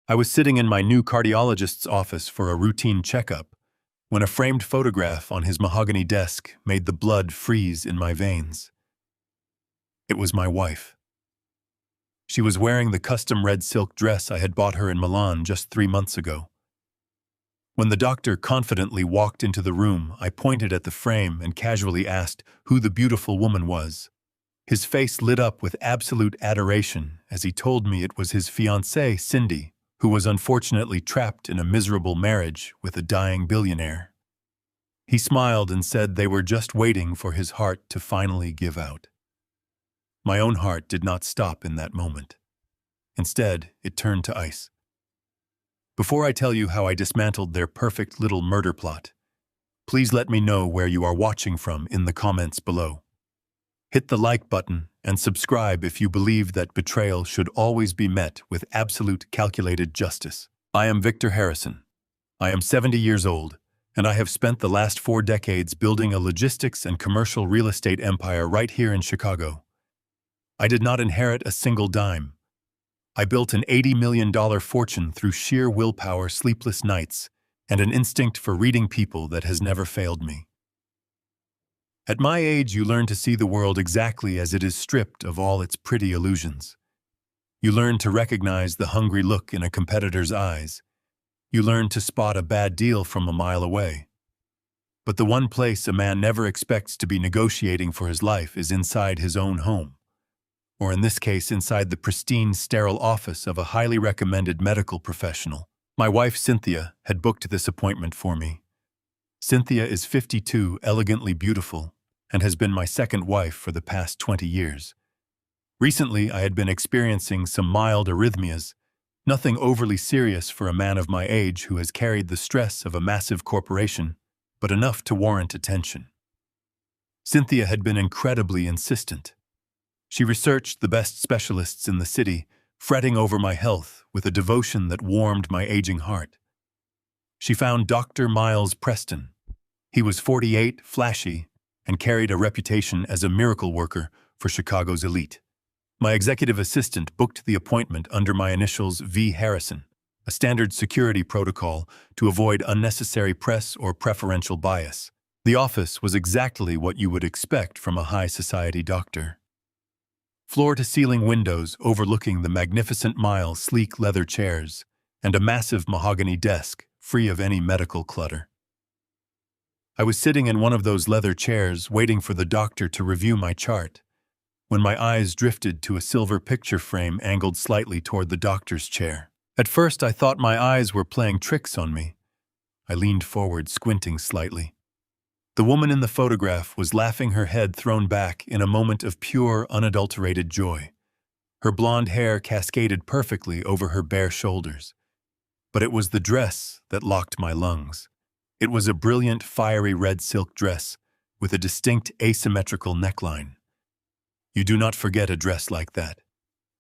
I was sitting in my new cardiologist's office for a routine checkup when a framed photograph on his mahogany desk made the blood freeze in my veins. It was my wife. She was wearing the custom red silk dress I had bought her in Milan just 3 months ago. When the doctor confidently walked into the room, I pointed at the frame and casually asked who the beautiful woman was. His face lit up with absolute adoration as he told me it was his fiancée, Cindy, who was unfortunately trapped in a miserable marriage with a dying billionaire. He smiled and said they were just waiting for his heart to finally give out. My own heart did not stop in that moment. Instead, it turned to ice. Before I tell you how I dismantled their perfect little murder plot, please let me know where you are watching from in the comments below. Hit the like button and subscribe if you believe that betrayal should always be met with absolute calculated justice. I am Victor Harrison. I am 70 years old, and I have spent the last 4 decades building a logistics and commercial real estate empire right here in Chicago. I did not inherit a single dime. I built an $80 million fortune through sheer willpower, sleepless nights, and an instinct for reading people that has never failed me. At my age, you learn to see the world exactly as it is, stripped of all its pretty illusions. You learn to recognize the hungry look in a competitor's eyes. You learn to spot a bad deal from a mile away. But the one place a man never expects to be negotiating for his life is inside his own home, or in this case, inside the pristine, sterile office of a highly recommended medical professional. My wife, Cynthia, had booked this appointment for me. Cynthia is 52, elegantly beautiful, and has been my second wife for the past 20 years. Recently, I had been experiencing some mild arrhythmias, nothing overly serious for a man of my age who has carried the stress of a massive corporation, but enough to warrant attention. Cynthia had been incredibly insistent. She researched the best specialists in the city, fretting over my health with a devotion that warmed my aging heart. She found Dr. Miles Preston. He was 48, flashy, and carried a reputation as a miracle worker for Chicago's elite. My executive assistant booked the appointment under my initials V. Harrison, a standard security protocol to avoid unnecessary press or preferential bias. The office was exactly what you would expect from a high society doctor. Floor-to-ceiling windows overlooking the magnificent Miles sleek leather chairs, and a massive mahogany desk free of any medical clutter. I was sitting in one of those leather chairs waiting for the doctor to review my chart, when my eyes drifted to a silver picture frame angled slightly toward the doctor's chair. At first, I thought my eyes were playing tricks on me. I leaned forward, squinting slightly. The woman in the photograph was laughing, her head thrown back in a moment of pure, unadulterated joy. Her blonde hair cascaded perfectly over her bare shoulders. But it was the dress that locked my lungs. It was a brilliant, fiery red silk dress with a distinct asymmetrical neckline. You do not forget a dress like that.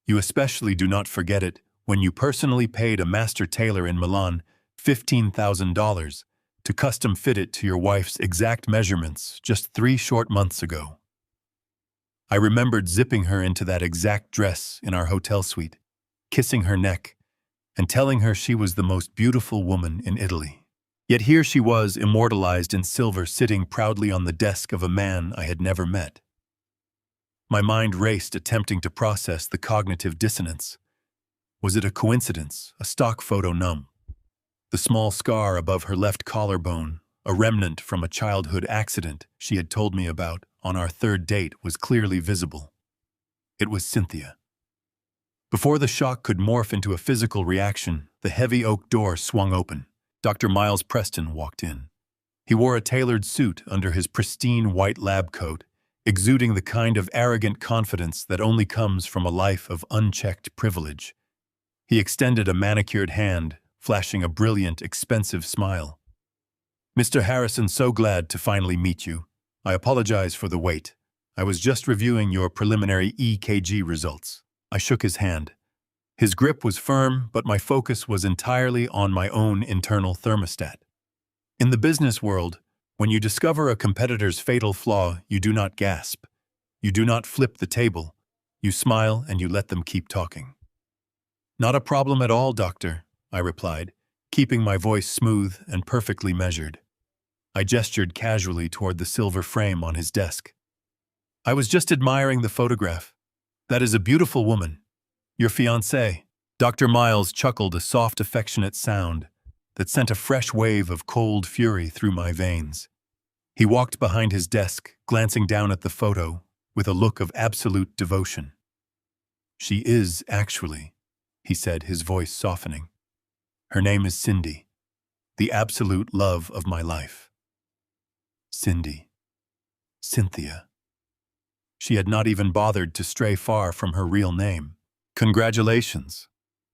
You especially do not forget it when you personally paid a master tailor in Milan $15,000 to custom fit it to your wife's exact measurements just 3 short months ago. I remembered zipping her into that exact dress in our hotel suite, kissing her neck, and telling her she was the most beautiful woman in Italy. Yet here she was, immortalized in silver, sitting proudly on the desk of a man I had never met. My mind raced, attempting to process the cognitive dissonance. Was it a coincidence, a stock photo numb? The small scar above her left collarbone, a remnant from a childhood accident she had told me about on our 3rd date, was clearly visible. It was Cynthia. Before the shock could morph into a physical reaction, the heavy oak door swung open. Dr. Miles Preston walked in. He wore a tailored suit under his pristine white lab coat, exuding the kind of arrogant confidence that only comes from a life of unchecked privilege. He extended a manicured hand, flashing a brilliant, expensive smile. "Mr. Harrison, so glad to finally meet you. I apologize for the wait. I was just reviewing your preliminary EKG results." I shook his hand. His grip was firm, but my focus was entirely on my own internal thermostat. In the business world, when you discover a competitor's fatal flaw, you do not gasp. You do not flip the table. You smile and you let them keep talking. "Not a problem at all, doctor. I replied, keeping my voice smooth and perfectly measured. I gestured casually toward the silver frame on his desk. I was just admiring the photograph. That is a beautiful woman. Your fiancée. Dr. Miles chuckled a soft, affectionate sound that sent a fresh wave of cold fury through my veins. He walked behind his desk, glancing down at the photo with a look of absolute devotion. She is, actually, he said, his voice softening. Her name is Cindy, the absolute love of my life. Cindy. Cynthia. She had not even bothered to stray far from her real name. Congratulations,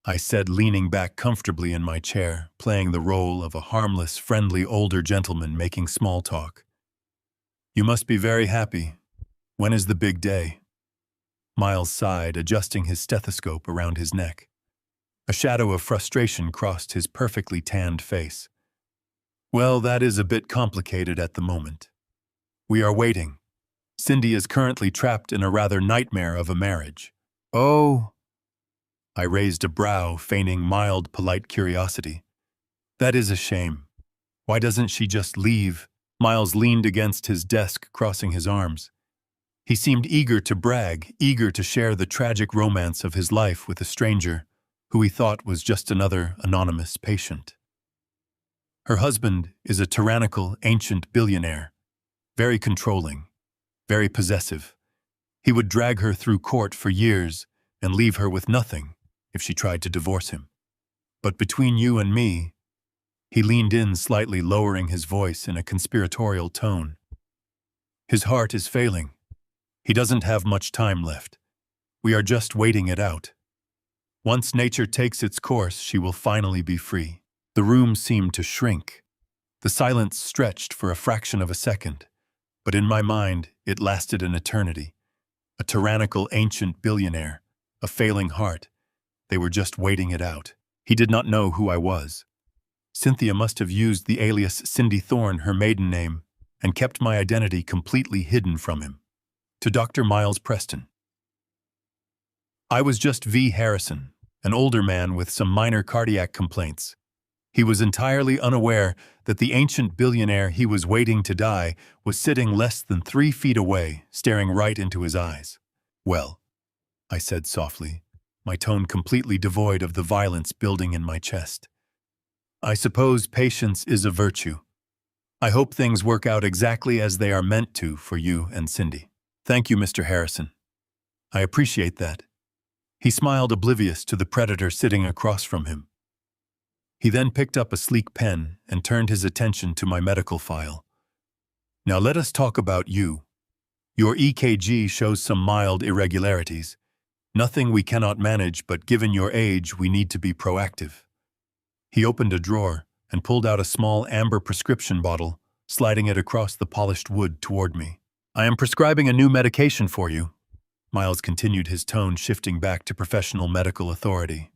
I said, leaning back comfortably in my chair, playing the role of a harmless, friendly older gentleman making small talk. You must be very happy. When is the big day? Miles sighed, adjusting his stethoscope around his neck. A shadow of frustration crossed his perfectly tanned face. Well, that is a bit complicated at the moment. We are waiting. Cindy is currently trapped in a rather nightmare of a marriage. Oh. I raised a brow, feigning mild, polite curiosity. That is a shame. Why doesn't she just leave? Miles leaned against his desk, crossing his arms. He seemed eager to brag, eager to share the tragic romance of his life with a stranger who he thought was just another anonymous patient. Her husband is a tyrannical, ancient billionaire, very controlling, very possessive. He would drag her through court for years and leave her with nothing if she tried to divorce him. But between you and me, he leaned in slightly, lowering his voice in a conspiratorial tone. His heart is failing. He doesn't have much time left. We are just waiting it out. Once nature takes its course, she will finally be free. The room seemed to shrink. The silence stretched for a fraction of a second, but in my mind, it lasted an eternity. A tyrannical ancient billionaire, a failing heart. They were just waiting it out. He did not know who I was. Cynthia must have used the alias Cindy Thorne, her maiden name, and kept my identity completely hidden from him. To Dr. Miles Preston. I was just V. Harrison, an older man with some minor cardiac complaints. He was entirely unaware that the ancient billionaire he was waiting to die was sitting less than 3 feet away, staring right into his eyes. Well, I said softly, my tone completely devoid of the violence building in my chest. I suppose patience is a virtue. I hope things work out exactly as they are meant to for you and Cindy. Thank you, Mr. Harrison. I appreciate that. He smiled, oblivious to the predator sitting across from him. He then picked up a sleek pen and turned his attention to my medical file. Now let us talk about you. Your EKG shows some mild irregularities. Nothing we cannot manage, but given your age, we need to be proactive. He opened a drawer and pulled out a small amber prescription bottle, sliding it across the polished wood toward me. I am prescribing a new medication for you. Miles continued, his tone shifting back to professional medical authority.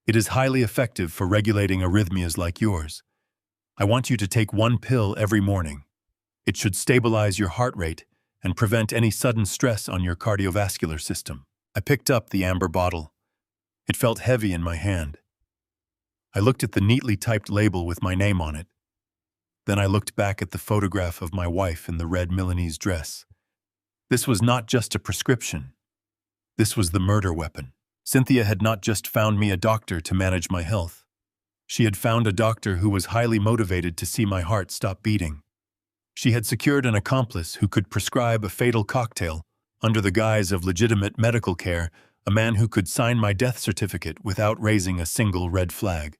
It is highly effective for regulating arrhythmias like yours. I want you to take 1 pill every morning. It should stabilize your heart rate and prevent any sudden stress on your cardiovascular system. I picked up the amber bottle. It felt heavy in my hand. I looked at the neatly typed label with my name on it. Then I looked back at the photograph of my wife in the red Milanese dress. This was not just a prescription. This was the murder weapon. Cynthia had not just found me a doctor to manage my health. She had found a doctor who was highly motivated to see my heart stop beating. She had secured an accomplice who could prescribe a fatal cocktail under the guise of legitimate medical care, a man who could sign my death certificate without raising a single red flag.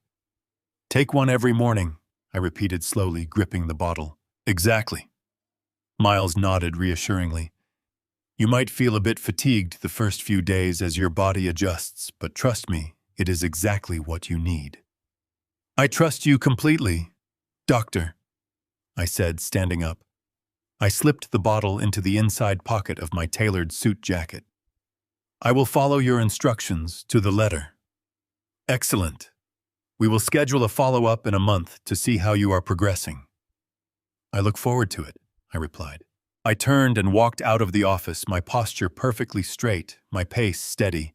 Take 1 every morning, I repeated slowly, gripping the bottle. Exactly. Miles nodded reassuringly. You might feel a bit fatigued the first few days as your body adjusts, but trust me, it is exactly what you need. I trust you completely, Doctor, I said, standing up. I slipped the bottle into the inside pocket of my tailored suit jacket. I will follow your instructions to the letter. Excellent. We will schedule a follow-up in a month to see how you are progressing. I look forward to it, I replied. I turned and walked out of the office, my posture perfectly straight, my pace steady.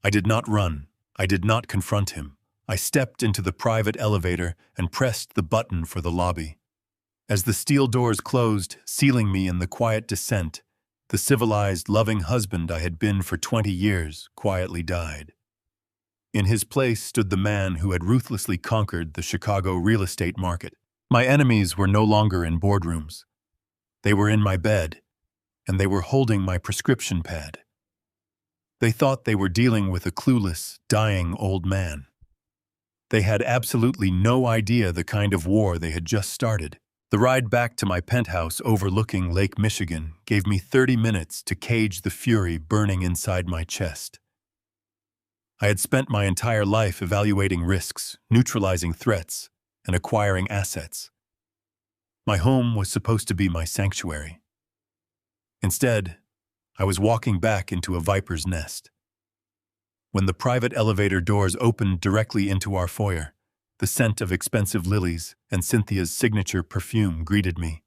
I did not run. I did not confront him. I stepped into the private elevator and pressed the button for the lobby. As the steel doors closed, sealing me in the quiet descent, the civilized, loving husband I had been for 20 years quietly died. In his place stood the man who had ruthlessly conquered the Chicago real estate market. My enemies were no longer in boardrooms. They were in my bed, and they were holding my prescription pad. They thought they were dealing with a clueless, dying old man. They had absolutely no idea the kind of war they had just started. The ride back to my penthouse overlooking Lake Michigan gave me 30 minutes to cage the fury burning inside my chest. I had spent my entire life evaluating risks, neutralizing threats, and acquiring assets. My home was supposed to be my sanctuary. Instead, I was walking back into a viper's nest. When the private elevator doors opened directly into our foyer, the scent of expensive lilies and Cynthia's signature perfume greeted me.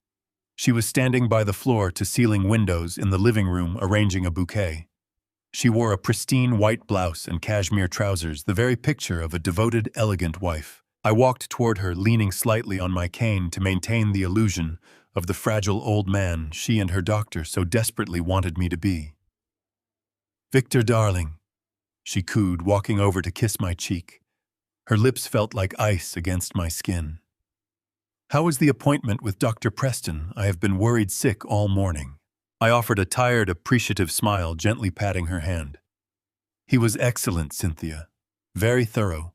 She was standing by the floor-to-ceiling windows in the living room arranging a bouquet. She wore a pristine white blouse and cashmere trousers, the very picture of a devoted, elegant wife. I walked toward her, leaning slightly on my cane to maintain the illusion of the fragile old man she and her doctor so desperately wanted me to be. "Victor, darling," she cooed, walking over to kiss my cheek. Her lips felt like ice against my skin. "How was the appointment with Dr. Preston? I have been worried sick all morning." I offered a tired, appreciative smile, gently patting her hand. "He was excellent, Cynthia. Very thorough.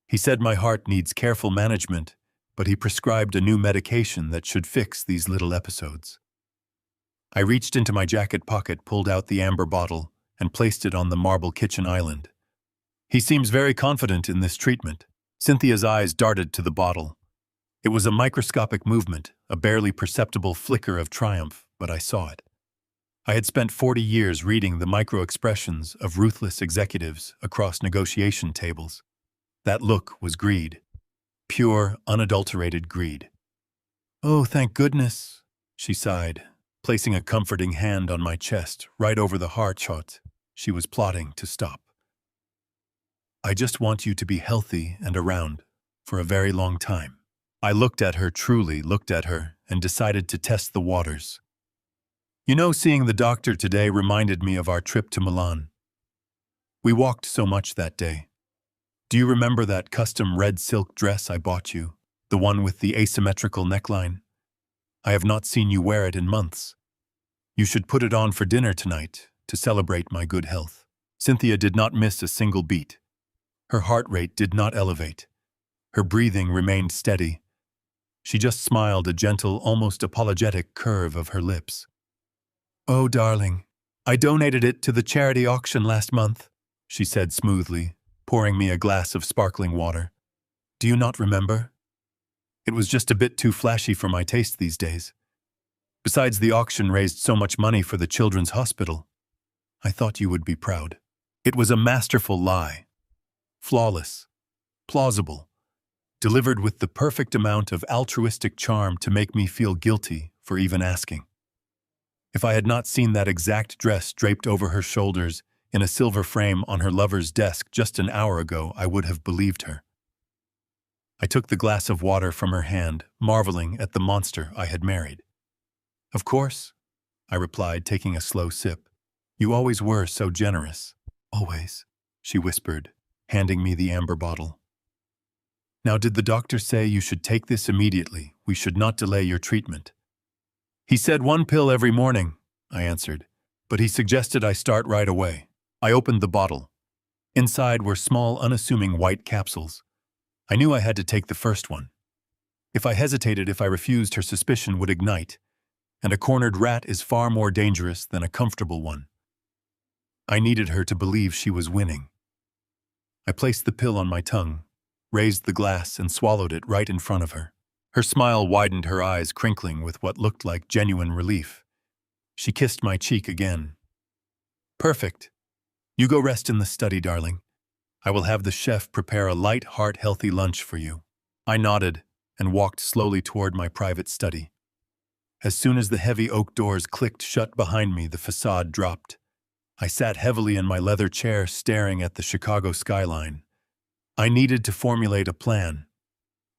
He said my heart needs careful management, but he prescribed a new medication that should fix these little episodes." I reached into my jacket pocket, pulled out the amber bottle, and placed it on the marble kitchen island. "He seems very confident in this treatment." Cynthia's eyes darted to the bottle. It was a microscopic movement, a barely perceptible flicker of triumph, but I saw it. I had spent 40 years reading the micro-expressions of ruthless executives across negotiation tables. That look was greed. Pure, unadulterated greed. "Oh, thank goodness," she sighed, placing a comforting hand on my chest, right over the heart shot she was plotting to stop. "I just want you to be healthy and around for a very long time." I looked at her, truly looked at her, and decided to test the waters. "You know, seeing the doctor today reminded me of our trip to Milan. We walked so much that day. Do you remember that custom red silk dress I bought you, the one with the asymmetrical neckline? I have not seen you wear it in months. You should put it on for dinner tonight to celebrate my good health." Cynthia did not miss a single beat. Her heart rate did not elevate. Her breathing remained steady. She just smiled, a gentle, almost apologetic curve of her lips. "Oh, darling, I donated it to the charity auction last month," she said smoothly, pouring me a glass of sparkling water. "Do you not remember? It was just a bit too flashy for my taste these days. Besides, the auction raised so much money for the children's hospital. I thought you would be proud." It was a masterful lie. Flawless. Plausible. Delivered with the perfect amount of altruistic charm to make me feel guilty for even asking. If I had not seen that exact dress draped over her shoulders in a silver frame on her lover's desk just an hour ago, I would have believed her. I took the glass of water from her hand, marveling at the monster I had married. "Of course," I replied, taking a slow sip. "You always were so generous." "Always," she whispered, handing me the amber bottle. "Now, did the doctor say you should take this immediately? We should not delay your treatment." "He said 1 pill every morning," I answered, "but he suggested I start right away." I opened the bottle. Inside were small, unassuming white capsules. I knew I had to take the first one. If I hesitated, if I refused, her suspicion would ignite, and a cornered rat is far more dangerous than a comfortable one. I needed her to believe she was winning. I placed the pill on my tongue, raised the glass, and swallowed it right in front of her. Her smile widened, her eyes crinkling with what looked like genuine relief. She kissed my cheek again. "Perfect. You go rest in the study, darling. I will have the chef prepare a light, heart-healthy lunch for you." I nodded and walked slowly toward my private study. As soon as the heavy oak doors clicked shut behind me, the facade dropped. I sat heavily in my leather chair, staring at the Chicago skyline. I needed to formulate a plan.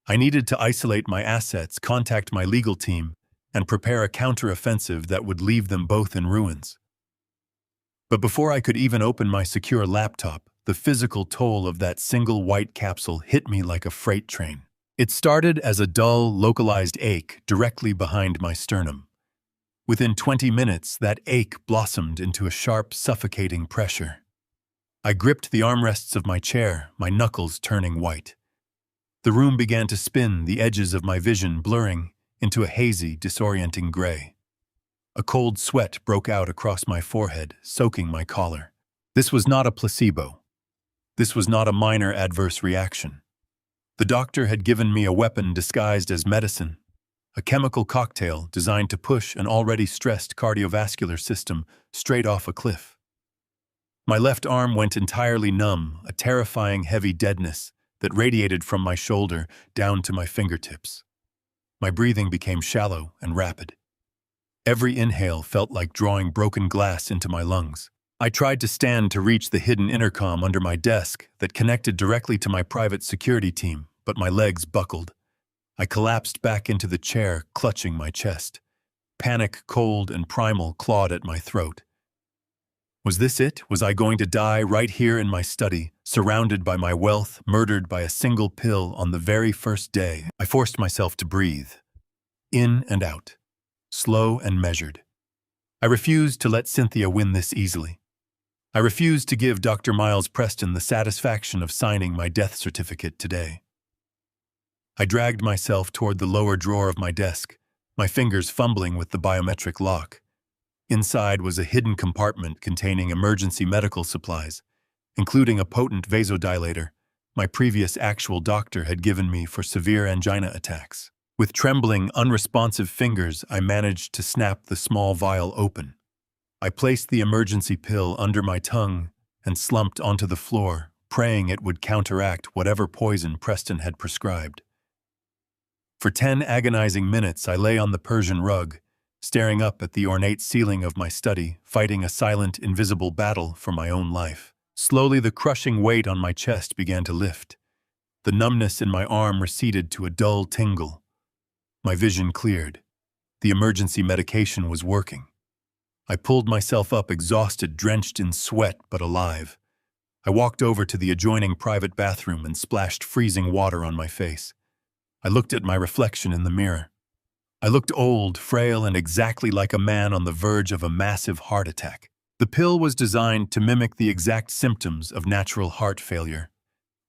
I needed to isolate my assets, contact my legal team, and prepare a counteroffensive that would leave them both in ruins. But before I could even open my secure laptop, the physical toll of that single white capsule hit me like a freight train. It started as a dull, localized ache directly behind my sternum. Within 20 minutes, that ache blossomed into a sharp, suffocating pressure. I gripped the armrests of my chair, my knuckles turning white. The room began to spin, the edges of my vision blurring into a hazy, disorienting gray. A cold sweat broke out across my forehead, soaking my collar. This was not a placebo. This was not a minor adverse reaction. The doctor had given me a weapon disguised as medicine, a chemical cocktail designed to push an already stressed cardiovascular system straight off a cliff. My left arm went entirely numb, a terrifying heavy deadness that radiated from my shoulder down to my fingertips. My breathing became shallow and rapid. Every inhale felt like drawing broken glass into my lungs. I tried to stand to reach the hidden intercom under my desk that connected directly to my private security team, but my legs buckled. I collapsed back into the chair, clutching my chest. Panic, cold and primal, clawed at my throat. Was this it? Was I going to die right here in my study, surrounded by my wealth, murdered by a single pill on the very first day? I forced myself to breathe. In and out. Slow and measured. I refused to let Cynthia win this easily. I refused to give Dr. Miles Preston the satisfaction of signing my death certificate today. I dragged myself toward the lower drawer of my desk, my fingers fumbling with the biometric lock. Inside was a hidden compartment containing emergency medical supplies, including a potent vasodilator my previous actual doctor had given me for severe angina attacks. With trembling, unresponsive fingers, I managed to snap the small vial open. I placed the emergency pill under my tongue and slumped onto the floor, praying it would counteract whatever poison Preston had prescribed. For 10 agonizing minutes, I lay on the Persian rug, staring up at the ornate ceiling of my study, fighting a silent, invisible battle for my own life. Slowly, the crushing weight on my chest began to lift. The numbness in my arm receded to a dull tingle. My vision cleared. The emergency medication was working. I pulled myself up, exhausted, drenched in sweat, but alive. I walked over to the adjoining private bathroom and splashed freezing water on my face. I looked at my reflection in the mirror. I looked old, frail, and exactly like a man on the verge of a massive heart attack. The pill was designed to mimic the exact symptoms of natural heart failure.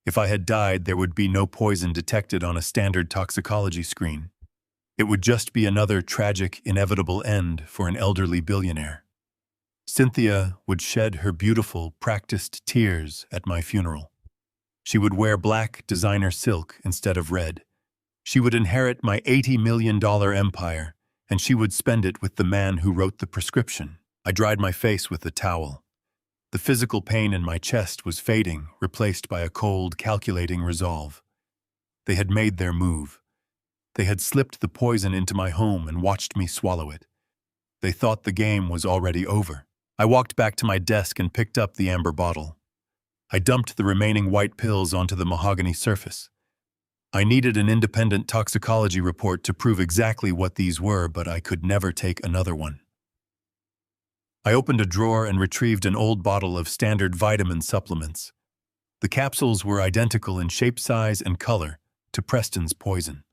If I had died, there would be no poison detected on a standard toxicology screen. It would just be another tragic, inevitable end for an elderly billionaire. Cynthia would shed her beautiful, practiced tears at my funeral. She would wear black designer silk instead of red. She would inherit my $80 million empire, and she would spend it with the man who wrote the prescription. I dried my face with a towel. The physical pain in my chest was fading, replaced by a cold, calculating resolve. They had made their move. They had slipped the poison into my home and watched me swallow it. They thought the game was already over. I walked back to my desk and picked up the amber bottle. I dumped the remaining white pills onto the mahogany surface. I needed an independent toxicology report to prove exactly what these were, but I could never take another one. I opened a drawer and retrieved an old bottle of standard vitamin supplements. The capsules were identical in shape, size, and color to Preston's poison.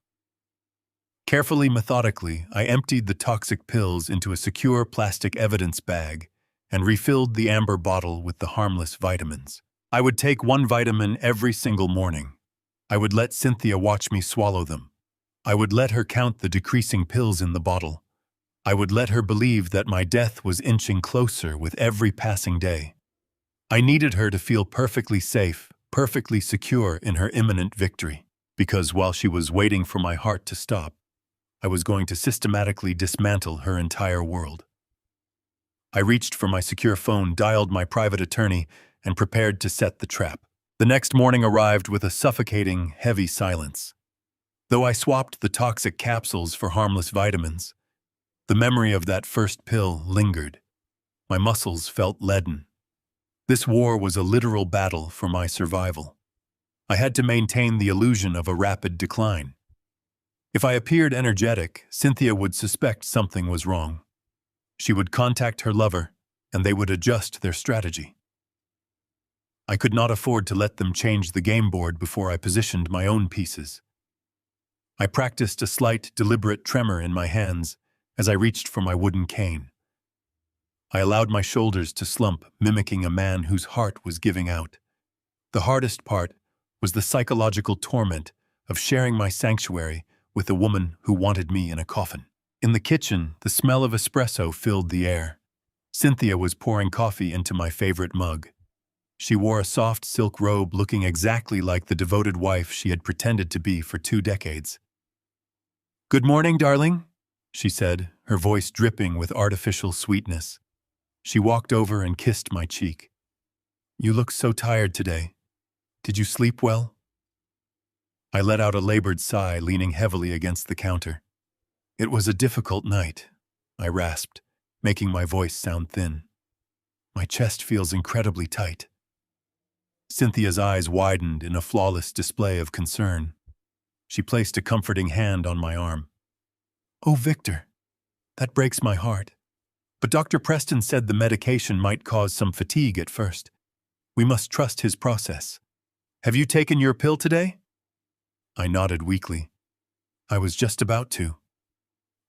Carefully, methodically, I emptied the toxic pills into a secure plastic evidence bag and refilled the amber bottle with the harmless vitamins. I would take one vitamin every single morning. I would let Cynthia watch me swallow them. I would let her count the decreasing pills in the bottle. I would let her believe that my death was inching closer with every passing day. I needed her to feel perfectly safe, perfectly secure in her imminent victory, because while she was waiting for my heart to stop, I was going to systematically dismantle her entire world. I reached for my secure phone, dialed my private attorney, and prepared to set the trap. The next morning arrived with a suffocating, heavy silence. Though I swapped the toxic capsules for harmless vitamins, the memory of that first pill lingered. My muscles felt leaden. This war was a literal battle for my survival. I had to maintain the illusion of a rapid decline. If I appeared energetic, Cynthia would suspect something was wrong. She would contact her lover, and they would adjust their strategy. I could not afford to let them change the game board before I positioned my own pieces. I practiced a slight, deliberate tremor in my hands as I reached for my wooden cane. I allowed my shoulders to slump, mimicking a man whose heart was giving out. The hardest part was the psychological torment of sharing my sanctuary with a woman who wanted me in a coffin. In the kitchen, the smell of espresso filled the air. Cynthia was pouring coffee into my favorite mug. She wore a soft silk robe looking exactly like the devoted wife she had pretended to be for 2 decades. "Good morning, darling," she said, her voice dripping with artificial sweetness. She walked over and kissed my cheek. "You look so tired today. Did you sleep well?" I let out a labored sigh, leaning heavily against the counter. "It was a difficult night," I rasped, making my voice sound thin. "My chest feels incredibly tight." Cynthia's eyes widened in a flawless display of concern. She placed a comforting hand on my arm. "Oh, Victor, that breaks my heart. But Dr. Preston said the medication might cause some fatigue at first. We must trust his process. Have you taken your pill today?" I nodded weakly. I was just about to.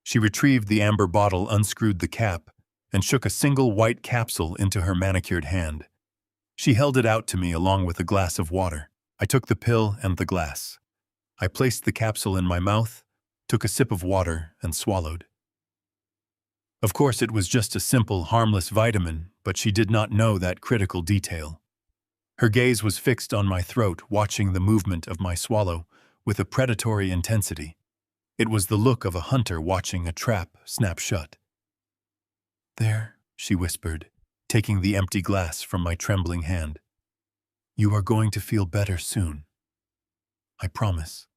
She retrieved the amber bottle, unscrewed the cap, and shook a single white capsule into her manicured hand. She held it out to me along with a glass of water. I took the pill and the glass. I placed the capsule in my mouth, took a sip of water, and swallowed. Of course, it was just a simple, harmless vitamin, but she did not know that critical detail. Her gaze was fixed on my throat, watching the movement of my swallow with a predatory intensity. It was the look of a hunter watching a trap snap shut. "There," she whispered, taking the empty glass from my trembling hand. "You are going to feel better soon. I promise."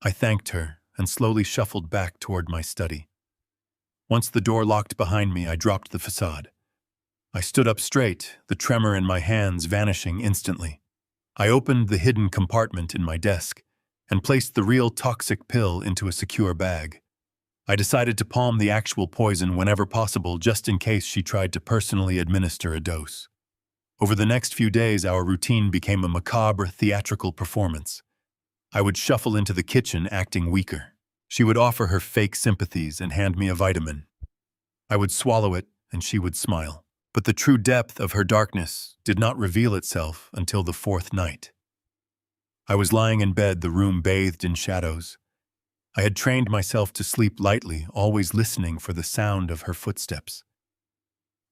I thanked her and slowly shuffled back toward my study. Once the door locked behind me, I dropped the facade. I stood up straight, the tremor in my hands vanishing instantly. I opened the hidden compartment in my desk and placed the real toxic pill into a secure bag. I decided to palm the actual poison whenever possible, just in case she tried to personally administer a dose. Over the next few days, our routine became a macabre, theatrical performance. I would shuffle into the kitchen, acting weaker. She would offer her fake sympathies and hand me a vitamin. I would swallow it, and she would smile. But the true depth of her darkness did not reveal itself until the 4th night. I was lying in bed, the room bathed in shadows. I had trained myself to sleep lightly, always listening for the sound of her footsteps.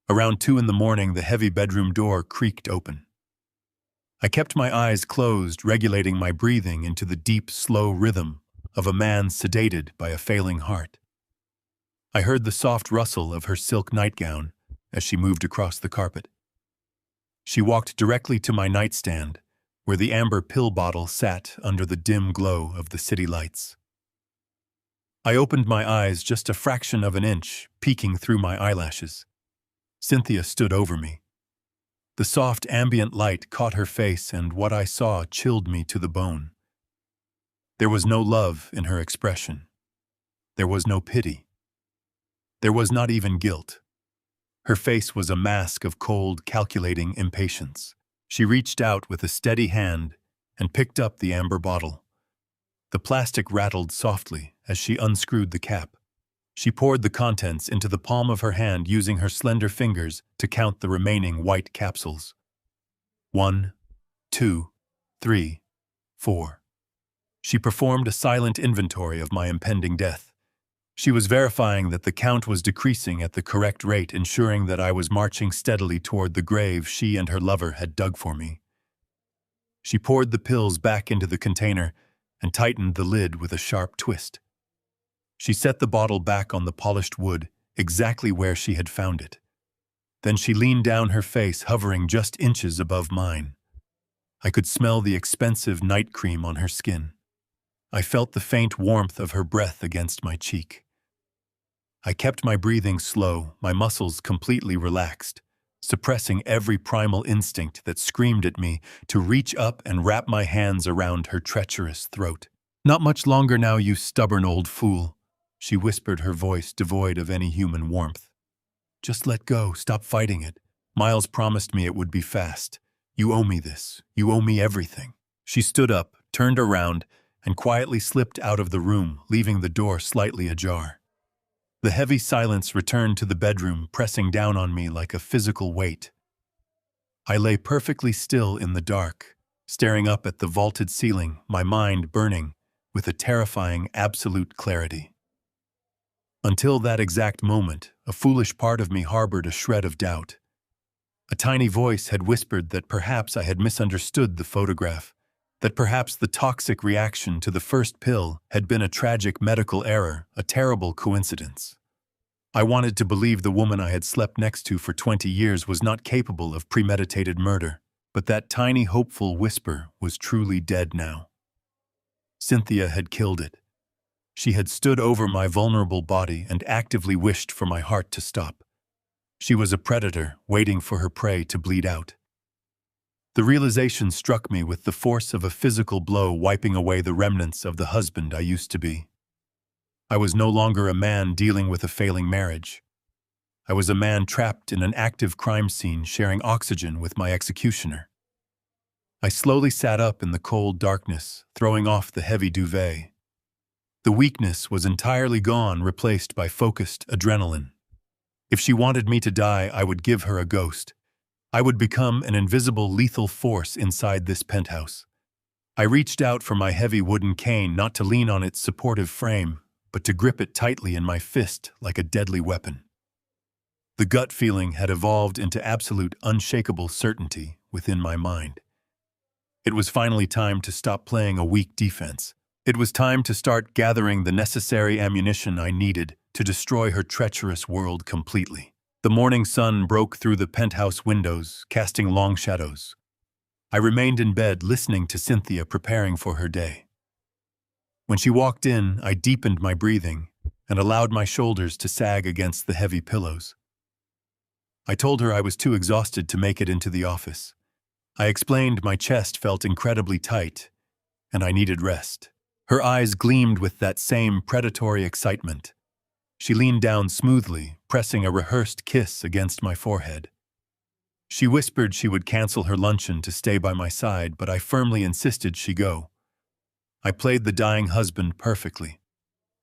Around 2 in the morning, the heavy bedroom door creaked open. I kept my eyes closed, regulating my breathing into the deep, slow rhythm of a man sedated by a failing heart. I heard the soft rustle of her silk nightgown as she moved across the carpet. She walked directly to my nightstand, where the amber pill bottle sat under the dim glow of the city lights. I opened my eyes just a fraction of an inch, peeking through my eyelashes. Cynthia stood over me. The soft ambient light caught her face, and what I saw chilled me to the bone. There was no love in her expression. There was no pity. There was not even guilt. Her face was a mask of cold, calculating impatience. She reached out with a steady hand and picked up the amber bottle. The plastic rattled softly as she unscrewed the cap. She poured the contents into the palm of her hand, using her slender fingers to count the remaining white capsules. 1, 2, 3, 4. She performed a silent inventory of my impending death. She was verifying that the count was decreasing at the correct rate, ensuring that I was marching steadily toward the grave she and her lover had dug for me. She poured the pills back into the container and tightened the lid with a sharp twist. She set the bottle back on the polished wood, exactly where she had found it. Then she leaned down, her face hovering just inches above mine. I could smell the expensive night cream on her skin. I felt the faint warmth of her breath against my cheek. I kept my breathing slow, my muscles completely relaxed, suppressing every primal instinct that screamed at me to reach up and wrap my hands around her treacherous throat. "Not much longer now, you stubborn old fool," she whispered, her voice devoid of any human warmth. "Just let go, stop fighting it. Miles promised me it would be fast. You owe me this. You owe me everything." She stood up, turned around, and quietly slipped out of the room, leaving the door slightly ajar. The heavy silence returned to the bedroom, pressing down on me like a physical weight. I lay perfectly still in the dark, staring up at the vaulted ceiling, my mind burning with a terrifying absolute clarity. Until that exact moment, a foolish part of me harbored a shred of doubt. A tiny voice had whispered that perhaps I had misunderstood the photograph, that perhaps the toxic reaction to the first pill had been a tragic medical error, a terrible coincidence. I wanted to believe the woman I had slept next to for 20 years was not capable of premeditated murder, but that tiny hopeful whisper was truly dead now. Cynthia had killed it. She had stood over my vulnerable body and actively wished for my heart to stop. She was a predator, waiting for her prey to bleed out. The realization struck me with the force of a physical blow, wiping away the remnants of the husband I used to be. I was no longer a man dealing with a failing marriage. I was a man trapped in an active crime scene, sharing oxygen with my executioner. I slowly sat up in the cold darkness, throwing off the heavy duvet. The weakness was entirely gone, replaced by focused adrenaline. If she wanted me to die, I would give her a ghost. I would become an invisible, lethal force inside this penthouse. I reached out for my heavy wooden cane, not to lean on its supportive frame, but to grip it tightly in my fist like a deadly weapon. The gut feeling had evolved into absolute, unshakable certainty within my mind. It was finally time to stop playing a weak defense. It was time to start gathering the necessary ammunition I needed to destroy her treacherous world completely. The morning sun broke through the penthouse windows, casting long shadows. I remained in bed, listening to Cynthia preparing for her day. When she walked in, I deepened my breathing and allowed my shoulders to sag against the heavy pillows. I told her I was too exhausted to make it into the office. I explained my chest felt incredibly tight, and I needed rest. Her eyes gleamed with that same predatory excitement. She leaned down smoothly, pressing a rehearsed kiss against my forehead. She whispered she would cancel her luncheon to stay by my side, but I firmly insisted she go. I played the dying husband perfectly.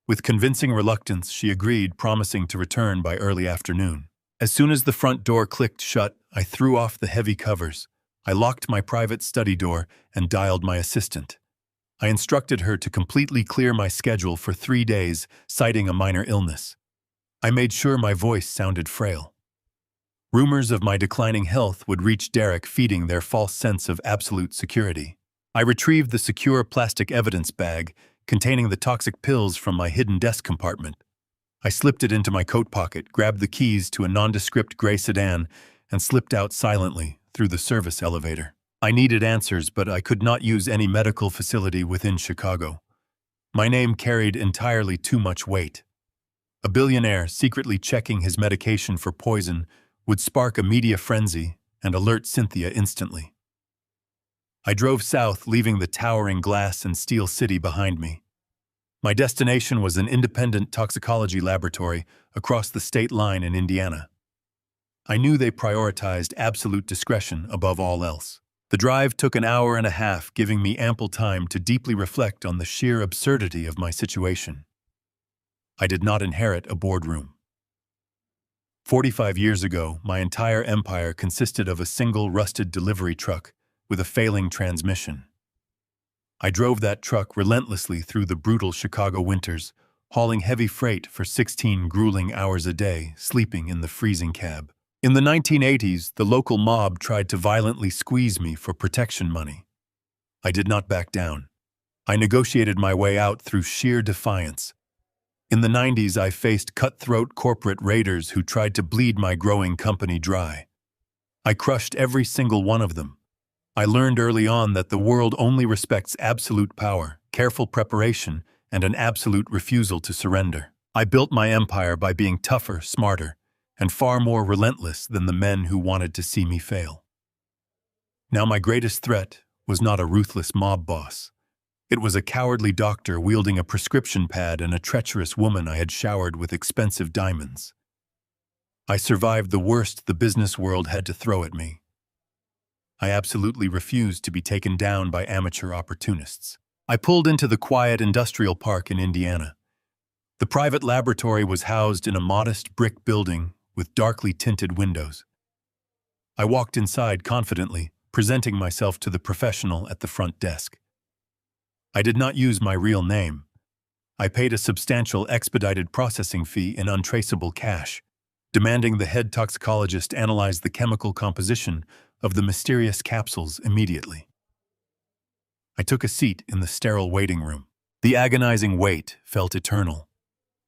With convincing reluctance, she agreed, promising to return by early afternoon. As soon as the front door clicked shut, I threw off the heavy covers. I locked my private study door and dialed my assistant. I instructed her to completely clear my schedule for 3 days, citing a minor illness. I made sure my voice sounded frail. Rumors of my declining health would reach Derek, feeding their false sense of absolute security. I retrieved the secure plastic evidence bag containing the toxic pills from my hidden desk compartment. I slipped it into my coat pocket, grabbed the keys to a nondescript gray sedan, and slipped out silently through the service elevator. I needed answers, but I could not use any medical facility within Chicago. My name carried entirely too much weight. A billionaire secretly checking his medication for poison would spark a media frenzy and alert Cynthia instantly. I drove south, leaving the towering glass and steel city behind me. My destination was an independent toxicology laboratory across the state line in Indiana. I knew they prioritized absolute discretion above all else. The drive took an hour and a half, giving me ample time to deeply reflect on the sheer absurdity of my situation. I did not inherit a boardroom. 45 years ago, my entire empire consisted of a single rusted delivery truck with a failing transmission. I drove that truck relentlessly through the brutal Chicago winters, hauling heavy freight for 16 grueling hours a day, sleeping in the freezing cab. In the 1980s, the local mob tried to violently squeeze me for protection money. I did not back down. I negotiated my way out through sheer defiance. In the 90s, I faced cutthroat corporate raiders who tried to bleed my growing company dry. I crushed every single one of them. I learned early on that the world only respects absolute power, careful preparation, and an absolute refusal to surrender. I built my empire by being tougher, smarter, and far more relentless than the men who wanted to see me fail. Now my greatest threat was not a ruthless mob boss. It was a cowardly doctor wielding a prescription pad and a treacherous woman I had showered with expensive diamonds. I survived the worst the business world had to throw at me. I absolutely refused to be taken down by amateur opportunists. I pulled into the quiet industrial park in Indiana. The private laboratory was housed in a modest brick building with darkly tinted windows. I walked inside confidently, presenting myself to the professional at the front desk. I did not use my real name. I paid a substantial expedited processing fee in untraceable cash, demanding the head toxicologist analyze the chemical composition of the mysterious capsules immediately. I took a seat in the sterile waiting room. The agonizing wait felt eternal.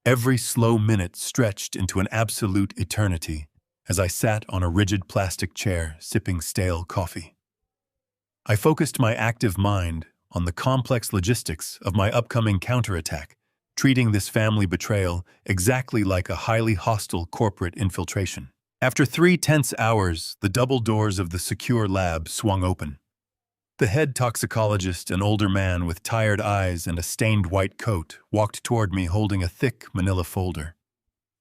Every slow minute stretched into an absolute eternity as I sat on a rigid plastic chair sipping stale coffee. I focused my active mind on the complex logistics of my upcoming counterattack, treating this family betrayal exactly like a highly hostile corporate infiltration. After 3 tense hours, the double doors of the secure lab swung open. The head toxicologist, an older man with tired eyes and a stained white coat, walked toward me holding a thick manila folder.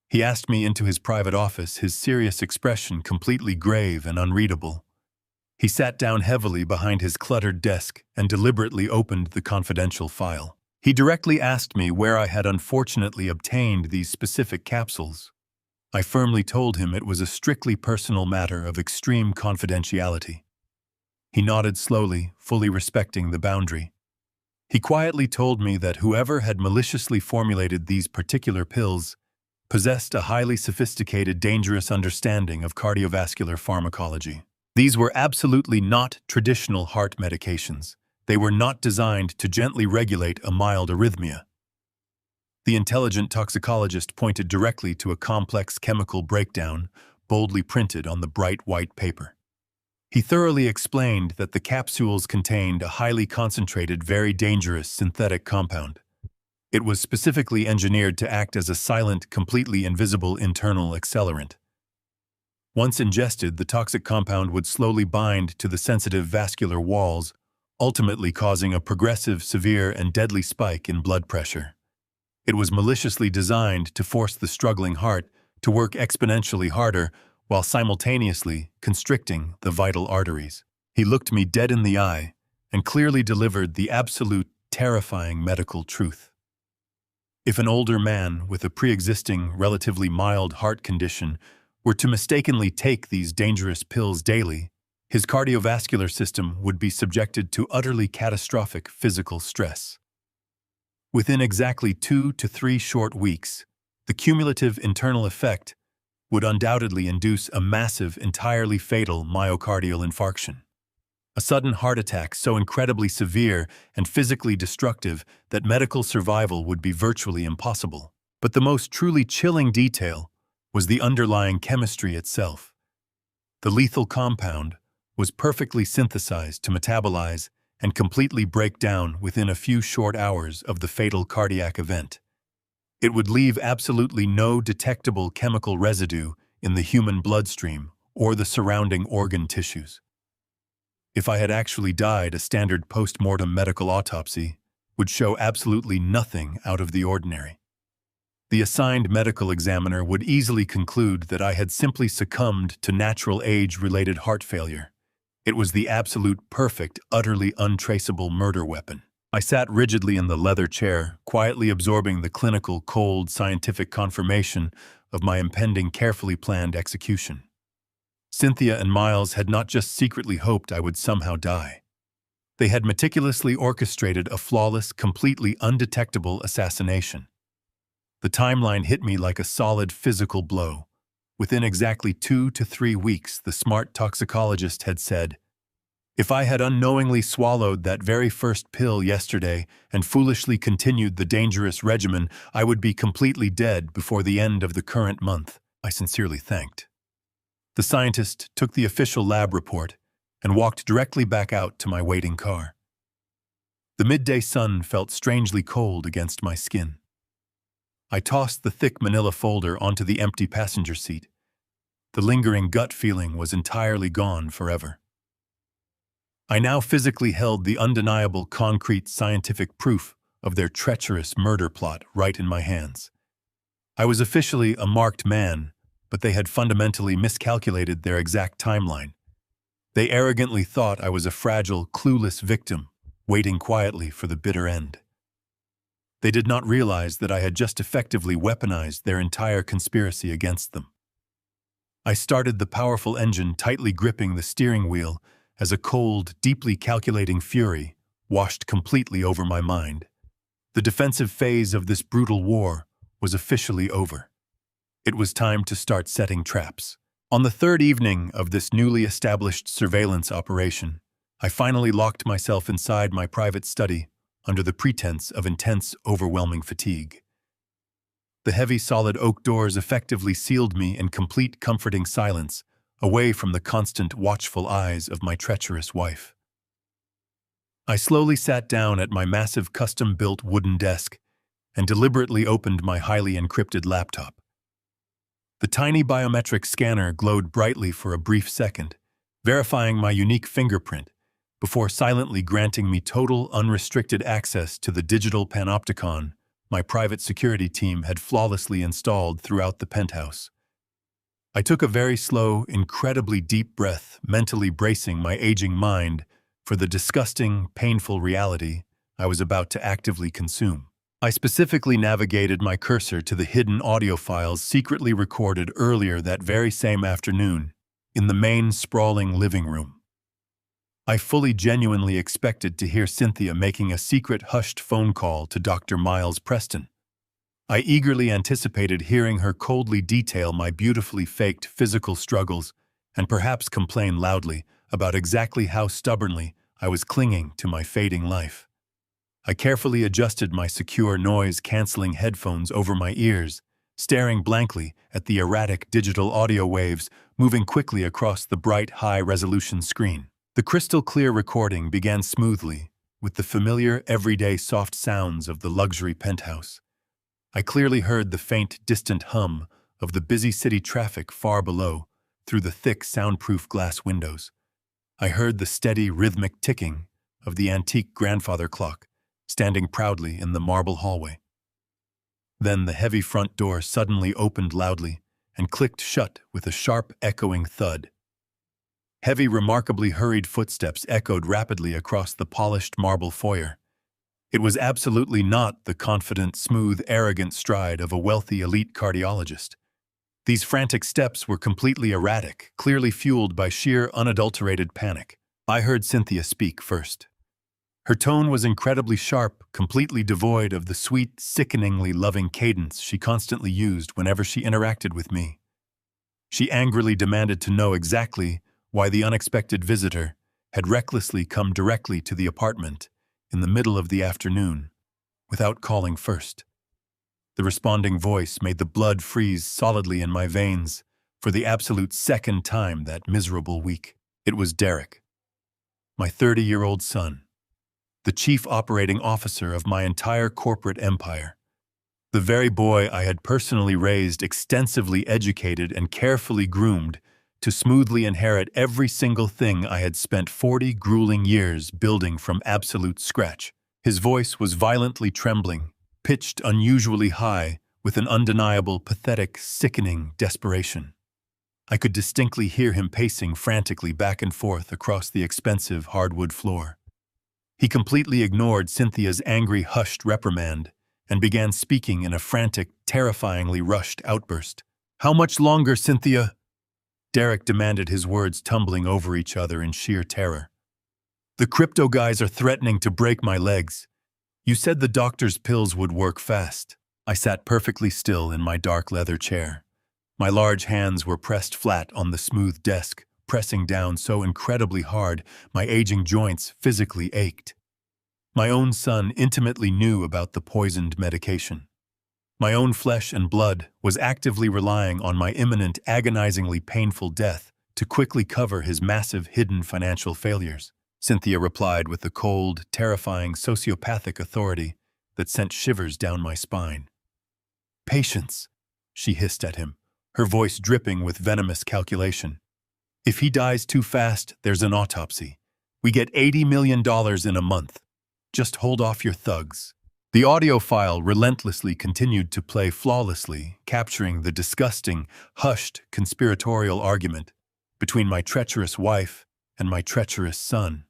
He asked me into his private office, his serious expression completely grave and unreadable. He sat down heavily behind his cluttered desk and deliberately opened the confidential file. He directly asked me where I had unfortunately obtained these specific capsules. I firmly told him it was a strictly personal matter of extreme confidentiality. He nodded slowly, fully respecting the boundary. He quietly told me that whoever had maliciously formulated these particular pills possessed a highly sophisticated, dangerous understanding of cardiovascular pharmacology. These were absolutely not traditional heart medications. They were not designed to gently regulate a mild arrhythmia. The intelligent toxicologist pointed directly to a complex chemical breakdown, boldly printed on the bright white paper. He thoroughly explained that the capsules contained a highly concentrated, very dangerous synthetic compound. It was specifically engineered to act as a silent, completely invisible internal accelerant. Once ingested, the toxic compound would slowly bind to the sensitive vascular walls, ultimately causing a progressive, severe, and deadly spike in blood pressure. It was maliciously designed to force the struggling heart to work exponentially harder while simultaneously constricting the vital arteries. He looked me dead in the eye and clearly delivered the absolute, terrifying medical truth. If an older man with a pre-existing, relatively mild heart condition were to mistakenly take these dangerous pills daily, his cardiovascular system would be subjected to utterly catastrophic physical stress. Within exactly 2 to 3 short weeks, the cumulative internal effect would undoubtedly induce a massive, entirely fatal myocardial infarction. A sudden heart attack so incredibly severe and physically destructive that medical survival would be virtually impossible. But the most truly chilling detail was the underlying chemistry itself. The lethal compound was perfectly synthesized to metabolize and completely break down within a few short hours of the fatal cardiac event. It would leave absolutely no detectable chemical residue in the human bloodstream or the surrounding organ tissues. If I had actually died, a standard post-mortem medical autopsy would show absolutely nothing out of the ordinary. The assigned medical examiner would easily conclude that I had simply succumbed to natural age-related heart failure. It was the absolute perfect, utterly untraceable murder weapon. I sat rigidly in the leather chair, quietly absorbing the clinical, cold, scientific confirmation of my impending, carefully planned execution. Cynthia and Miles had not just secretly hoped I would somehow die. They had meticulously orchestrated a flawless, completely undetectable assassination. The timeline hit me like a solid physical blow. Within exactly 2 to 3 weeks, the smart toxicologist had said, "If I had unknowingly swallowed that very first pill yesterday and foolishly continued the dangerous regimen, I would be completely dead before the end of the current month." I sincerely thanked. The scientist took the official lab report and walked directly back out to my waiting car. The midday sun felt strangely cold against my skin. I tossed the thick manila folder onto the empty passenger seat The lingering gut feeling was entirely gone forever. I now physically held the undeniable concrete scientific proof of their treacherous murder plot right in my hands. I was officially a marked man, but they had fundamentally miscalculated their exact timeline. They arrogantly thought I was a fragile, clueless victim, waiting quietly for the bitter end. They did not realize that I had just effectively weaponized their entire conspiracy against them. I started the powerful engine tightly gripping the steering wheel as a cold, deeply calculating fury washed completely over my mind. The defensive phase of this brutal war was officially over. It was time to start setting traps. On the third evening of this newly established surveillance operation, I finally locked myself inside my private study under the pretense of intense, overwhelming fatigue. The heavy, solid oak doors effectively sealed me in complete, comforting silence, away from the constant, watchful eyes of my treacherous wife. I slowly sat down at my massive, custom-built wooden desk and deliberately opened my highly encrypted laptop. The tiny biometric scanner glowed brightly for a brief second, verifying my unique fingerprint before silently granting me total, unrestricted access to the digital panopticon my private security team had flawlessly installed throughout the penthouse. I took a very slow, incredibly deep breath, mentally bracing my aging mind for the disgusting, painful reality I was about to actively consume. I specifically navigated my cursor to the hidden audio files secretly recorded earlier that very same afternoon in the main, sprawling living room. I fully genuinely expected to hear Cynthia making a secret hushed phone call to Dr. Miles Preston. I eagerly anticipated hearing her coldly detail my beautifully faked physical struggles and perhaps complain loudly about exactly how stubbornly I was clinging to my fading life. I carefully adjusted my secure noise-canceling headphones over my ears, staring blankly at the erratic digital audio waves moving quickly across the bright, high-resolution screen. The crystal-clear recording began smoothly, with the familiar, everyday soft sounds of the luxury penthouse. I clearly heard the faint, distant hum of the busy city traffic far below through the thick, soundproof glass windows. I heard the steady, rhythmic ticking of the antique grandfather clock, standing proudly in the marble hallway. Then the heavy front door suddenly opened loudly and clicked shut with a sharp, echoing thud. Heavy, remarkably hurried footsteps echoed rapidly across the polished marble foyer. It was absolutely not the confident, smooth, arrogant stride of a wealthy elite cardiologist. These frantic steps were completely erratic, clearly fueled by sheer, unadulterated panic. I heard Cynthia speak first. Her tone was incredibly sharp, completely devoid of the sweet, sickeningly loving cadence she constantly used whenever she interacted with me. She angrily demanded to know exactly why the unexpected visitor had recklessly come directly to the apartment in the middle of the afternoon, without calling first. The responding voice made the blood freeze solidly in my veins for the absolute second time that miserable week. It was Derek, my 30-year-old son, the chief operating officer of my entire corporate empire. The very boy I had personally raised, extensively educated, and carefully groomed to smoothly inherit every single thing I had spent 40 grueling years building from absolute scratch. His voice was violently trembling, pitched unusually high with an undeniable, pathetic, sickening desperation. I could distinctly hear him pacing frantically back and forth across the expensive hardwood floor. He completely ignored Cynthia's angry, hushed reprimand and began speaking in a frantic, terrifyingly rushed outburst. "How much longer, Cynthia?" Derek demanded, his words tumbling over each other in sheer terror. "The crypto guys are threatening to break my legs. You said the doctor's pills would work fast." I sat perfectly still in my dark leather chair. My large hands were pressed flat on the smooth desk, pressing down so incredibly hard my aging joints physically ached. My own son intimately knew about the poisoned medication. My own flesh and blood was actively relying on my imminent, agonizingly painful death to quickly cover his massive hidden financial failures. Cynthia replied with the cold, terrifying, sociopathic authority that sent shivers down my spine. "Patience," she hissed at him. her voice dripping with venomous calculation. "If he dies too fast, there's an autopsy. We get $80 million in a month. Just hold off your thugs." The audio file relentlessly continued to play flawlessly, capturing the disgusting, hushed, conspiratorial argument between my treacherous wife and my treacherous son.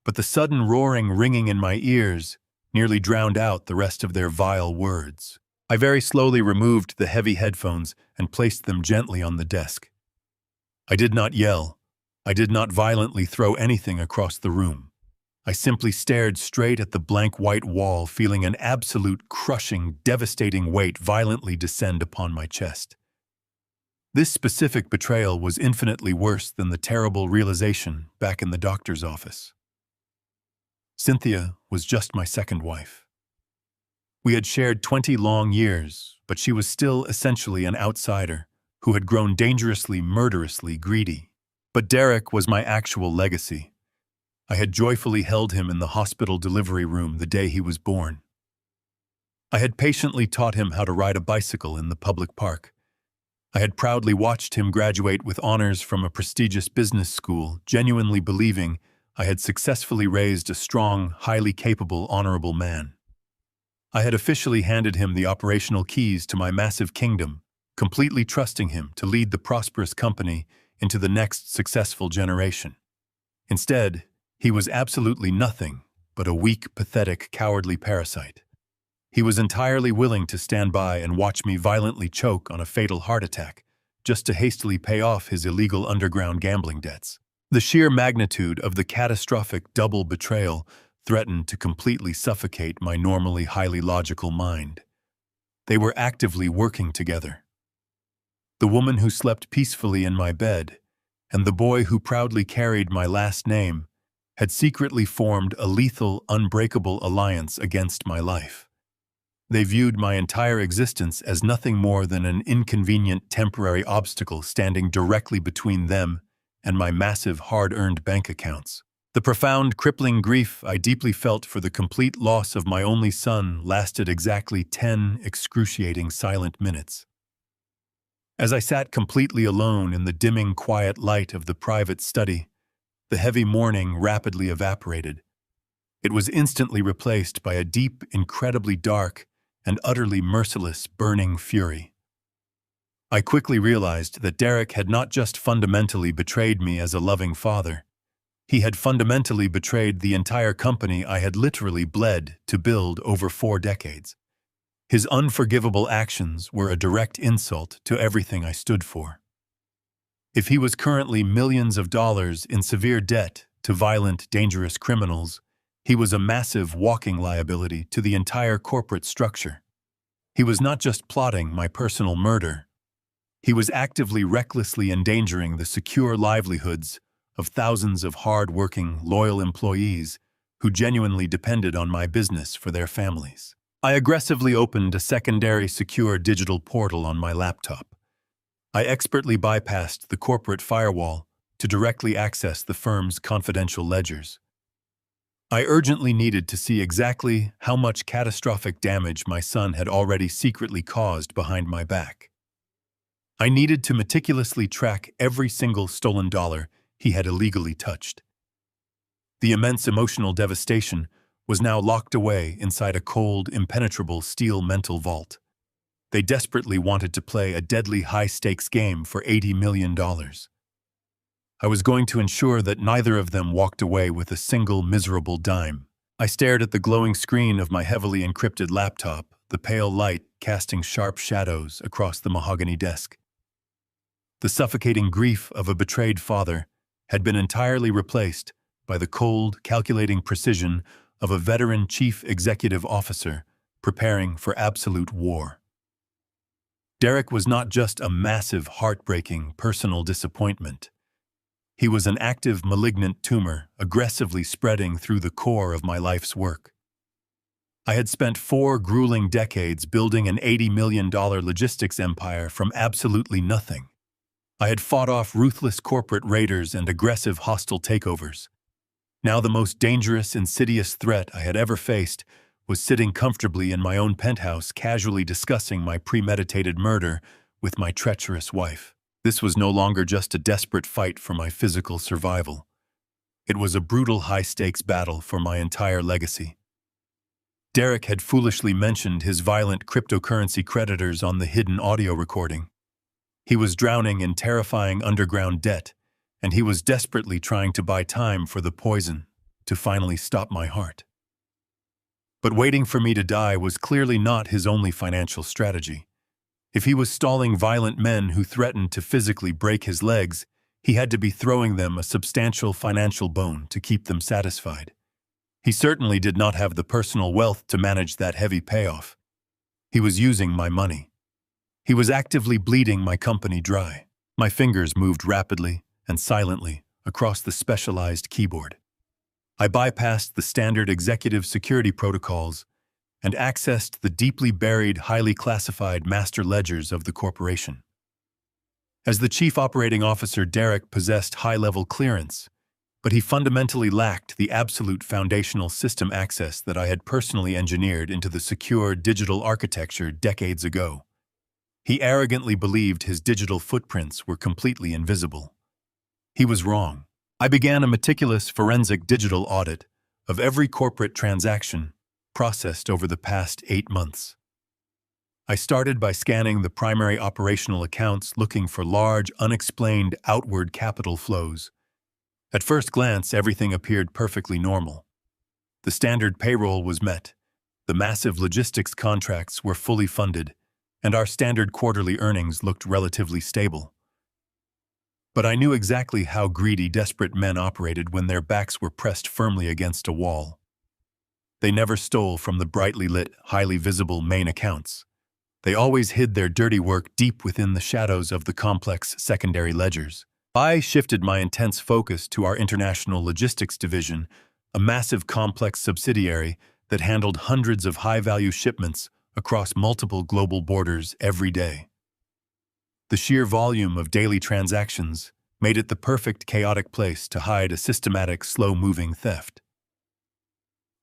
But the sudden roaring ringing in my ears nearly drowned out the rest of their vile words. I very slowly removed the heavy headphones and placed them gently on the desk. I did not yell. I did not violently throw anything across the room. I simply stared straight at the blank white wall, feeling an absolute, crushing, devastating weight violently descend upon my chest. This specific betrayal was infinitely worse than the terrible realization back in the doctor's office. Cynthia was just my second wife. We had shared 20 long years, but she was still essentially an outsider who had grown dangerously, murderously greedy. But Derek was my actual legacy. I had joyfully held him in the hospital delivery room the day he was born. I had patiently taught him how to ride a bicycle in the public park. I had proudly watched him graduate with honors from a prestigious business school, genuinely believing I had successfully raised a strong, highly capable, honorable man. I had officially handed him the operational keys to my massive kingdom, completely trusting him to lead the prosperous company into the next successful generation. Instead, he was absolutely nothing but a weak, pathetic, cowardly parasite. He was entirely willing to stand by and watch me violently choke on a fatal heart attack, just to hastily pay off his illegal underground gambling debts. The sheer magnitude of the catastrophic double betrayal threatened to completely suffocate my normally highly logical mind. They were actively working together. The woman who slept peacefully in my bed, and the boy who proudly carried my last name, had secretly formed a lethal, unbreakable alliance against my life. They viewed my entire existence as nothing more than an inconvenient temporary obstacle standing directly between them and my massive, hard-earned bank accounts. The profound, crippling grief I deeply felt for the complete loss of my only son lasted exactly 10 excruciating silent minutes. As I sat completely alone in the dimming, quiet light of the private study, the heavy mourning rapidly evaporated. It was instantly replaced by a deep, incredibly dark, and utterly merciless, burning fury. I quickly realized that Derek had not just fundamentally betrayed me as a loving father. He had fundamentally betrayed the entire company I had literally bled to build over 4 decades. His unforgivable actions were a direct insult to everything I stood for. If he was currently millions of dollars in severe debt to violent, dangerous criminals, he was a massive walking liability to the entire corporate structure. He was not just plotting my personal murder. He was actively, recklessly endangering the secure livelihoods of thousands of hard-working, loyal employees who genuinely depended on my business for their families. I aggressively opened a secondary secure digital portal on my laptop. I expertly bypassed the corporate firewall to directly access the firm's confidential ledgers. I urgently needed to see exactly how much catastrophic damage my son had already secretly caused behind my back. I needed to meticulously track every single stolen dollar he had illegally touched. The immense emotional devastation was now locked away inside a cold, impenetrable steel mental vault. They desperately wanted to play a deadly high-stakes game for $80 million. I was going to ensure that neither of them walked away with a single miserable dime. I stared at the glowing screen of my heavily encrypted laptop, the pale light casting sharp shadows across the mahogany desk. The suffocating grief of a betrayed father had been entirely replaced by the cold, calculating precision of a veteran chief executive officer preparing for absolute war. Derek was not just a massive, heartbreaking, personal disappointment. He was an active, malignant tumor aggressively spreading through the core of my life's work. I had spent 4 grueling decades building an $80 million logistics empire from absolutely nothing. I had fought off ruthless corporate raiders and aggressive hostile takeovers. Now the most dangerous, insidious threat I had ever faced was sitting comfortably in my own penthouse, casually discussing my premeditated murder with my treacherous wife. This was no longer just a desperate fight for my physical survival. It was a brutal high-stakes battle for my entire legacy. Derek had foolishly mentioned his violent cryptocurrency creditors on the hidden audio recording. He was drowning in terrifying underground debt, and he was desperately trying to buy time for the poison to finally stop my heart. But waiting for me to die was clearly not his only financial strategy. If he was stalling violent men who threatened to physically break his legs, he had to be throwing them a substantial financial bone to keep them satisfied. He certainly did not have the personal wealth to manage that heavy payoff. He was using my money. He was actively bleeding my company dry. My fingers moved rapidly and silently across the specialized keyboard. I bypassed the standard executive security protocols and accessed the deeply buried, highly classified master ledgers of the corporation. As the chief operating officer, Derek possessed high-level clearance, but he fundamentally lacked the absolute foundational system access that I had personally engineered into the secure digital architecture decades ago. He arrogantly believed his digital footprints were completely invisible. He was wrong. I began a meticulous forensic digital audit of every corporate transaction processed over the past 8 months. I started by scanning the primary operational accounts, looking for large, unexplained outward capital flows. At first glance, everything appeared perfectly normal. The standard payroll was met, the massive logistics contracts were fully funded, and our standard quarterly earnings looked relatively stable. But I knew exactly how greedy, desperate men operated when their backs were pressed firmly against a wall. They never stole from the brightly lit, highly visible main accounts. They always hid their dirty work deep within the shadows of the complex secondary ledgers. I shifted my intense focus to our international logistics division, a massive complex subsidiary that handled hundreds of high-value shipments across multiple global borders every day. The sheer volume of daily transactions made it the perfect chaotic place to hide a systematic, slow-moving theft.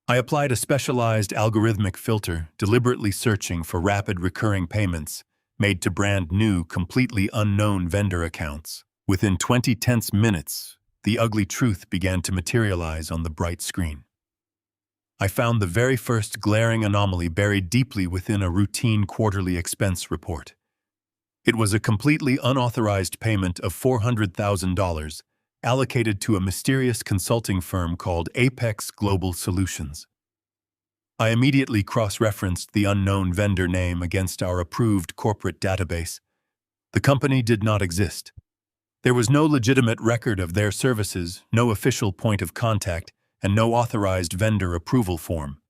I applied a specialized algorithmic filter, deliberately searching for rapid recurring payments made to brand new, completely unknown vendor accounts. Within 20 tense minutes, the ugly truth began to materialize on the bright screen. I found the very first glaring anomaly buried deeply within a routine quarterly expense report. It was a completely unauthorized payment of $400,000 allocated to a mysterious consulting firm called Apex Global Solutions. I immediately cross-referenced the unknown vendor name against our approved corporate database. The company did not exist. There was no legitimate record of their services, no official point of contact, and no authorized vendor approval form.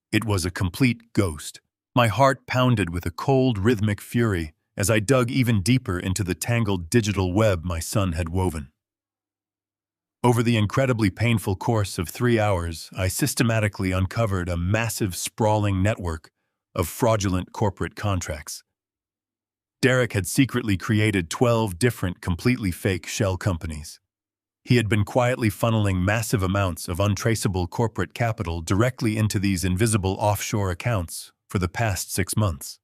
It was a complete ghost. My heart pounded with a cold, rhythmic fury as I dug even deeper into the tangled digital web my son had woven. Over the incredibly painful course of 3 hours, I systematically uncovered a massive, sprawling network of fraudulent corporate contracts. Derek had secretly created 12 different, completely fake shell companies. He had been quietly funneling massive amounts of untraceable corporate capital directly into these invisible offshore accounts for the past 6 months.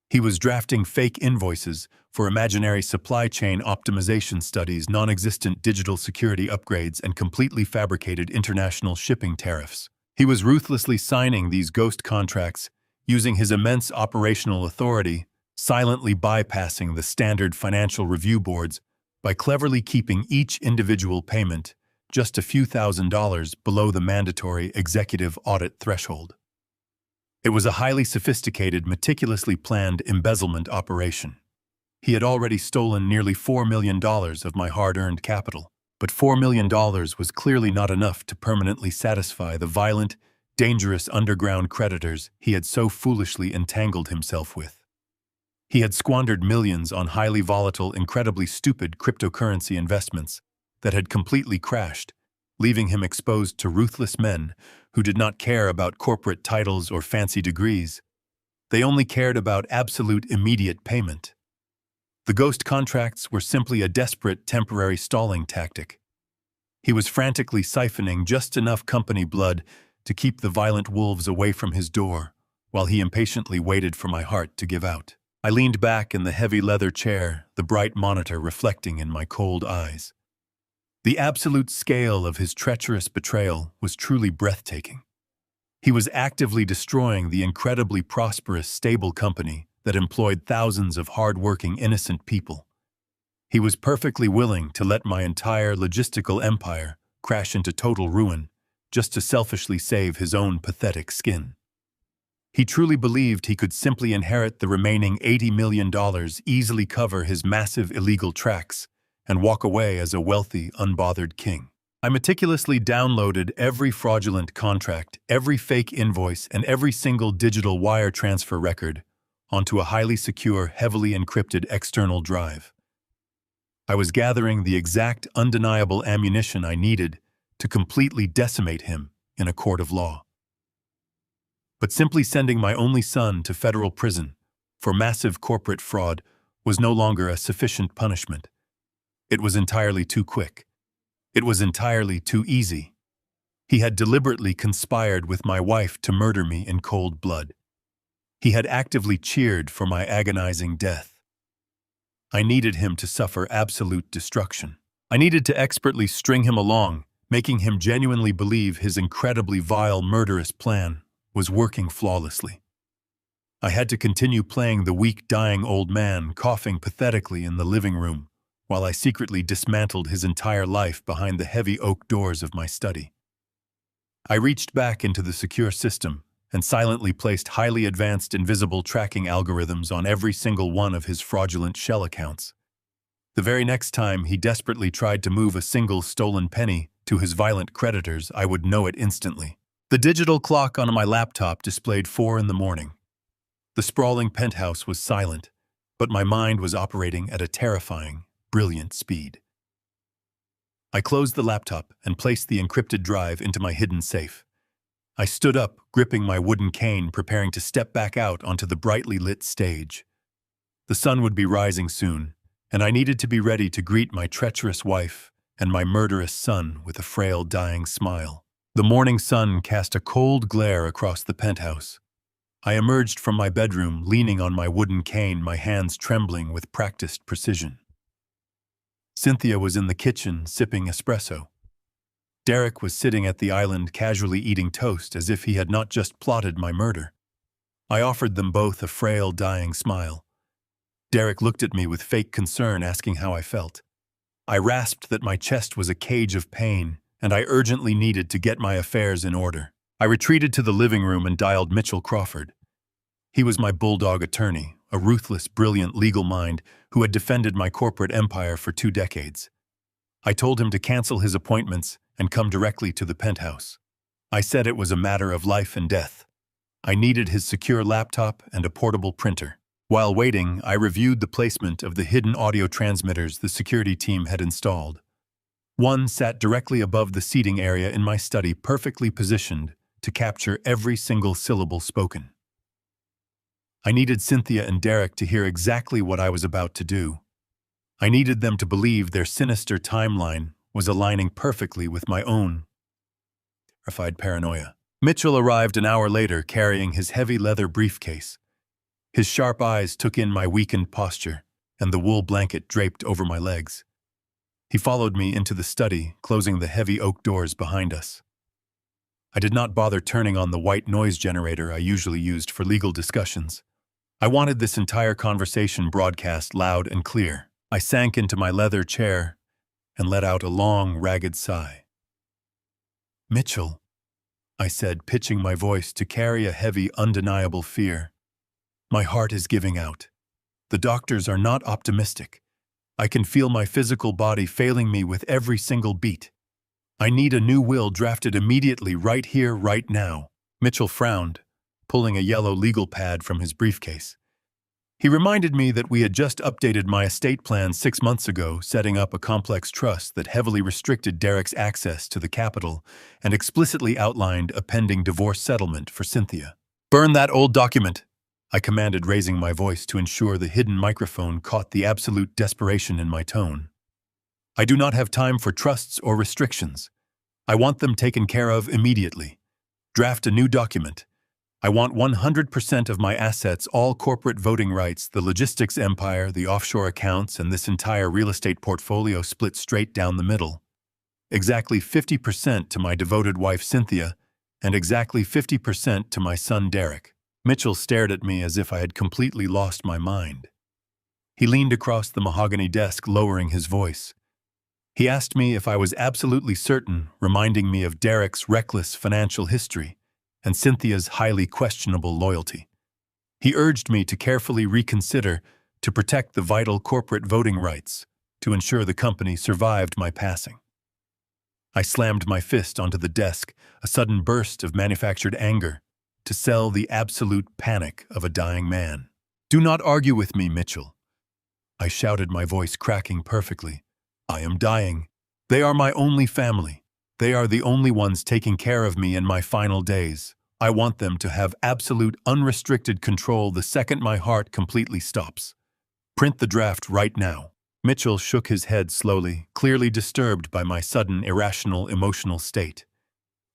He was drafting fake invoices for imaginary supply chain optimization studies, non-existent digital security upgrades, and completely fabricated international shipping tariffs. He was ruthlessly signing these ghost contracts, using his immense operational authority, silently bypassing the standard financial review boards by cleverly keeping each individual payment just a few $1,000s below the mandatory executive audit threshold. It was a highly sophisticated, meticulously planned embezzlement operation. He had already stolen nearly $4 million of my hard-earned capital, but $4 million was clearly not enough to permanently satisfy the violent, dangerous underground creditors he had so foolishly entangled himself with. He had squandered millions on highly volatile, incredibly stupid cryptocurrency investments that had completely crashed, leaving him exposed to ruthless men who did not care about corporate titles or fancy degrees. They only cared about absolute immediate payment. The ghost contracts were simply a desperate temporary stalling tactic. He was frantically siphoning just enough company blood to keep the violent wolves away from his door, while he impatiently waited for my heart to give out. I leaned back in the heavy leather chair, the bright monitor reflecting in my cold eyes. The absolute scale of his treacherous betrayal was truly breathtaking. He was actively destroying the incredibly prosperous, stable company that employed thousands of hard-working, innocent people. He was perfectly willing to let my entire logistical empire crash into total ruin just to selfishly save his own pathetic skin. He truly believed he could simply inherit the remaining $80 million, easily cover his massive illegal tracks, and walk away as a wealthy, unbothered king. I meticulously downloaded every fraudulent contract, every fake invoice, and every single digital wire transfer record onto a highly secure, heavily encrypted external drive. I was gathering the exact, undeniable ammunition I needed to completely decimate him in a court of law. But simply sending my only son to federal prison for massive corporate fraud was no longer a sufficient punishment. It was entirely too quick. It was entirely too easy. He had deliberately conspired with my wife to murder me in cold blood. He had actively cheered for my agonizing death. I needed him to suffer absolute destruction. I needed to expertly string him along, making him genuinely believe his incredibly vile, murderous plan was working flawlessly. I had to continue playing the weak, dying old man, coughing pathetically in the living room, while I secretly dismantled his entire life behind the heavy oak doors of my study. I reached back into the secure system and silently placed highly advanced invisible tracking algorithms on every single one of his fraudulent shell accounts. The very next time he desperately tried to move a single stolen penny to his violent creditors, I would know it instantly. The digital clock on my laptop displayed 4 a.m. The sprawling penthouse was silent, but my mind was operating at a terrifying, brilliant speed. I closed the laptop and placed the encrypted drive into my hidden safe. I stood up, gripping my wooden cane, preparing to step back out onto the brightly lit stage. The sun would be rising soon, and I needed to be ready to greet my treacherous wife and my murderous son with a frail, dying smile. The morning sun cast a cold glare across the penthouse. I emerged from my bedroom, leaning on my wooden cane, my hands trembling with practiced precision. Cynthia was in the kitchen, sipping espresso. Derek was sitting at the island, casually eating toast as if he had not just plotted my murder. I offered them both a frail, dying smile. Derek looked at me with fake concern, asking how I felt. I rasped that my chest was a cage of pain, and I urgently needed to get my affairs in order. I retreated to the living room and dialed Mitchell Crawford. He was my bulldog attorney, a ruthless, brilliant legal mind who had defended my corporate empire for 2 decades. I told him to cancel his appointments and come directly to the penthouse. I said it was a matter of life and death. I needed his secure laptop and a portable printer. While waiting, I reviewed the placement of the hidden audio transmitters the security team had installed. One sat directly above the seating area in my study, perfectly positioned to capture every single syllable spoken. I needed Cynthia and Derek to hear exactly what I was about to do. I needed them to believe their sinister timeline was aligning perfectly with my own terrified paranoia. Mitchell arrived an hour later, carrying his heavy leather briefcase. His sharp eyes took in my weakened posture and the wool blanket draped over my legs. He followed me into the study, closing the heavy oak doors behind us. I did not bother turning on the white noise generator I usually used for legal discussions. I wanted this entire conversation broadcast loud and clear. I sank into my leather chair and let out a long, ragged sigh. "Mitchell," I said, pitching my voice to carry a heavy, undeniable fear. "My heart is giving out. The doctors are not optimistic. I can feel my physical body failing me with every single beat. I need a new will drafted immediately, right here, right now." Mitchell frowned, pulling a yellow legal pad from his briefcase. He reminded me that we had just updated my estate plan 6 months ago, setting up a complex trust that heavily restricted Derek's access to the capital and explicitly outlined a pending divorce settlement for Cynthia. "Burn that old document," I commanded, raising my voice to ensure the hidden microphone caught the absolute desperation in my tone. "I do not have time for trusts or restrictions. I want them taken care of immediately. Draft a new document. I want 100% of my assets, all corporate voting rights, the logistics empire, the offshore accounts, and this entire real estate portfolio split straight down the middle. Exactly 50% to my devoted wife Cynthia, and exactly 50% to my son Derek. Mitchell stared at me as if I had completely lost my mind. He leaned across the mahogany desk, lowering his voice. He asked me if I was absolutely certain, reminding me of Derek's reckless financial history and Cynthia's highly questionable loyalty. He urged me to carefully reconsider, to protect the vital corporate voting rights, to ensure the company survived my passing. I slammed my fist onto the desk, a sudden burst of manufactured anger, to sell the absolute panic of a dying man. "Do not argue with me, Mitchell," I shouted, my voice cracking perfectly. "I am dying. They are my only family. They are the only ones taking care of me in my final days. I want them to have absolute, unrestricted control the second my heart completely stops. Print the draft right now." Mitchell shook his head slowly, clearly disturbed by my sudden, irrational, emotional state.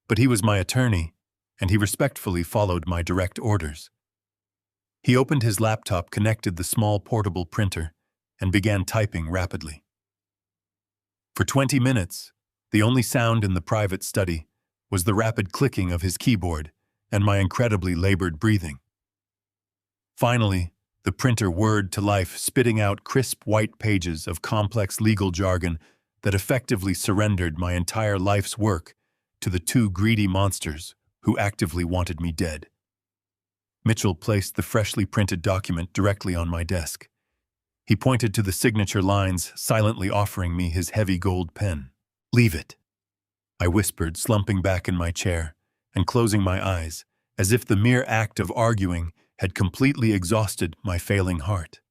But he was my attorney, and he respectfully followed my direct orders. He opened his laptop, connected the small portable printer, and began typing rapidly. For 20 minutes, the only sound in the private study was the rapid clicking of his keyboard and my incredibly labored breathing. Finally, the printer whirred to life, spitting out crisp white pages of complex legal jargon that effectively surrendered my entire life's work to the two greedy monsters who actively wanted me dead. Mitchell placed the freshly printed document directly on my desk. He pointed to the signature lines, silently offering me his heavy gold pen. "Leave it," I whispered, slumping back in my chair and closing my eyes, as if the mere act of arguing had completely exhausted my failing heart.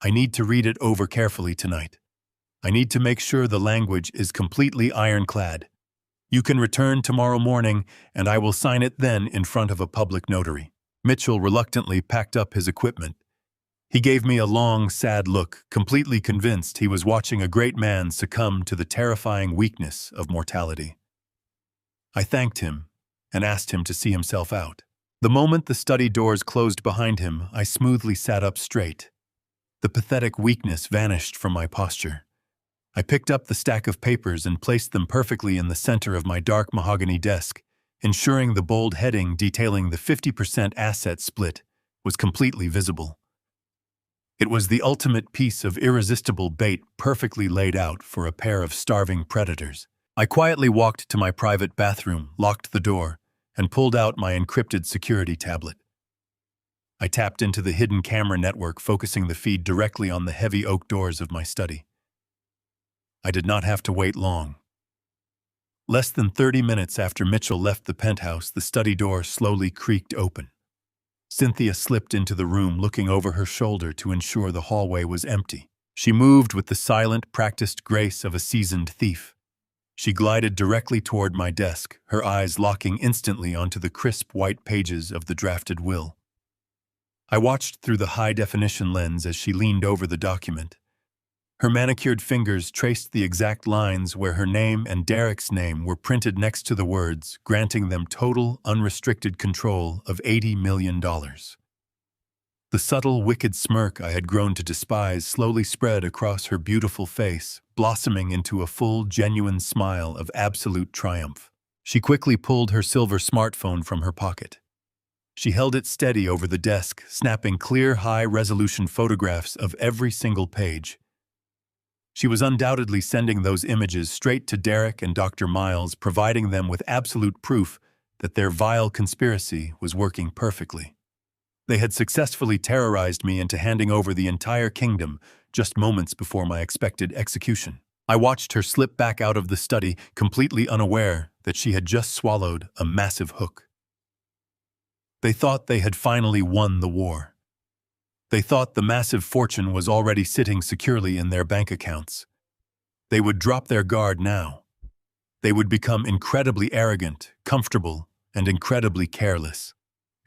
"I need to read it over carefully tonight. I need to make sure the language is completely ironclad. You can return tomorrow morning, and I will sign it then in front of a public notary." Mitchell reluctantly packed up his equipment. He gave me a long, sad look, completely convinced he was watching a great man succumb to the terrifying weakness of mortality. I thanked him and asked him to see himself out. The moment the study doors closed behind him, I smoothly sat up straight. The pathetic weakness vanished from my posture. I picked up the stack of papers and placed them perfectly in the center of my dark mahogany desk, ensuring the bold heading detailing the 50% asset split was completely visible. It was the ultimate piece of irresistible bait, perfectly laid out for a pair of starving predators. I quietly walked to my private bathroom, locked the door, and pulled out my encrypted security tablet. I tapped into the hidden camera network, focusing the feed directly on the heavy oak doors of my study. I did not have to wait long. Less than 30 minutes after Mitchell left the penthouse, the study door slowly creaked open. Cynthia slipped into the room, looking over her shoulder to ensure the hallway was empty. She moved with the silent, practiced grace of a seasoned thief. She glided directly toward my desk, her eyes locking instantly onto the crisp white pages of the drafted will. I watched through the high-definition lens as she leaned over the document. Her manicured fingers traced the exact lines where her name and Derek's name were printed next to the words, granting them total, unrestricted control of $80 million. The subtle, wicked smirk I had grown to despise slowly spread across her beautiful face, blossoming into a full, genuine smile of absolute triumph. She quickly pulled her silver smartphone from her pocket. She held it steady over the desk, snapping clear, high-resolution photographs of every single page. She was undoubtedly sending those images straight to Derek and Dr. Miles, providing them with absolute proof that their vile conspiracy was working perfectly. They had successfully terrorized me into handing over the entire kingdom just moments before my expected execution. I watched her slip back out of the study, completely unaware that she had just swallowed a massive hook. They thought they had finally won the war. They thought the massive fortune was already sitting securely in their bank accounts. They would drop their guard now. They would become incredibly arrogant, comfortable, and incredibly careless.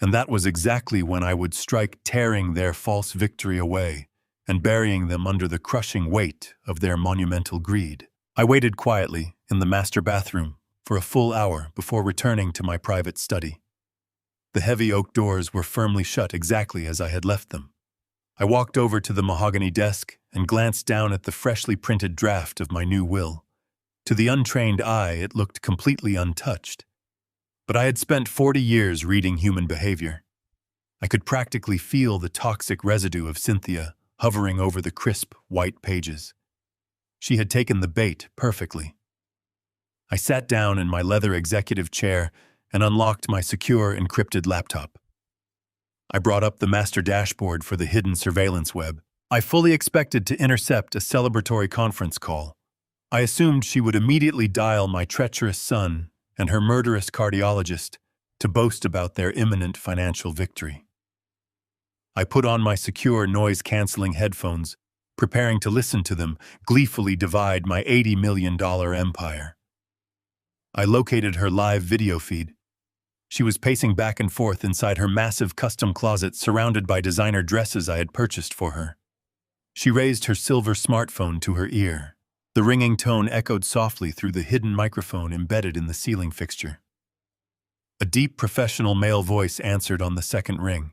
And that was exactly when I would strike, tearing their false victory away and burying them under the crushing weight of their monumental greed. I waited quietly in the master bathroom for a full hour before returning to my private study. The heavy oak doors were firmly shut exactly as I had left them. I walked over to the mahogany desk and glanced down at the freshly printed draft of my new will. To the untrained eye, it looked completely untouched. But I had spent 40 years reading human behavior. I could practically feel the toxic residue of Cynthia hovering over the crisp, white pages. She had taken the bait perfectly. I sat down in my leather executive chair and unlocked my secure, encrypted laptop. I brought up the master dashboard for the hidden surveillance web. I fully expected to intercept a celebratory conference call. I assumed she would immediately dial my treacherous son and her murderous cardiologist to boast about their imminent financial victory. I put on my secure noise-canceling headphones, preparing to listen to them gleefully divide my $80 million empire. I located her live video feed. She was pacing back and forth inside her massive custom closet surrounded by designer dresses I had purchased for her. She raised her silver smartphone to her ear. The ringing tone echoed softly through the hidden microphone embedded in the ceiling fixture. A deep professional male voice answered on the second ring.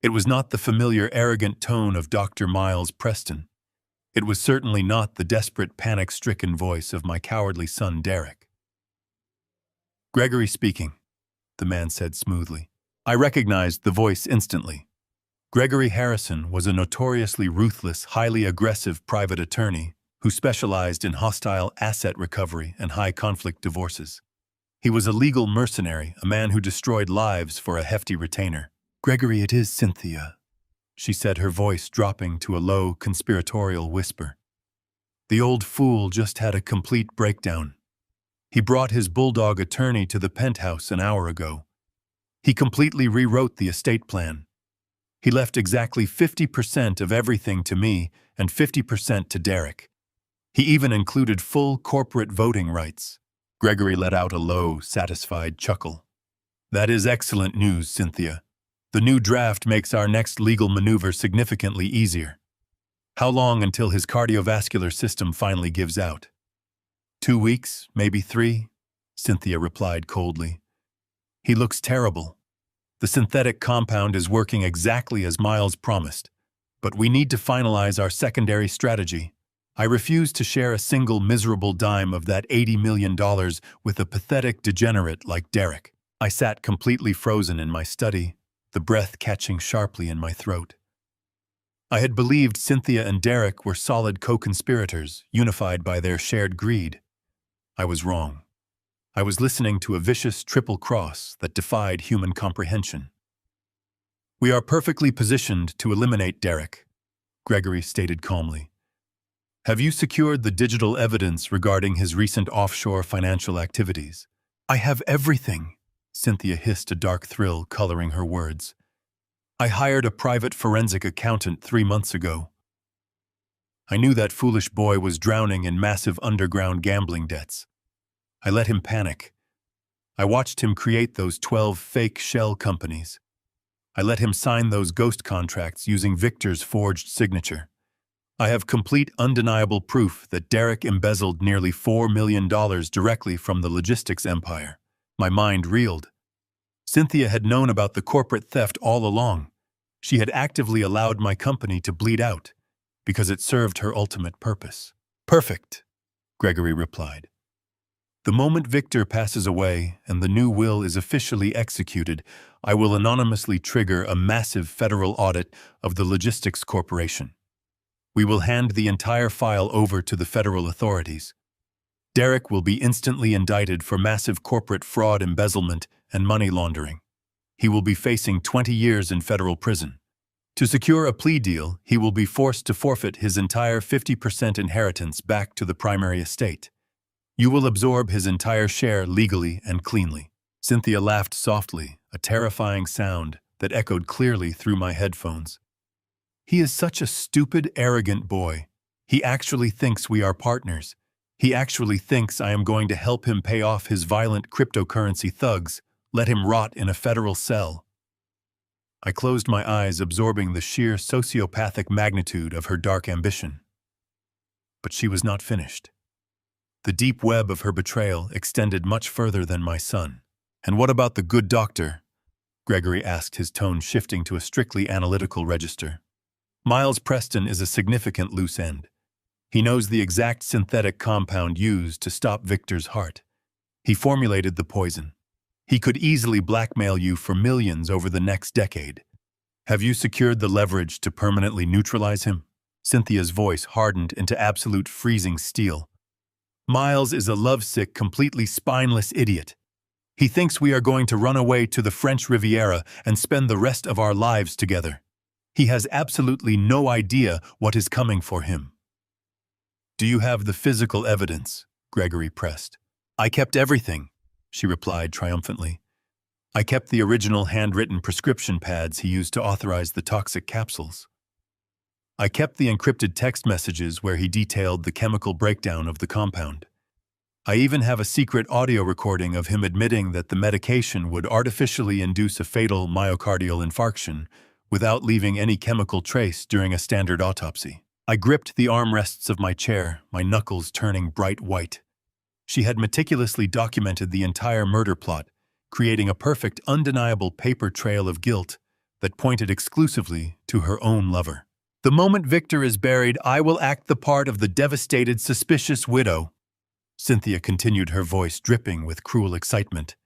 It was not the familiar arrogant tone of Dr. Miles Preston. It was certainly not the desperate panic-stricken voice of my cowardly son Derek. "Gregory speaking," the man said smoothly. I recognized the voice instantly. Gregory Harrison was a notoriously ruthless, highly aggressive private attorney who specialized in hostile asset recovery and high-conflict divorces. He was a legal mercenary, a man who destroyed lives for a hefty retainer. "Gregory, it is Cynthia," she said, her voice dropping to a low, conspiratorial whisper. "The old fool just had a complete breakdown. He brought his bulldog attorney to the penthouse an hour ago. He completely rewrote the estate plan. He left exactly 50% of everything to me and 50% to Derek. He even included full corporate voting rights." Gregory let out a low, satisfied chuckle. "That is excellent news, Cynthia. The new draft makes our next legal maneuver significantly easier. How long until his cardiovascular system finally gives out?" 2 weeks, maybe 3, Cynthia replied coldly. "He looks terrible. The synthetic compound is working exactly as Miles promised, but we need to finalize our secondary strategy. I refuse to share a single miserable dime of that $80 million with a pathetic degenerate like Derek." I sat completely frozen in my study, the breath catching sharply in my throat. I had believed Cynthia and Derek were solid co-conspirators, unified by their shared greed. I was wrong. I was listening to a vicious triple cross that defied human comprehension. "We are perfectly positioned to eliminate Derek," Gregory stated calmly. "Have you secured the digital evidence regarding his recent offshore financial activities?" "I have everything," Cynthia hissed, a dark thrill coloring her words. "I hired a private forensic accountant 3 months ago. I knew that foolish boy was drowning in massive underground gambling debts. I let him panic. I watched him create those 12 fake shell companies. I let him sign those ghost contracts using Victor's forged signature. I have complete, undeniable proof that Derek embezzled nearly $4 million directly from the logistics empire." My mind reeled. Cynthia had known about the corporate theft all along. She had actively allowed my company to bleed out because it served her ultimate purpose. "Perfect," Gregory replied. "The moment Victor passes away and the new will is officially executed, I will anonymously trigger a massive federal audit of the Logistics Corporation. We will hand the entire file over to the federal authorities. Derek will be instantly indicted for massive corporate fraud, embezzlement, and money laundering. He will be facing 20 years in federal prison. To secure a plea deal, he will be forced to forfeit his entire 50% inheritance back to the primary estate. You will absorb his entire share legally and cleanly." Cynthia laughed softly, a terrifying sound that echoed clearly through my headphones. "He is such a stupid, arrogant boy. He actually thinks we are partners. He actually thinks I am going to help him pay off his violent cryptocurrency thugs, let him rot in a federal cell." I closed my eyes, absorbing the sheer sociopathic magnitude of her dark ambition. But she was not finished. The deep web of her betrayal extended much further than my son. "And what about the good doctor?" Gregory asked, his tone shifting to a strictly analytical register. Miles Preston is a significant loose end. He knows the exact synthetic compound used to stop Victor's heart. He formulated the poison. He could easily blackmail you for millions over the next decade. Have you secured the leverage to permanently neutralize him? Cynthia's voice hardened into absolute freezing steel. Miles is a lovesick, completely spineless idiot. He thinks we are going to run away to the French Riviera and spend the rest of our lives together. He has absolutely no idea what is coming for him. Do you have the physical evidence? Gregory pressed. I kept everything, she replied triumphantly. I kept the original handwritten prescription pads he used to authorize the toxic capsules. I kept the encrypted text messages where he detailed the chemical breakdown of the compound. I even have a secret audio recording of him admitting that the medication would artificially induce a fatal myocardial infarction without leaving any chemical trace during a standard autopsy. I gripped the armrests of my chair, my knuckles turning bright white. She had meticulously documented the entire murder plot, creating a perfect, undeniable paper trail of guilt that pointed exclusively to her own lover. The moment Victor is buried, I will act the part of the devastated, suspicious widow. Cynthia continued, her voice dripping with cruel excitement.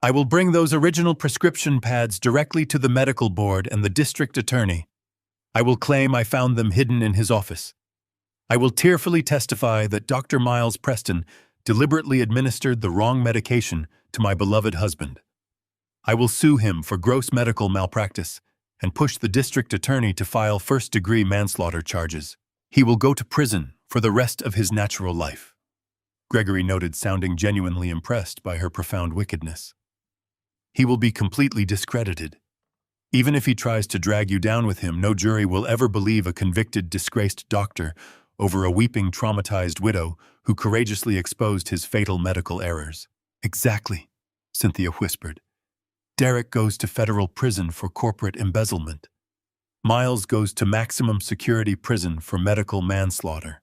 I will bring those original prescription pads directly to the medical board and the district attorney. I will claim I found them hidden in his office. I will tearfully testify that Dr. Miles Preston deliberately administered the wrong medication to my beloved husband. I will sue him for gross medical malpractice and push the district attorney to file first-degree manslaughter charges. He will go to prison for the rest of his natural life. Gregory noted, sounding genuinely impressed by her profound wickedness. He will be completely discredited. Even if he tries to drag you down with him, no jury will ever believe a convicted, disgraced doctor over a weeping, traumatized widow who courageously exposed his fatal medical errors. Exactly, Cynthia whispered. Derek goes to federal prison for corporate embezzlement. Miles goes to maximum security prison for medical manslaughter.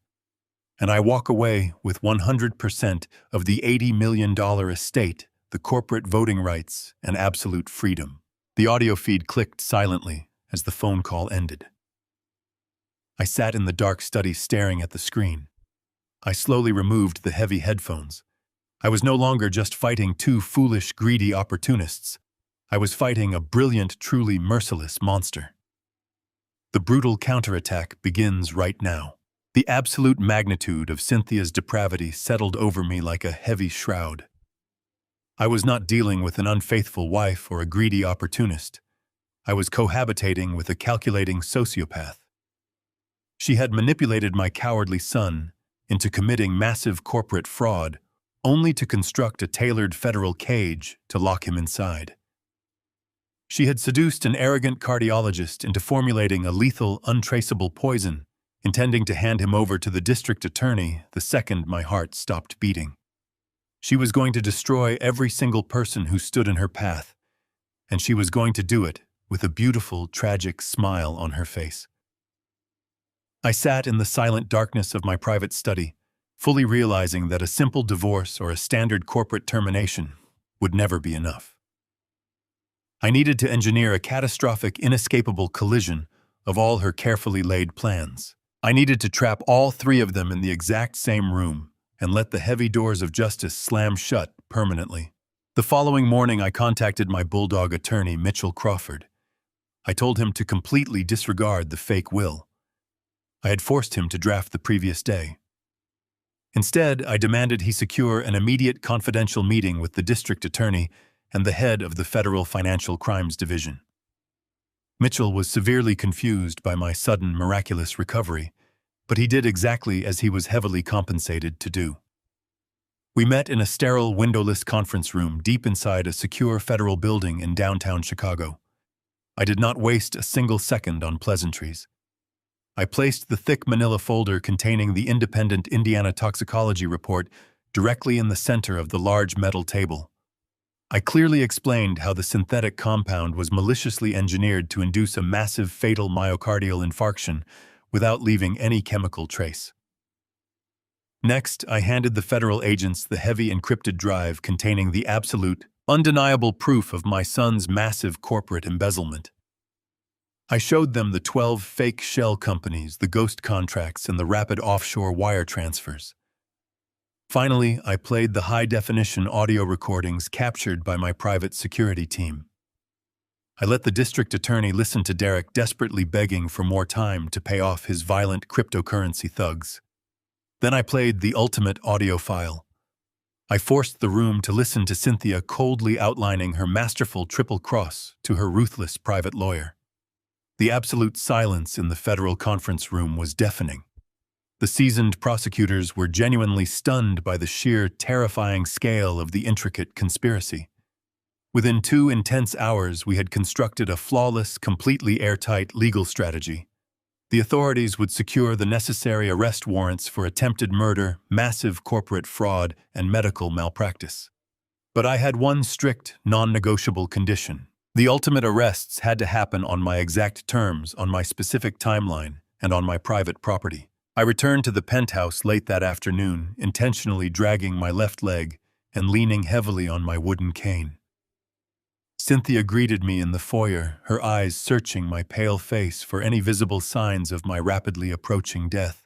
And I walk away with 100% of the $80 million estate, the corporate voting rights, and absolute freedom. The audio feed clicked silently as the phone call ended. I sat in the dark study staring at the screen. I slowly removed the heavy headphones. I was no longer just fighting two foolish, greedy opportunists. I was fighting a brilliant, truly merciless monster. The brutal counterattack begins right now. The absolute magnitude of Cynthia's depravity settled over me like a heavy shroud. I was not dealing with an unfaithful wife or a greedy opportunist. I was cohabitating with a calculating sociopath. She had manipulated my cowardly son into committing massive corporate fraud, only to construct a tailored federal cage to lock him inside. She had seduced an arrogant cardiologist into formulating a lethal, untraceable poison, intending to hand him over to the district attorney the second my heart stopped beating. She was going to destroy every single person who stood in her path, and she was going to do it with a beautiful, tragic smile on her face. I sat in the silent darkness of my private study, fully realizing that a simple divorce or a standard corporate termination would never be enough. I needed to engineer a catastrophic, inescapable collision of all her carefully laid plans. I needed to trap all three of them in the exact same room and let the heavy doors of justice slam shut permanently. The following morning, I contacted my bulldog attorney, Mitchell Crawford. I told him to completely disregard the fake will. I had forced him to draft the previous day. Instead, I demanded he secure an immediate confidential meeting with the district attorney and the head of the Federal Financial Crimes Division. Mitchell was severely confused by my sudden, miraculous recovery, but he did exactly as he was heavily compensated to do. We met in a sterile, windowless conference room deep inside a secure federal building in downtown Chicago. I did not waste a single second on pleasantries. I placed the thick manila folder containing the independent Indiana toxicology report directly in the center of the large metal table. I clearly explained how the synthetic compound was maliciously engineered to induce a massive fatal myocardial infarction without leaving any chemical trace. Next, I handed the federal agents the heavy encrypted drive containing the absolute, undeniable proof of my son's massive corporate embezzlement. I showed them the 12 fake shell companies, the ghost contracts, and the rapid offshore wire transfers. Finally, I played the high-definition audio recordings captured by my private security team. I let the district attorney listen to Derek desperately begging for more time to pay off his violent cryptocurrency thugs. Then I played the ultimate audio file. I forced the room to listen to Cynthia coldly outlining her masterful triple cross to her ruthless private lawyer. The absolute silence in the federal conference room was deafening. The seasoned prosecutors were genuinely stunned by the sheer, terrifying scale of the intricate conspiracy. Within 2 intense hours, we had constructed a flawless, completely airtight legal strategy. The authorities would secure the necessary arrest warrants for attempted murder, massive corporate fraud, and medical malpractice. But I had one strict, non-negotiable condition. The ultimate arrests had to happen on my exact terms, on my specific timeline, and on my private property. I returned to the penthouse late that afternoon, intentionally dragging my left leg and leaning heavily on my wooden cane. Cynthia greeted me in the foyer, her eyes searching my pale face for any visible signs of my rapidly approaching death.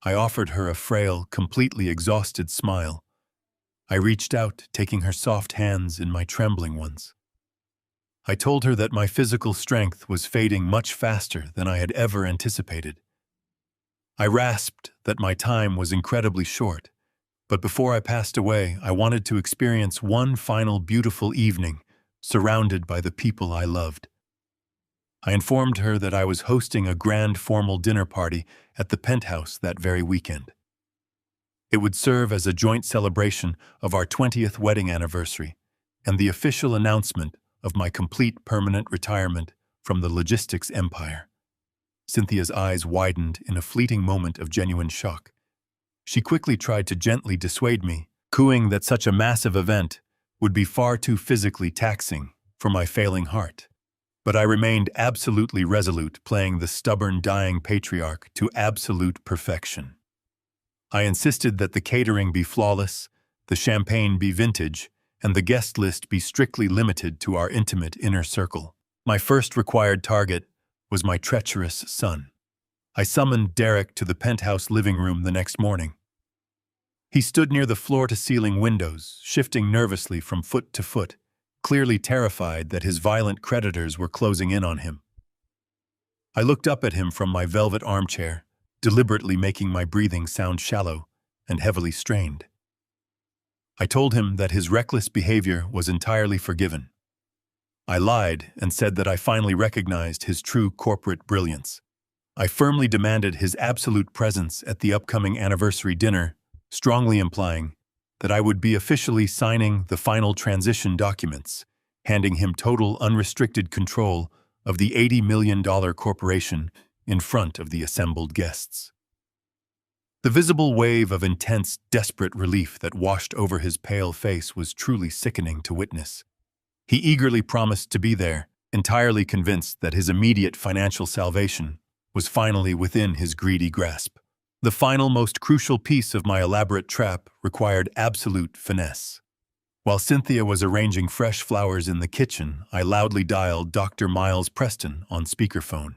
I offered her a frail, completely exhausted smile. I reached out, taking her soft hands in my trembling ones. I told her that my physical strength was fading much faster than I had ever anticipated. I rasped that my time was incredibly short, but before I passed away, I wanted to experience one final beautiful evening, surrounded by the people I loved. I informed her that I was hosting a grand formal dinner party at the penthouse that very weekend. It would serve as a joint celebration of our 20th wedding anniversary and the official announcement of my complete permanent retirement from the logistics empire. Cynthia's eyes widened in a fleeting moment of genuine shock. She quickly tried to gently dissuade me, cooing that such a massive event would be far too physically taxing for my failing heart. But I remained absolutely resolute, playing the stubborn, dying patriarch to absolute perfection. I insisted that the catering be flawless, the champagne be vintage, and the guest list be strictly limited to our intimate inner circle. My first required target was my treacherous son. I summoned Derek to the penthouse living room the next morning. He stood near the floor-to-ceiling windows, shifting nervously from foot to foot, clearly terrified that his violent creditors were closing in on him. I looked up at him from my velvet armchair, deliberately making my breathing sound shallow and heavily strained. I told him that his reckless behavior was entirely forgiven. I lied and said that I finally recognized his true corporate brilliance. I firmly demanded his absolute presence at the upcoming anniversary dinner, strongly implying that I would be officially signing the final transition documents, handing him total unrestricted control of the $80 million corporation in front of the assembled guests. The visible wave of intense, desperate relief that washed over his pale face was truly sickening to witness. He eagerly promised to be there, entirely convinced that his immediate financial salvation was finally within his greedy grasp. The final, most crucial piece of my elaborate trap required absolute finesse. While Cynthia was arranging fresh flowers in the kitchen, I loudly dialed Dr. Miles Preston on speakerphone.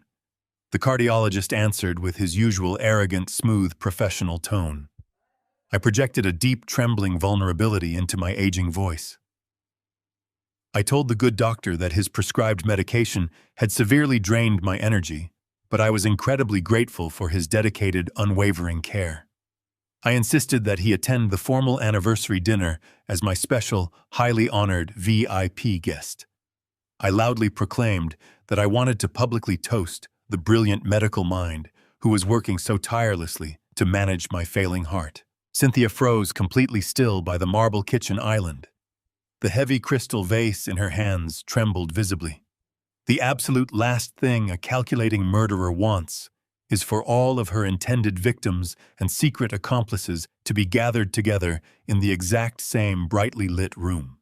The cardiologist answered with his usual arrogant, smooth, professional tone. I projected a deep, trembling vulnerability into my aging voice. I told the good doctor that his prescribed medication had severely drained my energy, but I was incredibly grateful for his dedicated, unwavering care. I insisted that he attend the formal anniversary dinner as my special, highly honored VIP guest. I loudly proclaimed that I wanted to publicly toast the brilliant medical mind who was working so tirelessly to manage my failing heart. Cynthia froze completely still by the marble kitchen island. The heavy crystal vase in her hands trembled visibly. The absolute last thing a calculating murderer wants is for all of her intended victims and secret accomplices to be gathered together in the exact same brightly lit room.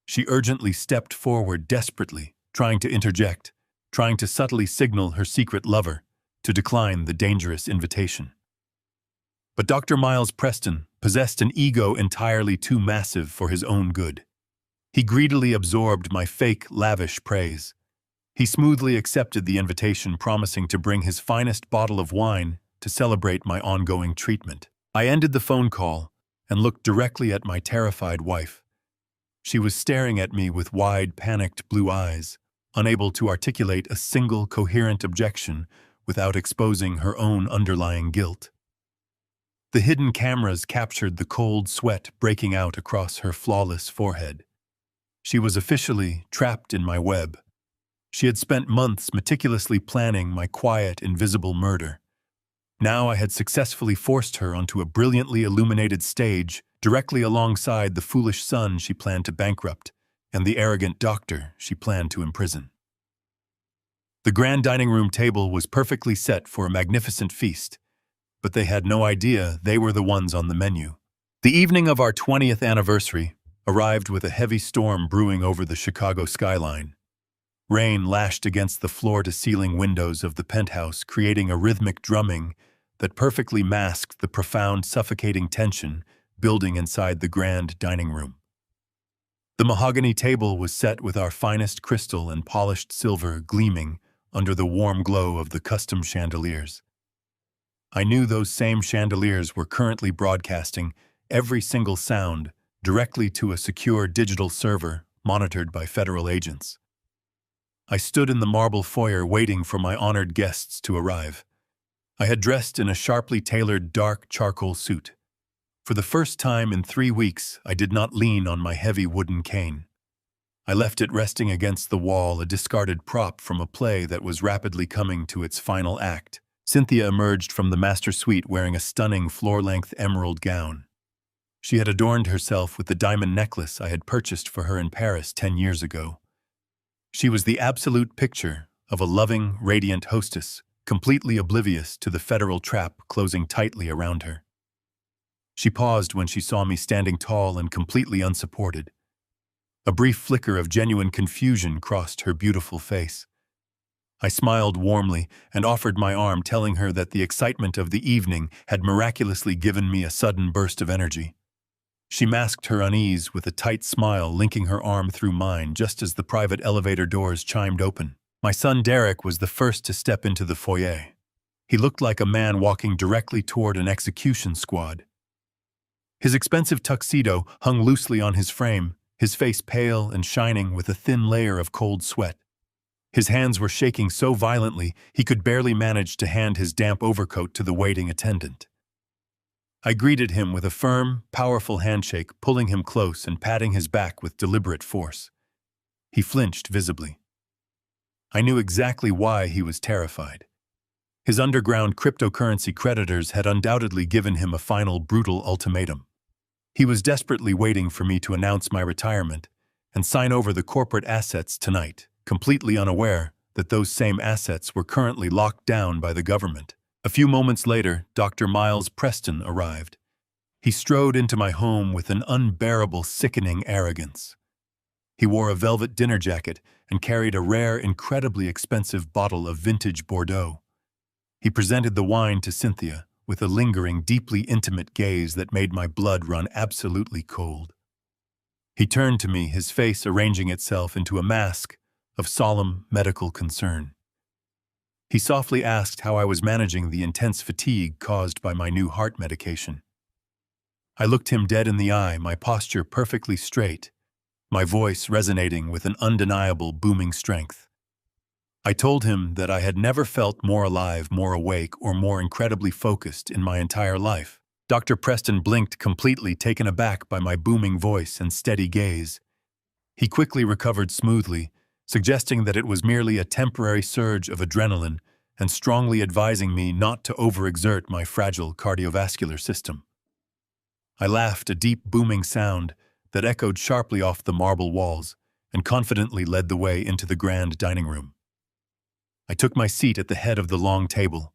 She urgently stepped forward desperately, trying to interject, trying to subtly signal her secret lover to decline the dangerous invitation. But Dr. Miles Preston possessed an ego entirely too massive for his own good. He greedily absorbed my fake, lavish praise. He smoothly accepted the invitation, promising to bring his finest bottle of wine to celebrate my ongoing treatment. I ended the phone call and looked directly at my terrified wife. She was staring at me with wide, panicked blue eyes, unable to articulate a single coherent objection without exposing her own underlying guilt. The hidden cameras captured the cold sweat breaking out across her flawless forehead. She was officially trapped in my web. She had spent months meticulously planning my quiet, invisible murder. Now I had successfully forced her onto a brilliantly illuminated stage directly alongside the foolish son she planned to bankrupt and the arrogant doctor she planned to imprison. The grand dining room table was perfectly set for a magnificent feast, but they had no idea they were the ones on the menu. The evening of our 20th anniversary arrived with a heavy storm brewing over the Chicago skyline. Rain lashed against the floor-to-ceiling windows of the penthouse, creating a rhythmic drumming that perfectly masked the profound, suffocating tension building inside the grand dining room. The mahogany table was set with our finest crystal and polished silver gleaming under the warm glow of the custom chandeliers. I knew those same chandeliers were currently broadcasting every single sound directly to a secure digital server monitored by federal agents. I stood in the marble foyer waiting for my honored guests to arrive. I had dressed in a sharply tailored dark charcoal suit. For the first time in 3 weeks, I did not lean on my heavy wooden cane. I left it resting against the wall, a discarded prop from a play that was rapidly coming to its final act. Cynthia emerged from the master suite wearing a stunning floor-length emerald gown. She had adorned herself with the diamond necklace I had purchased for her in Paris 10 years ago. She was the absolute picture of a loving, radiant hostess, completely oblivious to the federal trap closing tightly around her. She paused when she saw me standing tall and completely unsupported. A brief flicker of genuine confusion crossed her beautiful face. I smiled warmly and offered my arm, telling her that the excitement of the evening had miraculously given me a sudden burst of energy. She masked her unease with a tight smile, linking her arm through mine just as the private elevator doors chimed open. My son Derek was the first to step into the foyer. He looked like a man walking directly toward an execution squad. His expensive tuxedo hung loosely on his frame, his face pale and shining with a thin layer of cold sweat. His hands were shaking so violently he could barely manage to hand his damp overcoat to the waiting attendant. I greeted him with a firm, powerful handshake, pulling him close and patting his back with deliberate force. He flinched visibly. I knew exactly why he was terrified. His underground cryptocurrency creditors had undoubtedly given him a final brutal ultimatum. He was desperately waiting for me to announce my retirement and sign over the corporate assets tonight, completely unaware that those same assets were currently locked down by the government. A few moments later, Dr. Miles Preston arrived. He strode into my home with an unbearable, sickening arrogance. He wore a velvet dinner jacket and carried a rare, incredibly expensive bottle of vintage Bordeaux. He presented the wine to Cynthia with a lingering, deeply intimate gaze that made my blood run absolutely cold. He turned to me, his face arranging itself into a mask of solemn medical concern. He softly asked how I was managing the intense fatigue caused by my new heart medication. I looked him dead in the eye, my posture perfectly straight, my voice resonating with an undeniable booming strength. I told him that I had never felt more alive, more awake, or more incredibly focused in my entire life. Dr. Preston blinked, completely taken aback by my booming voice and steady gaze. He quickly recovered smoothly, suggesting that it was merely a temporary surge of adrenaline and strongly advising me not to overexert my fragile cardiovascular system. I laughed, a deep booming sound that echoed sharply off the marble walls, and confidently led the way into the grand dining room. I took my seat at the head of the long table.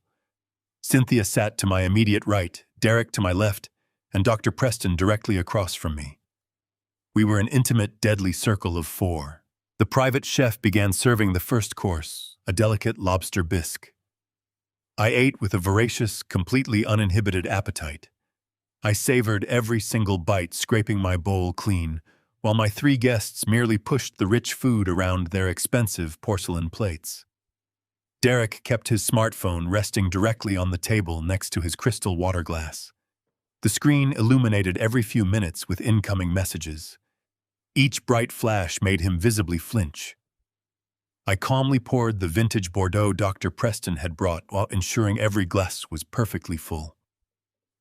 Cynthia sat to my immediate right, Derek to my left, and Dr. Preston directly across from me. We were an intimate, deadly circle of 4. The private chef began serving the first course, a delicate lobster bisque. I ate with a voracious, completely uninhibited appetite. I savored every single bite, scraping my bowl clean, while my three guests merely pushed the rich food around their expensive porcelain plates. Derek kept his smartphone resting directly on the table next to his crystal water glass. The screen illuminated every few minutes with incoming messages. Each bright flash made him visibly flinch. I calmly poured the vintage Bordeaux Dr. Preston had brought while ensuring every glass was perfectly full.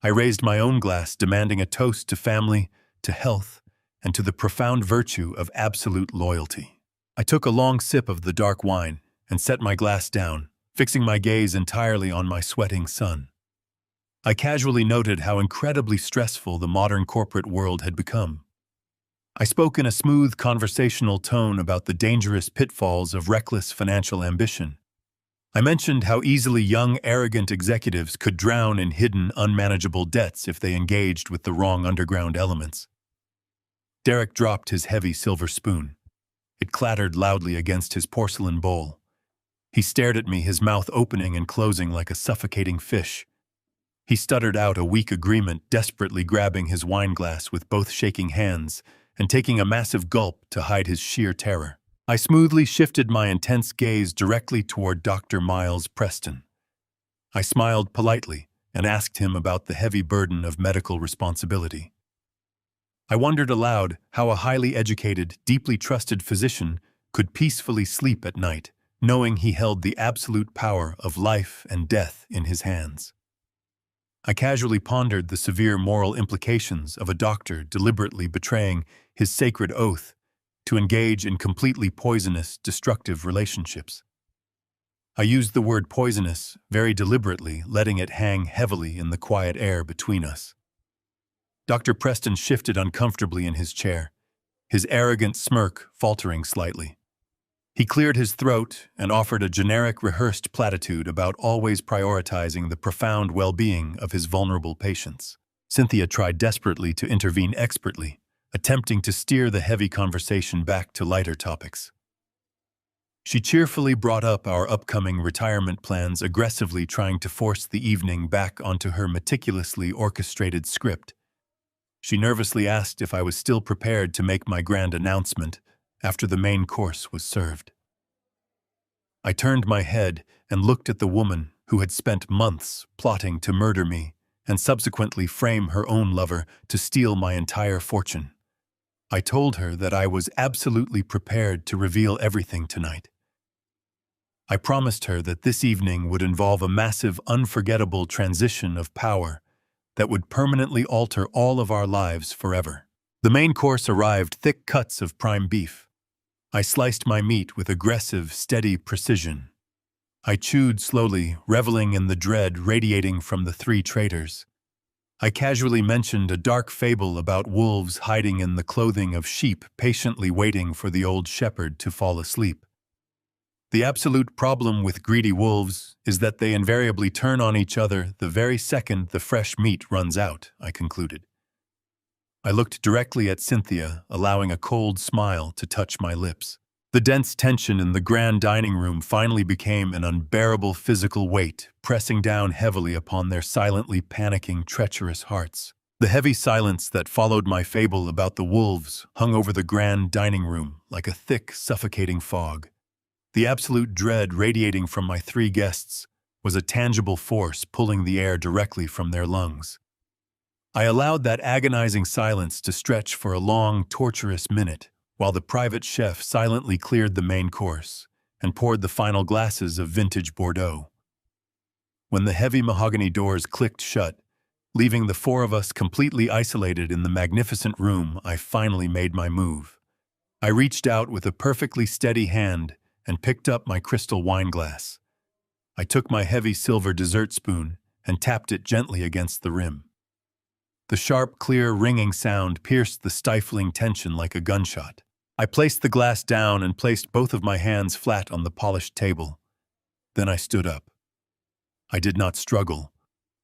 I raised my own glass, demanding a toast to family, to health, and to the profound virtue of absolute loyalty. I took a long sip of the dark wine and set my glass down, fixing my gaze entirely on my sweating son. I casually noted how incredibly stressful the modern corporate world had become. I spoke in a smooth conversational tone about the dangerous pitfalls of reckless financial ambition. I mentioned how easily young, arrogant executives could drown in hidden, unmanageable debts if they engaged with the wrong underground elements. Derek dropped his heavy silver spoon. It clattered loudly against his porcelain bowl. He stared at me, his mouth opening and closing like a suffocating fish. He stuttered out a weak agreement, desperately grabbing his wineglass with both shaking hands and taking a massive gulp to hide his sheer terror. I smoothly shifted my intense gaze directly toward Dr. Miles Preston. I smiled politely and asked him about the heavy burden of medical responsibility. I wondered aloud how a highly educated, deeply trusted physician could peacefully sleep at night, knowing he held the absolute power of life and death in his hands. I casually pondered the severe moral implications of a doctor deliberately betraying his sacred oath to engage in completely poisonous, destructive relationships. I used the word poisonous very deliberately, letting it hang heavily in the quiet air between us. Dr. Preston shifted uncomfortably in his chair, his arrogant smirk faltering slightly. He cleared his throat and offered a generic rehearsed platitude about always prioritizing the profound well-being of his vulnerable patients. Cynthia tried desperately to intervene expertly, attempting to steer the heavy conversation back to lighter topics. She cheerfully brought up our upcoming retirement plans, aggressively trying to force the evening back onto her meticulously orchestrated script. She nervously asked if I was still prepared to make my grand announcement after the main course was served. I turned my head and looked at the woman who had spent months plotting to murder me and subsequently frame her own lover to steal my entire fortune. I told her that I was absolutely prepared to reveal everything tonight. I promised her that this evening would involve a massive, unforgettable transition of power that would permanently alter all of our lives forever. The main course arrived, thick cuts of prime beef. I sliced my meat with aggressive, steady precision. I chewed slowly, reveling in the dread radiating from the three traitors. I casually mentioned a dark fable about wolves hiding in the clothing of sheep, patiently waiting for the old shepherd to fall asleep. The absolute problem with greedy wolves is that they invariably turn on each other the very second the fresh meat runs out, I concluded. I looked directly at Cynthia, allowing a cold smile to touch my lips. The dense tension in the grand dining room finally became an unbearable physical weight, pressing down heavily upon their silently panicking, treacherous hearts. The heavy silence that followed my fable about the wolves hung over the grand dining room like a thick, suffocating fog. The absolute dread radiating from my three guests was a tangible force pulling the air directly from their lungs. I allowed that agonizing silence to stretch for a long, torturous minute, while the private chef silently cleared the main course and poured the final glasses of vintage Bordeaux. When the heavy mahogany doors clicked shut, leaving the four of us completely isolated in the magnificent room, I finally made my move. I reached out with a perfectly steady hand and picked up my crystal wine glass. I took my heavy silver dessert spoon and tapped it gently against the rim. The sharp, clear, ringing sound pierced the stifling tension like a gunshot. I placed the glass down and placed both of my hands flat on the polished table. Then I stood up. I did not struggle.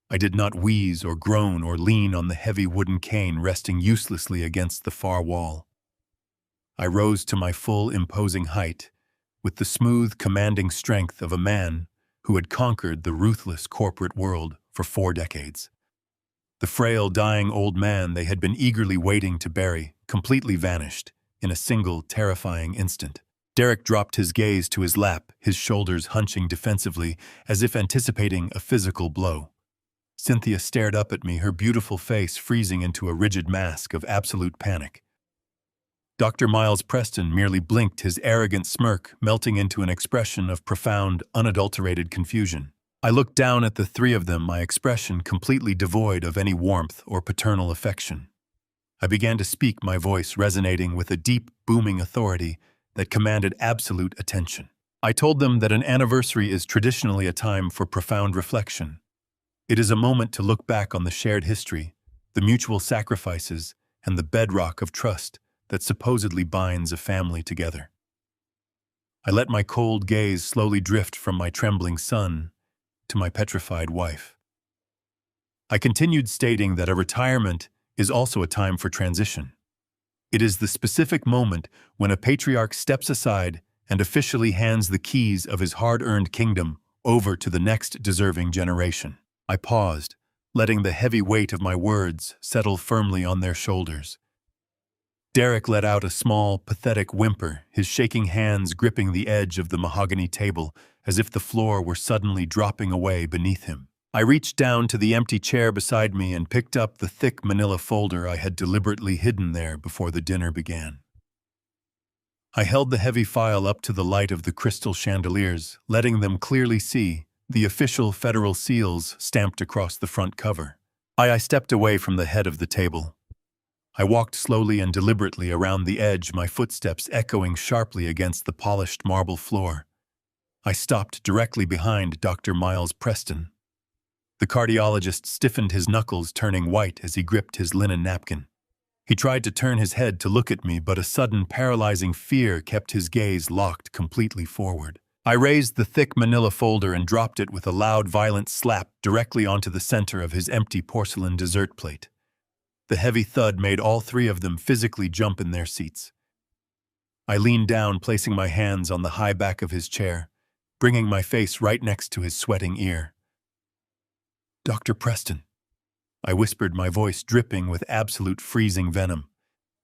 I did not wheeze or groan or lean on the heavy wooden cane resting uselessly against the far wall. I rose to my full, imposing height, with the smooth, commanding strength of a man who had conquered the ruthless corporate world for 4 decades. The frail, dying old man they had been eagerly waiting to bury completely vanished in a single, terrifying instant. Derek dropped his gaze to his lap, his shoulders hunching defensively, as if anticipating a physical blow. Cynthia stared up at me, her beautiful face freezing into a rigid mask of absolute panic. Dr. Miles Preston merely blinked, his arrogant smirk melting into an expression of profound, unadulterated confusion. I looked down at the three of them, my expression completely devoid of any warmth or paternal affection. I began to speak, my voice resonating with a deep, booming authority that commanded absolute attention. I told them that an anniversary is traditionally a time for profound reflection. It is a moment to look back on the shared history, the mutual sacrifices, and the bedrock of trust that supposedly binds a family together. I let my cold gaze slowly drift from my trembling son to my petrified wife. I continued, stating that a retirement is also a time for transition. It is the specific moment when a patriarch steps aside and officially hands the keys of his hard-earned kingdom over to the next deserving generation. I paused, letting the heavy weight of my words settle firmly on their shoulders. Derek let out a small, pathetic whimper, his shaking hands gripping the edge of the mahogany table as if the floor were suddenly dropping away beneath him. I reached down to the empty chair beside me and picked up the thick manila folder I had deliberately hidden there before the dinner began. I held the heavy file up to the light of the crystal chandeliers, letting them clearly see the official federal seals stamped across the front cover. I stepped away from the head of the table. I walked slowly and deliberately around the edge, my footsteps echoing sharply against the polished marble floor. I stopped directly behind Dr. Miles Preston. The cardiologist stiffened his knuckles, turning white as he gripped his linen napkin. He tried to turn his head to look at me, but a sudden paralyzing fear kept his gaze locked completely forward. I raised the thick manila folder and dropped it with a loud, violent slap directly onto the center of his empty porcelain dessert plate. The heavy thud made all three of them physically jump in their seats. I leaned down, placing my hands on the high back of his chair, bringing my face right next to his sweating ear. "Dr. Preston," I whispered, my voice dripping with absolute freezing venom.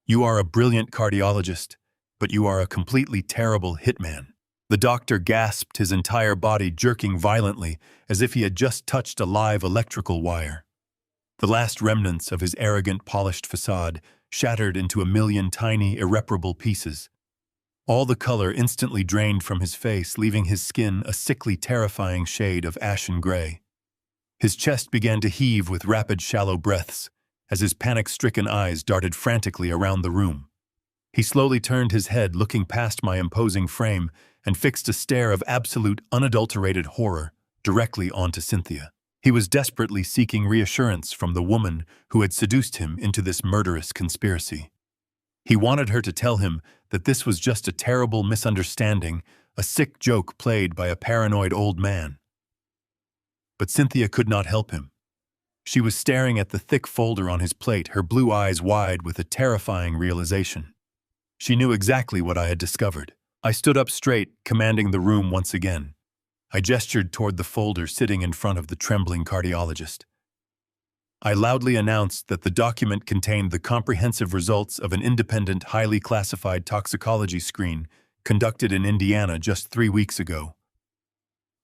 "You are a brilliant cardiologist, but you are a completely terrible hitman." The doctor gasped, his entire body jerking violently as if he had just touched a live electrical wire. The last remnants of his arrogant, polished facade shattered into a million tiny, irreparable pieces. All the color instantly drained from his face, leaving his skin a sickly, terrifying shade of ashen gray. His chest began to heave with rapid, shallow breaths as his panic-stricken eyes darted frantically around the room. He slowly turned his head, looking past my imposing frame, and fixed a stare of absolute, unadulterated horror directly onto Cynthia. He was desperately seeking reassurance from the woman who had seduced him into this murderous conspiracy. He wanted her to tell him that this was just a terrible misunderstanding, a sick joke played by a paranoid old man. But Cynthia could not help him. She was staring at the thick folder on his plate, her blue eyes wide with a terrifying realization. She knew exactly what I had discovered. I stood up straight, commanding the room once again. I gestured toward the folder sitting in front of the trembling cardiologist. I loudly announced that the document contained the comprehensive results of an independent, highly classified toxicology screen conducted in Indiana just 3 weeks ago.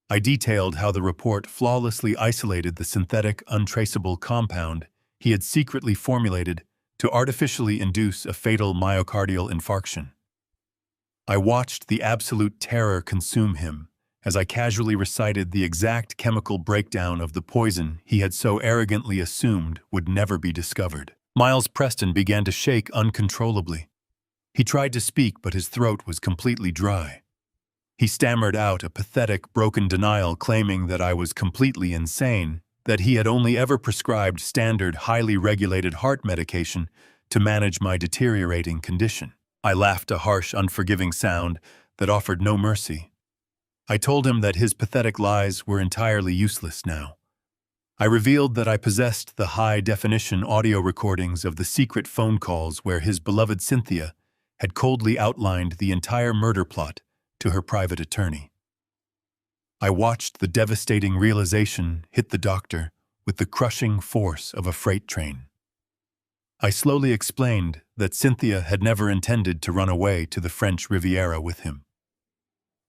I detailed how the report flawlessly isolated the synthetic, untraceable compound he had secretly formulated to artificially induce a fatal myocardial infarction. I watched the absolute terror consume him as I casually recited the exact chemical breakdown of the poison he had so arrogantly assumed would never be discovered. Miles Preston began to shake uncontrollably. He tried to speak, but his throat was completely dry. He stammered out a pathetic, broken denial, claiming that I was completely insane, that he had only ever prescribed standard, highly regulated heart medication to manage my deteriorating condition. I laughed, a harsh, unforgiving sound that offered no mercy. I told him that his pathetic lies were entirely useless now. I revealed that I possessed the high-definition audio recordings of the secret phone calls where his beloved Cynthia had coldly outlined the entire murder plot to her private attorney. I watched the devastating realization hit the doctor with the crushing force of a freight train. I slowly explained that Cynthia had never intended to run away to the French Riviera with him.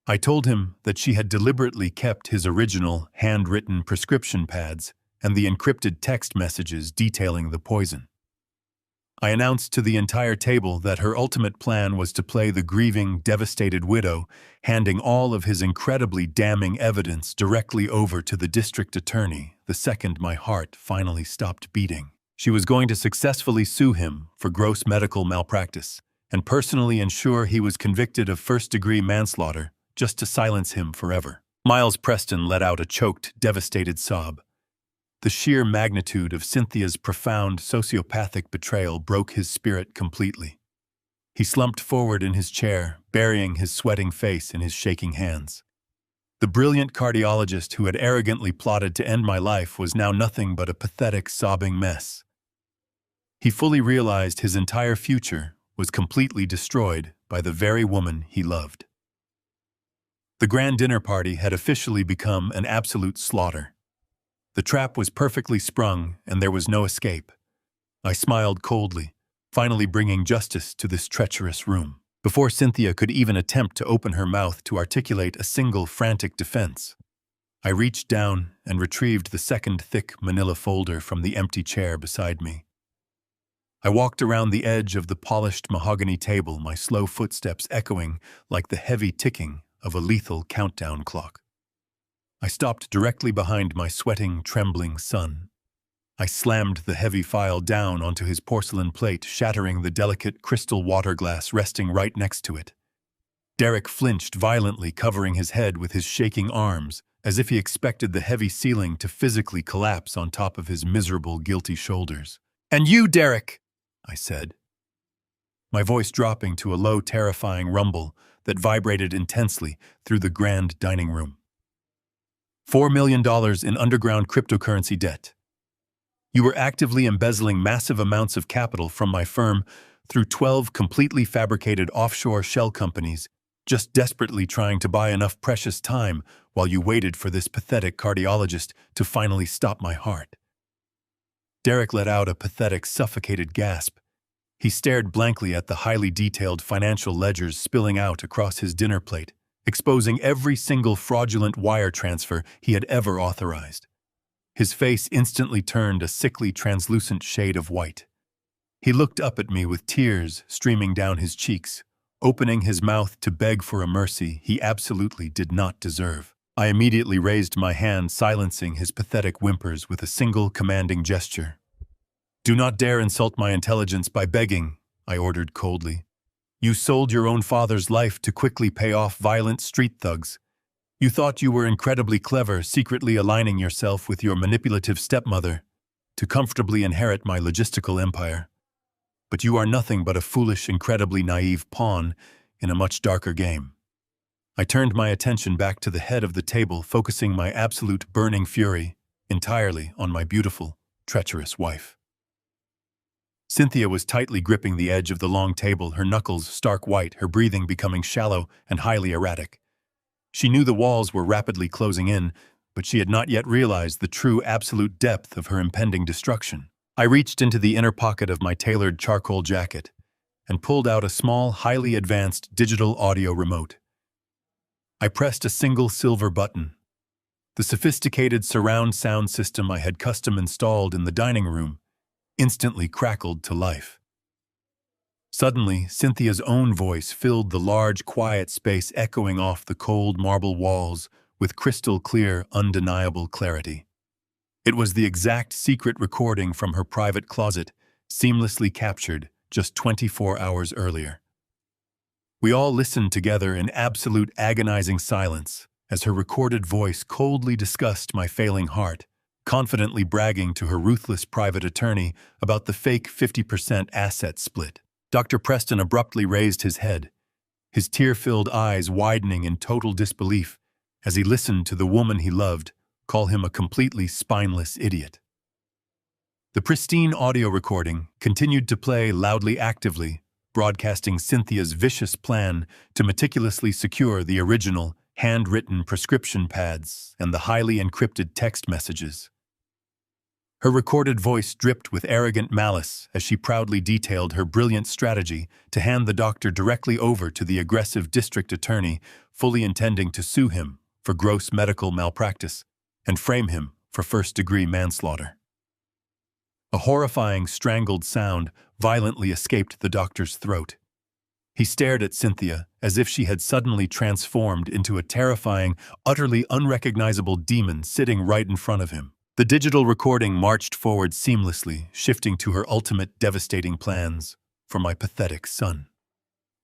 I told him that she had deliberately kept his original handwritten prescription pads and the encrypted text messages detailing the poison. I announced to the entire table that her ultimate plan was to play the grieving, devastated widow, handing all of his incredibly damning evidence directly over to the district attorney the second my heart finally stopped beating. She was going to successfully sue him for gross medical malpractice and personally ensure he was convicted of first-degree manslaughter just to silence him forever. Miles Preston let out a choked, devastated sob. The sheer magnitude of Cynthia's profound sociopathic betrayal broke his spirit completely. He slumped forward in his chair, burying his sweating face in his shaking hands. The brilliant cardiologist who had arrogantly plotted to end my life was now nothing but a pathetic, sobbing mess. He fully realized his entire future was completely destroyed by the very woman he loved. The grand dinner party had officially become an absolute slaughter. The trap was perfectly sprung, and there was no escape. I smiled coldly, finally bringing justice to this treacherous room. Before Cynthia could even attempt to open her mouth to articulate a single frantic defense, I reached down and retrieved the second thick manila folder from the empty chair beside me. I walked around the edge of the polished mahogany table, my slow footsteps echoing like the heavy ticking of a lethal countdown clock. I stopped directly behind my sweating, trembling son. I slammed the heavy file down onto his porcelain plate, shattering the delicate crystal water glass resting right next to it. Derek flinched violently, covering his head with his shaking arms, as if he expected the heavy ceiling to physically collapse on top of his miserable, guilty shoulders. "And you, Derek," I said, my voice dropping to a low, terrifying rumble that vibrated intensely through the grand dining room. $4 million in underground cryptocurrency debt. You were actively embezzling massive amounts of capital from my firm through 12 completely fabricated offshore shell companies, just desperately trying to buy enough precious time while you waited for this pathetic cardiologist to finally stop my heart. Derek let out a pathetic, suffocated gasp. He stared blankly at the highly detailed financial ledgers spilling out across his dinner plate, exposing every single fraudulent wire transfer he had ever authorized. His face instantly turned a sickly, translucent shade of white. He looked up at me with tears streaming down his cheeks, opening his mouth to beg for a mercy he absolutely did not deserve. I immediately raised my hand, silencing his pathetic whimpers with a single commanding gesture. "Do not dare insult my intelligence by begging," I ordered coldly. "You sold your own father's life to quickly pay off violent street thugs. You thought you were incredibly clever, secretly aligning yourself with your manipulative stepmother to comfortably inherit my logistical empire. But you are nothing but a foolish, incredibly naive pawn in a much darker game." I turned my attention back to the head of the table, focusing my absolute burning fury entirely on my beautiful, treacherous wife. Cynthia was tightly gripping the edge of the long table, her knuckles stark white, her breathing becoming shallow and highly erratic. She knew the walls were rapidly closing in, but she had not yet realized the true absolute depth of her impending destruction. I reached into the inner pocket of my tailored charcoal jacket and pulled out a small, highly advanced digital audio remote. I pressed a single silver button. The sophisticated surround sound system I had custom installed in the dining room instantly crackled to life. Suddenly, Cynthia's own voice filled the large, quiet space, echoing off the cold marble walls with crystal-clear, undeniable clarity. It was the exact secret recording from her private closet, seamlessly captured just 24 hours earlier. We all listened together in absolute agonizing silence as her recorded voice coldly discussed my failing heart, confidently bragging to her ruthless private attorney about the fake 50% asset split. Dr. Preston abruptly raised his head, his tear-filled eyes widening in total disbelief as he listened to the woman he loved call him a completely spineless idiot. The pristine audio recording continued to play loudly, actively, broadcasting Cynthia's vicious plan to meticulously secure the original, handwritten prescription pads and the highly encrypted text messages. Her recorded voice dripped with arrogant malice as she proudly detailed her brilliant strategy to hand the doctor directly over to the aggressive district attorney, fully intending to sue him for gross medical malpractice and frame him for first-degree manslaughter. A horrifying, strangled sound violently escaped the doctor's throat. He stared at Cynthia as if she had suddenly transformed into a terrifying, utterly unrecognizable demon sitting right in front of him. The digital recording marched forward seamlessly, shifting to her ultimate devastating plans for my pathetic son.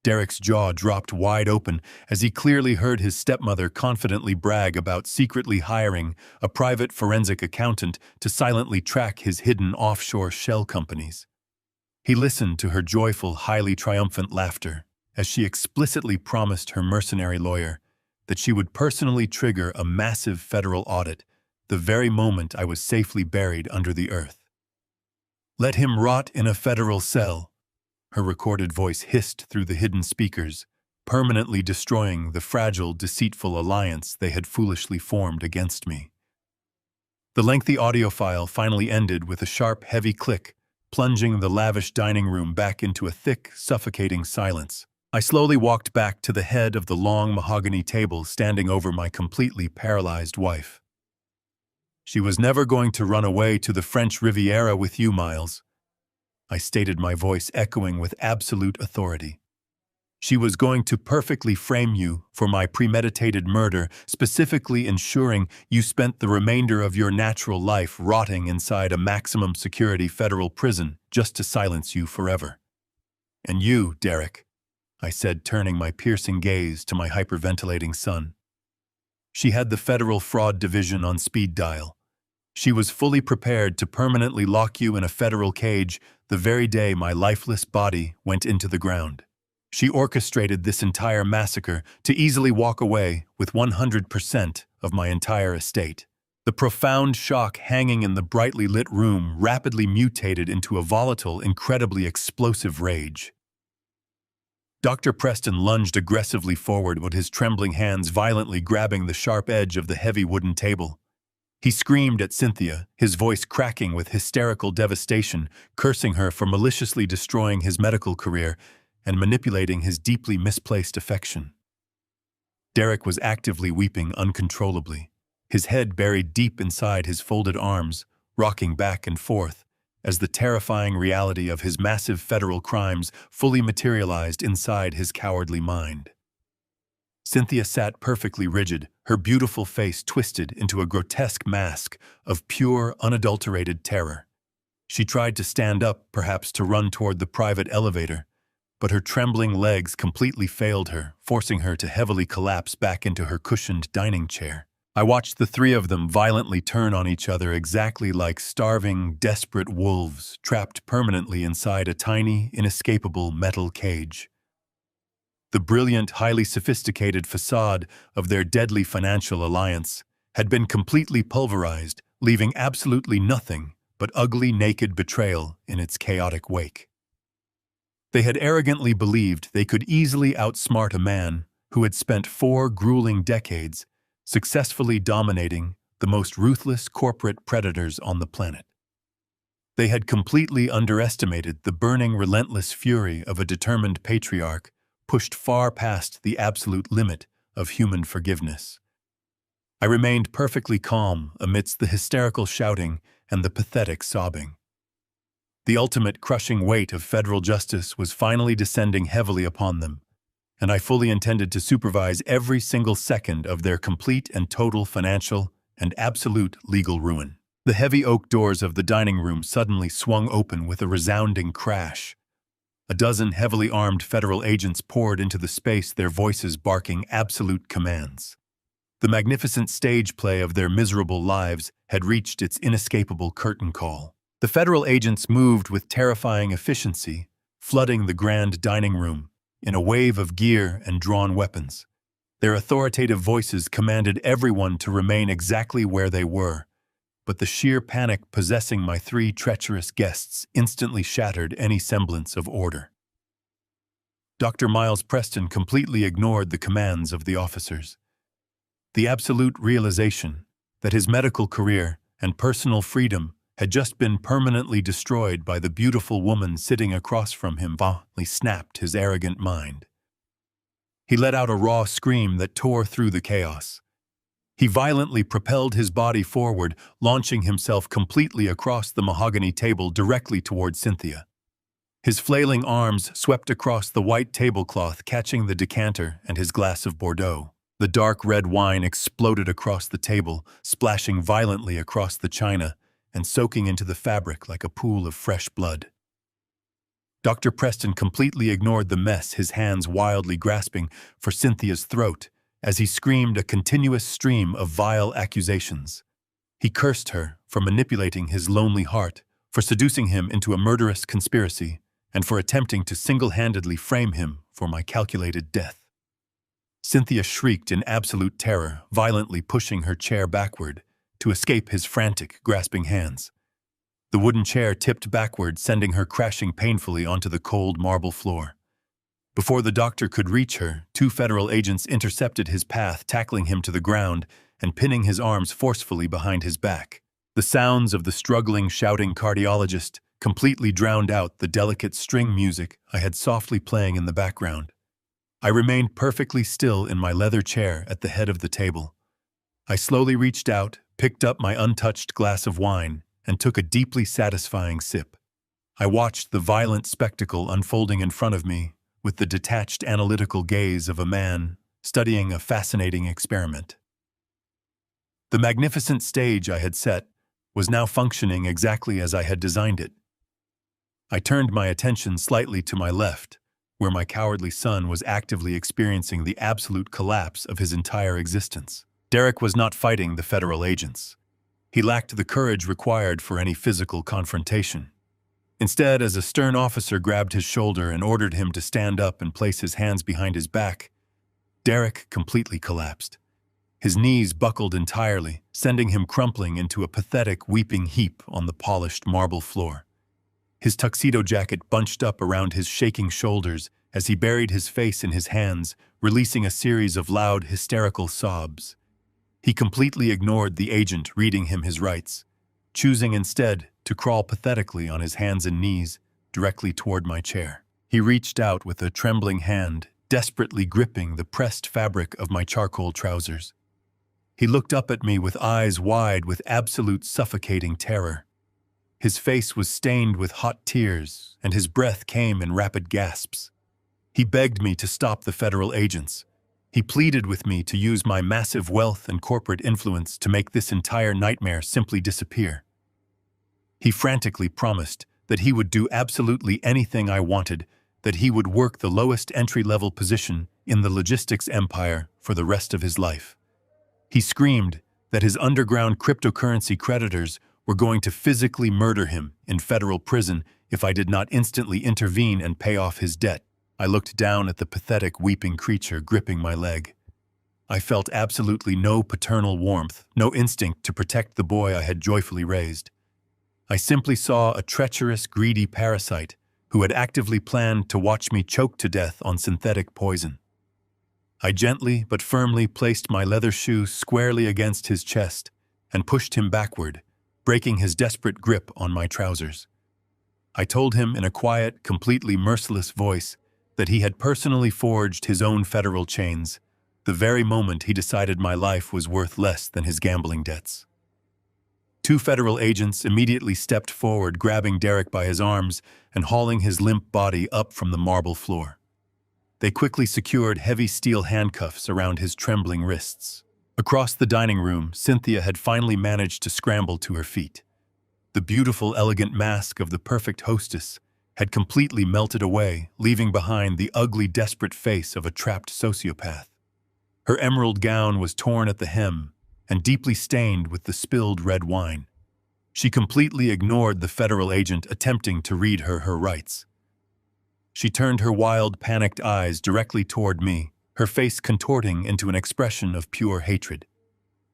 Derek's jaw dropped wide open as he clearly heard his stepmother confidently brag about secretly hiring a private forensic accountant to silently track his hidden offshore shell companies. He listened to her joyful, highly triumphant laughter as she explicitly promised her mercenary lawyer that she would personally trigger a massive federal audit the very moment I was safely buried under the earth. "Let him rot in a federal cell," her recorded voice hissed through the hidden speakers, permanently destroying the fragile, deceitful alliance they had foolishly formed against me. The lengthy audio file finally ended with a sharp, heavy click, plunging the lavish dining room back into a thick, suffocating silence. I slowly walked back to the head of the long mahogany table standing over my completely paralyzed wife. "She was never going to run away to the French Riviera with you, Miles," I stated, my voice echoing with absolute authority. "She was going to perfectly frame you for my premeditated murder, specifically ensuring you spent the remainder of your natural life rotting inside a maximum security federal prison just to silence you forever. And you, Derek," I said, turning my piercing gaze to my hyperventilating son. "She had the federal fraud division on speed dial. She was fully prepared to permanently lock you in a federal cage the very day my lifeless body went into the ground. She orchestrated this entire massacre to easily walk away with 100% of my entire estate." The profound shock hanging in the brightly lit room rapidly mutated into a volatile, incredibly explosive rage. Dr. Preston lunged aggressively forward with his trembling hands violently grabbing the sharp edge of the heavy wooden table. He screamed at Cynthia, his voice cracking with hysterical devastation, cursing her for maliciously destroying his medical career and manipulating his deeply misplaced affection. Derek was actively weeping uncontrollably, his head buried deep inside his folded arms, rocking back and forth as the terrifying reality of his massive federal crimes fully materialized inside his cowardly mind. Cynthia sat perfectly rigid, her beautiful face twisted into a grotesque mask of pure, unadulterated terror. She tried to stand up, perhaps to run toward the private elevator, but her trembling legs completely failed her, forcing her to heavily collapse back into her cushioned dining chair. I watched the three of them violently turn on each other exactly like starving, desperate wolves trapped permanently inside a tiny, inescapable metal cage. The brilliant, highly sophisticated facade of their deadly financial alliance had been completely pulverized, leaving absolutely nothing but ugly, naked betrayal in its chaotic wake. They had arrogantly believed they could easily outsmart a man who had spent 4 grueling decades successfully dominating the most ruthless corporate predators on the planet. They had completely underestimated the burning, relentless fury of a determined patriarch pushed far past the absolute limit of human forgiveness. I remained perfectly calm amidst the hysterical shouting and the pathetic sobbing. The ultimate crushing weight of federal justice was finally descending heavily upon them, and I fully intended to supervise every single second of their complete and total financial and absolute legal ruin. The heavy oak doors of the dining room suddenly swung open with a resounding crash. A dozen heavily armed federal agents poured into the space, their voices barking absolute commands. The magnificent stage play of their miserable lives had reached its inescapable curtain call. The federal agents moved with terrifying efficiency, flooding the grand dining room in a wave of gear and drawn weapons. Their authoritative voices commanded everyone to remain exactly where they were, but the sheer panic possessing my 3 treacherous guests instantly shattered any semblance of order. Dr. Miles Preston completely ignored the commands of the officers. The absolute realization that his medical career and personal freedom had just been permanently destroyed by the beautiful woman sitting across from him, violently snapped his arrogant mind. He let out a raw scream that tore through the chaos. He violently propelled his body forward, launching himself completely across the mahogany table directly toward Cynthia. His flailing arms swept across the white tablecloth, catching the decanter and his glass of Bordeaux. The dark red wine exploded across the table, splashing violently across the china and soaking into the fabric like a pool of fresh blood. Dr. Preston completely ignored the mess, his hands wildly grasping for Cynthia's throat as he screamed a continuous stream of vile accusations. He cursed her for manipulating his lonely heart, for seducing him into a murderous conspiracy, and for attempting to single-handedly frame him for my calculated death. Cynthia shrieked in absolute terror, violently pushing her chair backward to escape his frantic, grasping hands. The wooden chair tipped backward, sending her crashing painfully onto the cold marble floor. Before the doctor could reach her, 2 federal agents intercepted his path, tackling him to the ground and pinning his arms forcefully behind his back. The sounds of the struggling, shouting cardiologist completely drowned out the delicate string music I had softly playing in the background. I remained perfectly still in my leather chair at the head of the table. I slowly reached out, picked up my untouched glass of wine, and took a deeply satisfying sip. I watched the violent spectacle unfolding in front of me with the detached, analytical gaze of a man studying a fascinating experiment. The magnificent stage I had set was now functioning exactly as I had designed it. I turned my attention slightly to my left, where my cowardly son was actively experiencing the absolute collapse of his entire existence. Derek was not fighting the federal agents. He lacked the courage required for any physical confrontation. Instead, as a stern officer grabbed his shoulder and ordered him to stand up and place his hands behind his back, Derek completely collapsed. His knees buckled entirely, sending him crumpling into a pathetic, weeping heap on the polished marble floor. His tuxedo jacket bunched up around his shaking shoulders as he buried his face in his hands, releasing a series of loud, hysterical sobs. He completely ignored the agent reading him his rights, choosing instead to crawl pathetically on his hands and knees directly toward my chair. He reached out with a trembling hand, desperately gripping the pressed fabric of my charcoal trousers. He looked up at me with eyes wide with absolute suffocating terror. His face was stained with hot tears, and his breath came in rapid gasps. He begged me to stop the federal agents. He pleaded with me to use my massive wealth and corporate influence to make this entire nightmare simply disappear. He frantically promised that he would do absolutely anything I wanted, that he would work the lowest entry-level position in the logistics empire for the rest of his life. He screamed that his underground cryptocurrency creditors were going to physically murder him in federal prison if I did not instantly intervene and pay off his debt. I looked down at the pathetic, weeping creature gripping my leg. I felt absolutely no paternal warmth, no instinct to protect the boy I had joyfully raised. I simply saw a treacherous, greedy parasite who had actively planned to watch me choke to death on synthetic poison. I gently but firmly placed my leather shoe squarely against his chest and pushed him backward, breaking his desperate grip on my trousers. I told him in a quiet, completely merciless voice that he had personally forged his own federal chains the very moment he decided my life was worth less than his gambling debts. 2 federal agents immediately stepped forward, grabbing Derek by his arms and hauling his limp body up from the marble floor. They quickly secured heavy steel handcuffs around his trembling wrists. Across the dining room, Cynthia had finally managed to scramble to her feet. The beautiful, elegant mask of the perfect hostess had completely melted away, leaving behind the ugly, desperate face of a trapped sociopath. Her emerald gown was torn at the hem and deeply stained with the spilled red wine. She completely ignored the federal agent attempting to read her rights. She turned her wild, panicked eyes directly toward me, her face contorting into an expression of pure hatred.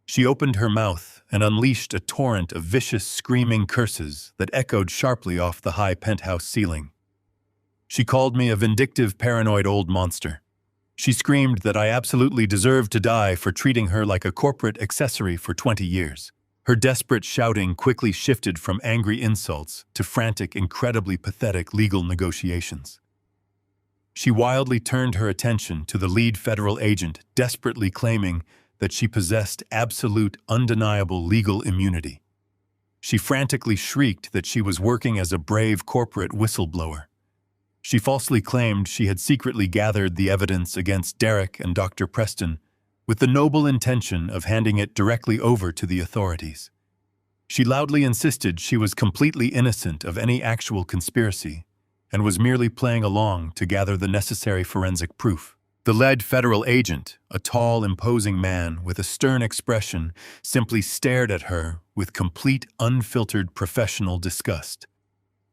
She opened her mouth and unleashed a torrent of vicious, screaming curses that echoed sharply off the high penthouse ceiling. She called me a vindictive, paranoid old monster. She screamed that I absolutely deserved to die for treating her like a corporate accessory for 20 years. Her desperate shouting quickly shifted from angry insults to frantic, incredibly pathetic legal negotiations. She wildly turned her attention to the lead federal agent, desperately claiming that she possessed absolute, undeniable legal immunity. She frantically shrieked that she was working as a brave corporate whistleblower. She falsely claimed she had secretly gathered the evidence against Derek and Dr. Preston with the noble intention of handing it directly over to the authorities. She loudly insisted she was completely innocent of any actual conspiracy and was merely playing along to gather the necessary forensic proof. The lead federal agent, a tall, imposing man with a stern expression, simply stared at her with complete, unfiltered professional disgust.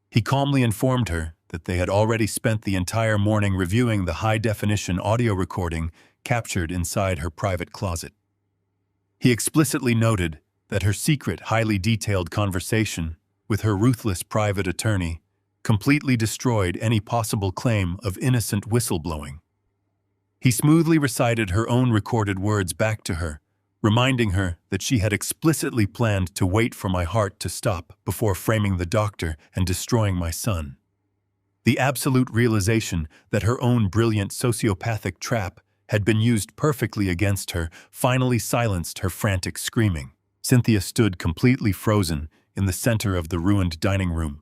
He calmly informed her that they had already spent the entire morning reviewing the high-definition audio recording captured inside her private closet. He explicitly noted that her secret, highly detailed conversation with her ruthless private attorney completely destroyed any possible claim of innocent whistleblowing. He smoothly recited her own recorded words back to her, reminding her that she had explicitly planned to wait for my heart to stop before framing the doctor and destroying my son. The absolute realization that her own brilliant sociopathic trap had been used perfectly against her finally silenced her frantic screaming. Cynthia stood completely frozen in the center of the ruined dining room,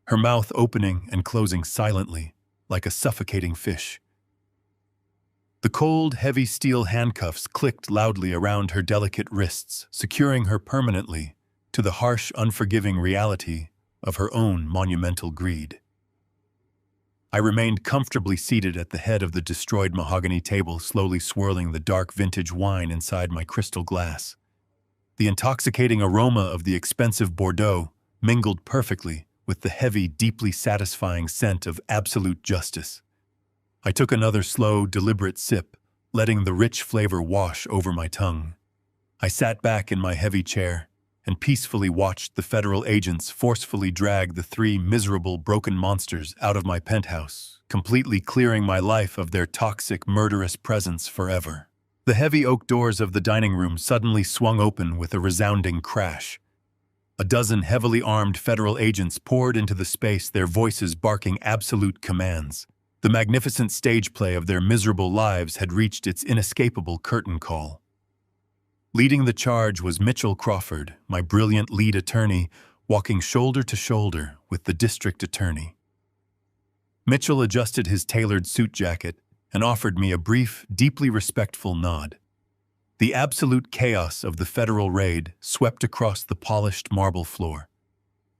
her mouth opening and closing silently, like a suffocating fish. The cold, heavy steel handcuffs clicked loudly around her delicate wrists, securing her permanently to the harsh, unforgiving reality of her own monumental greed. I remained comfortably seated at the head of the destroyed mahogany table, slowly swirling the dark vintage wine inside my crystal glass. The intoxicating aroma of the expensive Bordeaux mingled perfectly with the heavy, deeply satisfying scent of absolute justice. I took another slow, deliberate sip, letting the rich flavor wash over my tongue. I sat back in my heavy chair and peacefully watched the federal agents forcefully drag the three miserable, broken monsters out of my penthouse, completely clearing my life of their toxic, murderous presence forever. The heavy oak doors of the dining room suddenly swung open with a resounding crash. A dozen heavily armed federal agents poured into the space, their voices barking absolute commands. The magnificent stage play of their miserable lives had reached its inescapable curtain call. Leading the charge was Mitchell Crawford, my brilliant lead attorney, walking shoulder to shoulder with the district attorney. Mitchell adjusted his tailored suit jacket and offered me a brief, deeply respectful nod. The absolute chaos of the federal raid swept across the polished marble floor.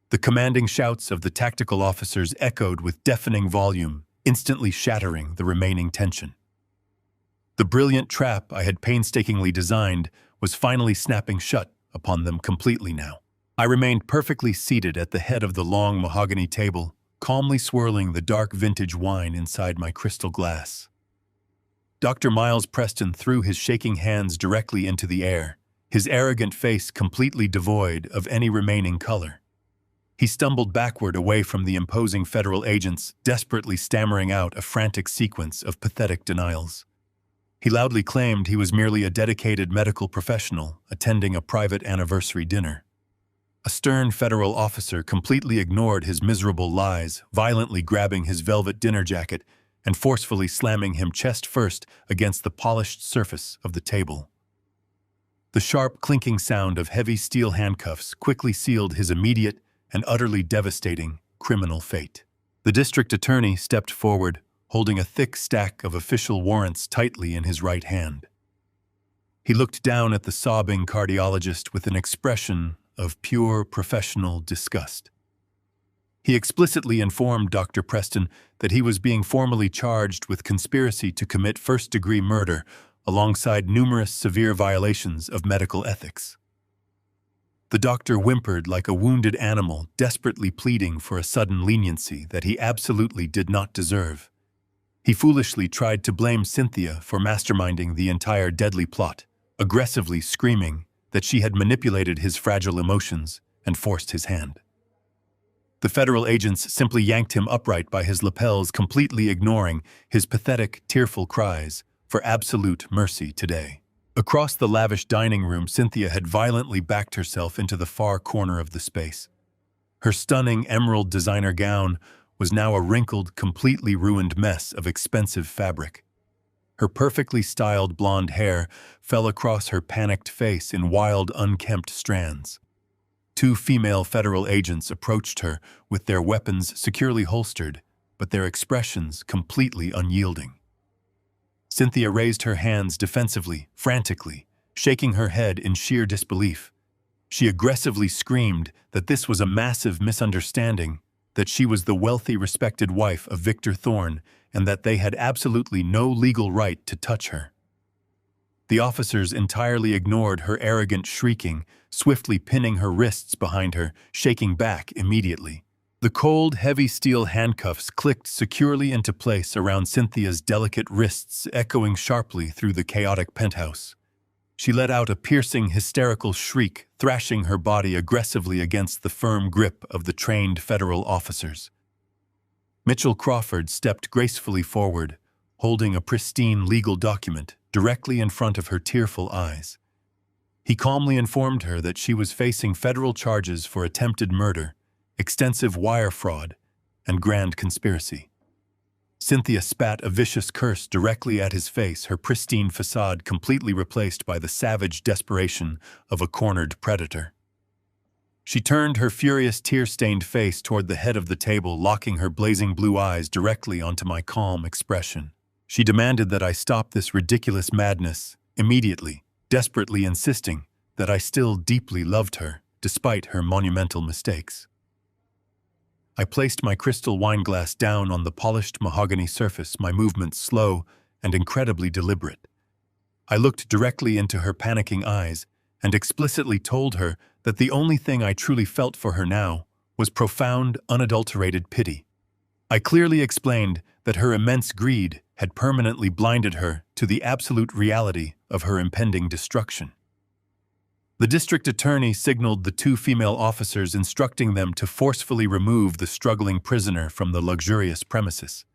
The commanding shouts of the tactical officers echoed with deafening volume, instantly shattering the remaining tension. The brilliant trap I had painstakingly designed was finally snapping shut upon them completely now. I remained perfectly seated at the head of the long mahogany table, calmly swirling the dark vintage wine inside my crystal glass. Dr. Miles Preston threw his shaking hands directly into the air, his arrogant face completely devoid of any remaining color. He stumbled backward away from the imposing federal agents, desperately stammering out a frantic sequence of pathetic denials. He loudly claimed he was merely a dedicated medical professional attending a private anniversary dinner. A stern federal officer completely ignored his miserable lies, violently grabbing his velvet dinner jacket and forcefully slamming him chest first against the polished surface of the table. The sharp, clinking sound of heavy steel handcuffs quickly sealed his immediate and utterly devastating criminal fate. The district attorney stepped forward, holding a thick stack of official warrants tightly in his right hand. He looked down at the sobbing cardiologist with an expression of pure professional disgust. He explicitly informed Dr. Preston that he was being formally charged with conspiracy to commit first-degree murder alongside numerous severe violations of medical ethics. The doctor whimpered like a wounded animal, desperately pleading for a sudden leniency that he absolutely did not deserve. He foolishly tried to blame Cynthia for masterminding the entire deadly plot, aggressively screaming that she had manipulated his fragile emotions and forced his hand. The federal agents simply yanked him upright by his lapels, completely ignoring his pathetic, tearful cries for absolute mercy today. Across the lavish dining room, Cynthia had violently backed herself into the far corner of the space. Her stunning emerald designer gown was now a wrinkled, completely ruined mess of expensive fabric. Her perfectly styled blonde hair fell across her panicked face in wild, unkempt strands. Two female federal agents approached her with their weapons securely holstered, but their expressions completely unyielding. Cynthia raised her hands defensively, frantically, shaking her head in sheer disbelief. She aggressively screamed that this was a massive misunderstanding, that she was the wealthy, respected wife of Victor Thorne, and that they had absolutely no legal right to touch her. The officers entirely ignored her arrogant shrieking, swiftly pinning her wrists behind her, shaking back immediately. The cold, heavy steel handcuffs clicked securely into place around Cynthia's delicate wrists, echoing sharply through the chaotic penthouse. She let out a piercing, hysterical shriek, thrashing her body aggressively against the firm grip of the trained federal officers. Mitchell Crawford stepped gracefully forward, holding a pristine legal document directly in front of her tearful eyes. He calmly informed her that she was facing federal charges for attempted murder, extensive wire fraud, and grand conspiracy. Cynthia spat a vicious curse directly at his face, her pristine facade completely replaced by the savage desperation of a cornered predator. She turned her furious, tear-stained face toward the head of the table, locking her blazing blue eyes directly onto my calm expression. She demanded that I stop this ridiculous madness immediately, desperately insisting that I still deeply loved her, despite her monumental mistakes. I placed my crystal wine glass down on the polished mahogany surface, my movements slow and incredibly deliberate. I looked directly into her panicking eyes and explicitly told her that the only thing I truly felt for her now was profound, unadulterated pity. I clearly explained that her immense greed had permanently blinded her to the absolute reality of her impending destruction. The district attorney signaled the two female officers, instructing them to forcefully remove the struggling prisoner from the luxurious premises.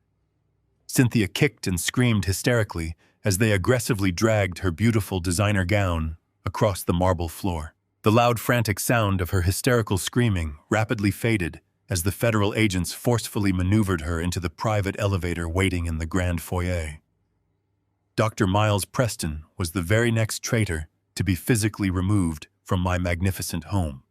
Cynthia kicked and screamed hysterically as they aggressively dragged her beautiful designer gown across the marble floor. The loud, frantic sound of her hysterical screaming rapidly faded as the federal agents forcefully maneuvered her into the private elevator waiting in the grand foyer. Dr. Miles Preston was the very next traitor to be physically removed from my magnificent home.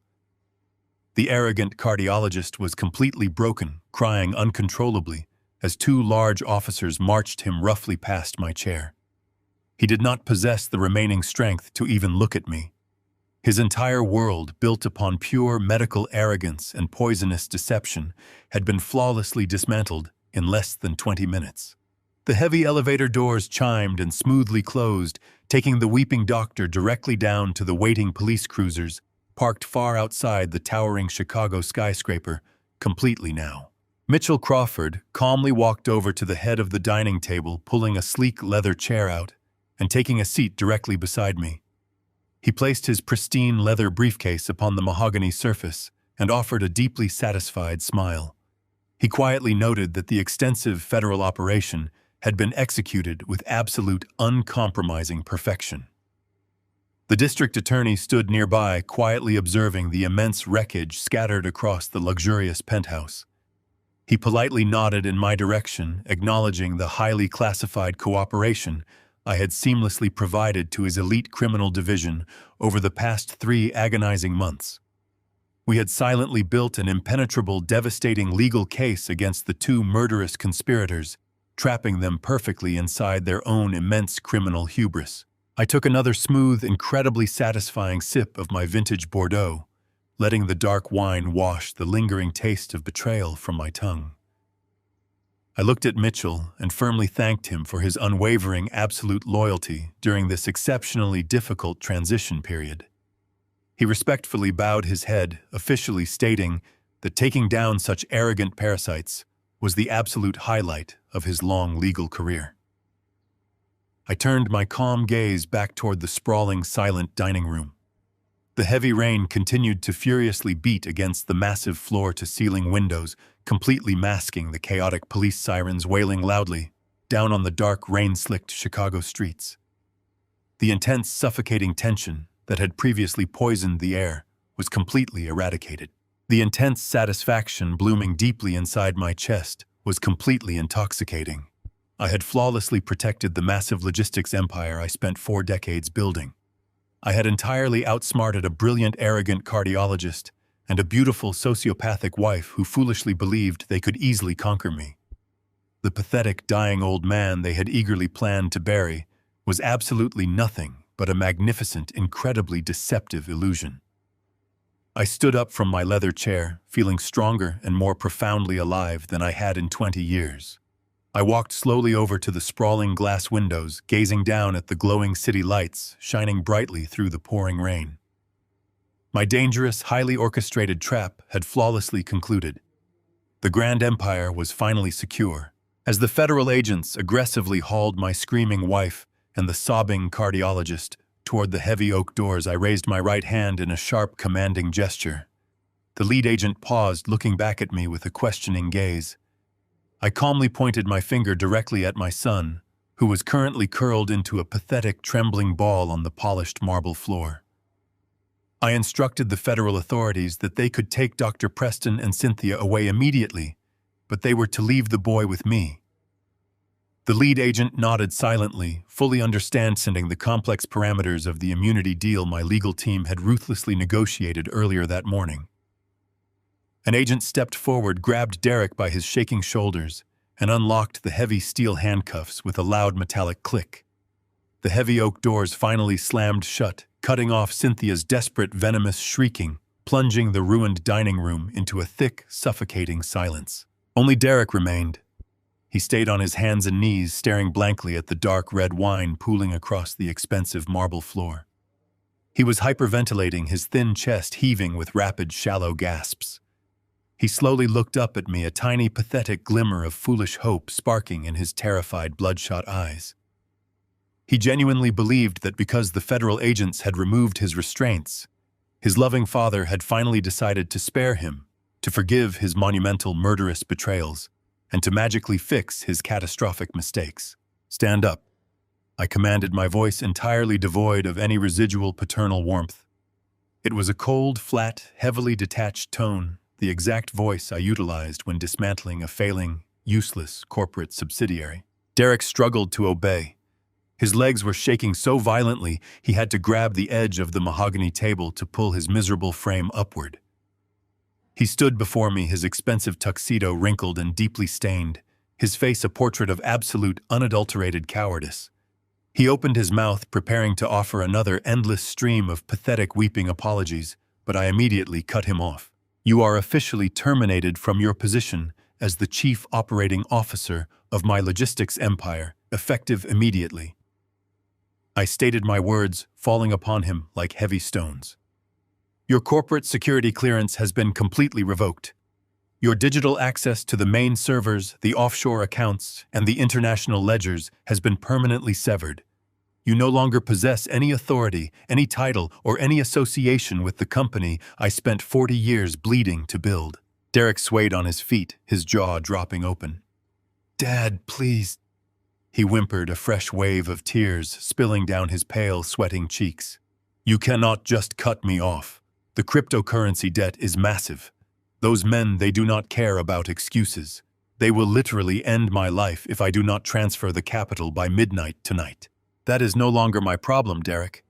The arrogant cardiologist was completely broken, crying uncontrollably as two large officers marched him roughly past my chair. He did not possess the remaining strength to even look at me. His entire world, built upon pure medical arrogance and poisonous deception, had been flawlessly dismantled in less than 20 minutes. The heavy elevator doors chimed and smoothly closed, taking the weeping doctor directly down to the waiting police cruisers, parked far outside the towering Chicago skyscraper, completely now. Mitchell Crawford calmly walked over to the head of the dining table, pulling a sleek leather chair out and taking a seat directly beside me. He placed his pristine leather briefcase upon the mahogany surface and offered a deeply satisfied smile. He quietly noted that the extensive federal operation had been executed with absolute, uncompromising perfection. The district attorney stood nearby, quietly observing the immense wreckage scattered across the luxurious penthouse. He politely nodded in my direction, acknowledging the highly classified cooperation I had seamlessly provided to his elite criminal division over the past 3 agonizing months. We had silently built an impenetrable, devastating legal case against the two murderous conspirators, trapping them perfectly inside their own immense criminal hubris. I took another smooth, incredibly satisfying sip of my vintage Bordeaux, letting the dark wine wash the lingering taste of betrayal from my tongue. I looked at Mitchell and firmly thanked him for his unwavering, absolute loyalty during this exceptionally difficult transition period. He respectfully bowed his head, officially stating that taking down such arrogant parasites was the absolute highlight of his long legal career. I turned my calm gaze back toward the sprawling, silent dining room. The heavy rain continued to furiously beat against the massive floor-to-ceiling windows, completely masking the chaotic police sirens wailing loudly down on the dark, rain-slicked Chicago streets. The intense, suffocating tension that had previously poisoned the air was completely eradicated. The intense satisfaction blooming deeply inside my chest was completely intoxicating. I had flawlessly protected the massive logistics empire I spent 4 decades building. I had entirely outsmarted a brilliant, arrogant cardiologist and a beautiful sociopathic wife who foolishly believed they could easily conquer me. The pathetic, dying old man they had eagerly planned to bury was absolutely nothing but a magnificent, incredibly deceptive illusion. I stood up from my leather chair, feeling stronger and more profoundly alive than I had in 20 years. I walked slowly over to the sprawling glass windows, gazing down at the glowing city lights shining brightly through the pouring rain. My dangerous, highly orchestrated trap had flawlessly concluded. The Grand Empire was finally secure. As the federal agents aggressively hauled my screaming wife and the sobbing cardiologist toward the heavy oak doors, I raised my right hand in a sharp, commanding gesture. The lead agent paused, looking back at me with a questioning gaze. I calmly pointed my finger directly at my son, who was currently curled into a pathetic, trembling ball on the polished marble floor. I instructed the federal authorities that they could take Dr. Preston and Cynthia away immediately, but they were to leave the boy with me. The lead agent nodded silently, fully understanding the complex parameters of the immunity deal my legal team had ruthlessly negotiated earlier that morning. An agent stepped forward, grabbed Derek by his shaking shoulders, and unlocked the heavy steel handcuffs with a loud metallic click. The heavy oak doors finally slammed shut, cutting off Cynthia's desperate, venomous shrieking, plunging the ruined dining room into a thick, suffocating silence. Only Derek remained. He stayed on his hands and knees, staring blankly at the dark red wine pooling across the expensive marble floor. He was hyperventilating, his thin chest heaving with rapid, shallow gasps. He slowly looked up at me, a tiny, pathetic glimmer of foolish hope sparking in his terrified, bloodshot eyes. He genuinely believed that because the federal agents had removed his restraints, his loving father had finally decided to spare him, to forgive his monumental, murderous betrayals, and to magically fix his catastrophic mistakes. "Stand up," I commanded, my voice entirely devoid of any residual paternal warmth. It was a cold, flat, heavily detached tone, the exact voice I utilized when dismantling a failing, useless corporate subsidiary. Derek struggled to obey. His legs were shaking so violently he had to grab the edge of the mahogany table to pull his miserable frame upward. He stood before me, his expensive tuxedo wrinkled and deeply stained, his face a portrait of absolute, unadulterated cowardice. He opened his mouth, preparing to offer another endless stream of pathetic, weeping apologies, but I immediately cut him off. "You are officially terminated from your position as the Chief Operating Officer of my logistics empire, effective immediately." I stated my words, falling upon him like heavy stones. "Your corporate security clearance has been completely revoked. Your digital access to the main servers, the offshore accounts, and the international ledgers has been permanently severed. You no longer possess any authority, any title, or any association with the company I spent 40 years bleeding to build." Derek swayed on his feet, his jaw dropping open. "Dad, please," he whimpered, a fresh wave of tears spilling down his pale, sweating cheeks. "You cannot just cut me off. The cryptocurrency debt is massive. Those men, they do not care about excuses. They will literally end my life if I do not transfer the capital by midnight tonight." "That is no longer my problem, Derek,"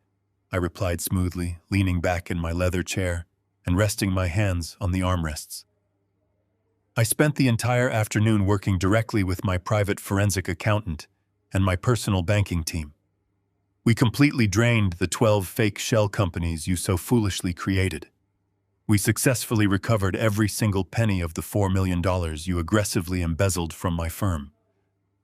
I replied smoothly, leaning back in my leather chair and resting my hands on the armrests. I spent the entire afternoon working directly with my private forensic accountant and my personal banking team. We completely drained the 12 fake shell companies you so foolishly created. We successfully recovered every single penny of the $4 million you aggressively embezzled from my firm.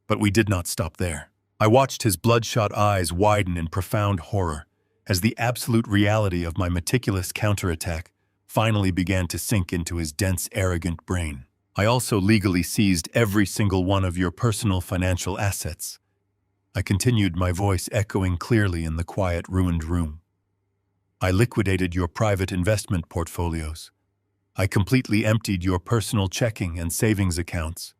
But we did not stop there. I watched his bloodshot eyes widen in profound horror as the absolute reality of my meticulous counterattack finally began to sink into his dense, arrogant brain. "I also legally seized every single one of your personal financial assets," I continued, my voice echoing clearly in the quiet, ruined room. "I liquidated your private investment portfolios. I completely emptied your personal checking and savings accounts.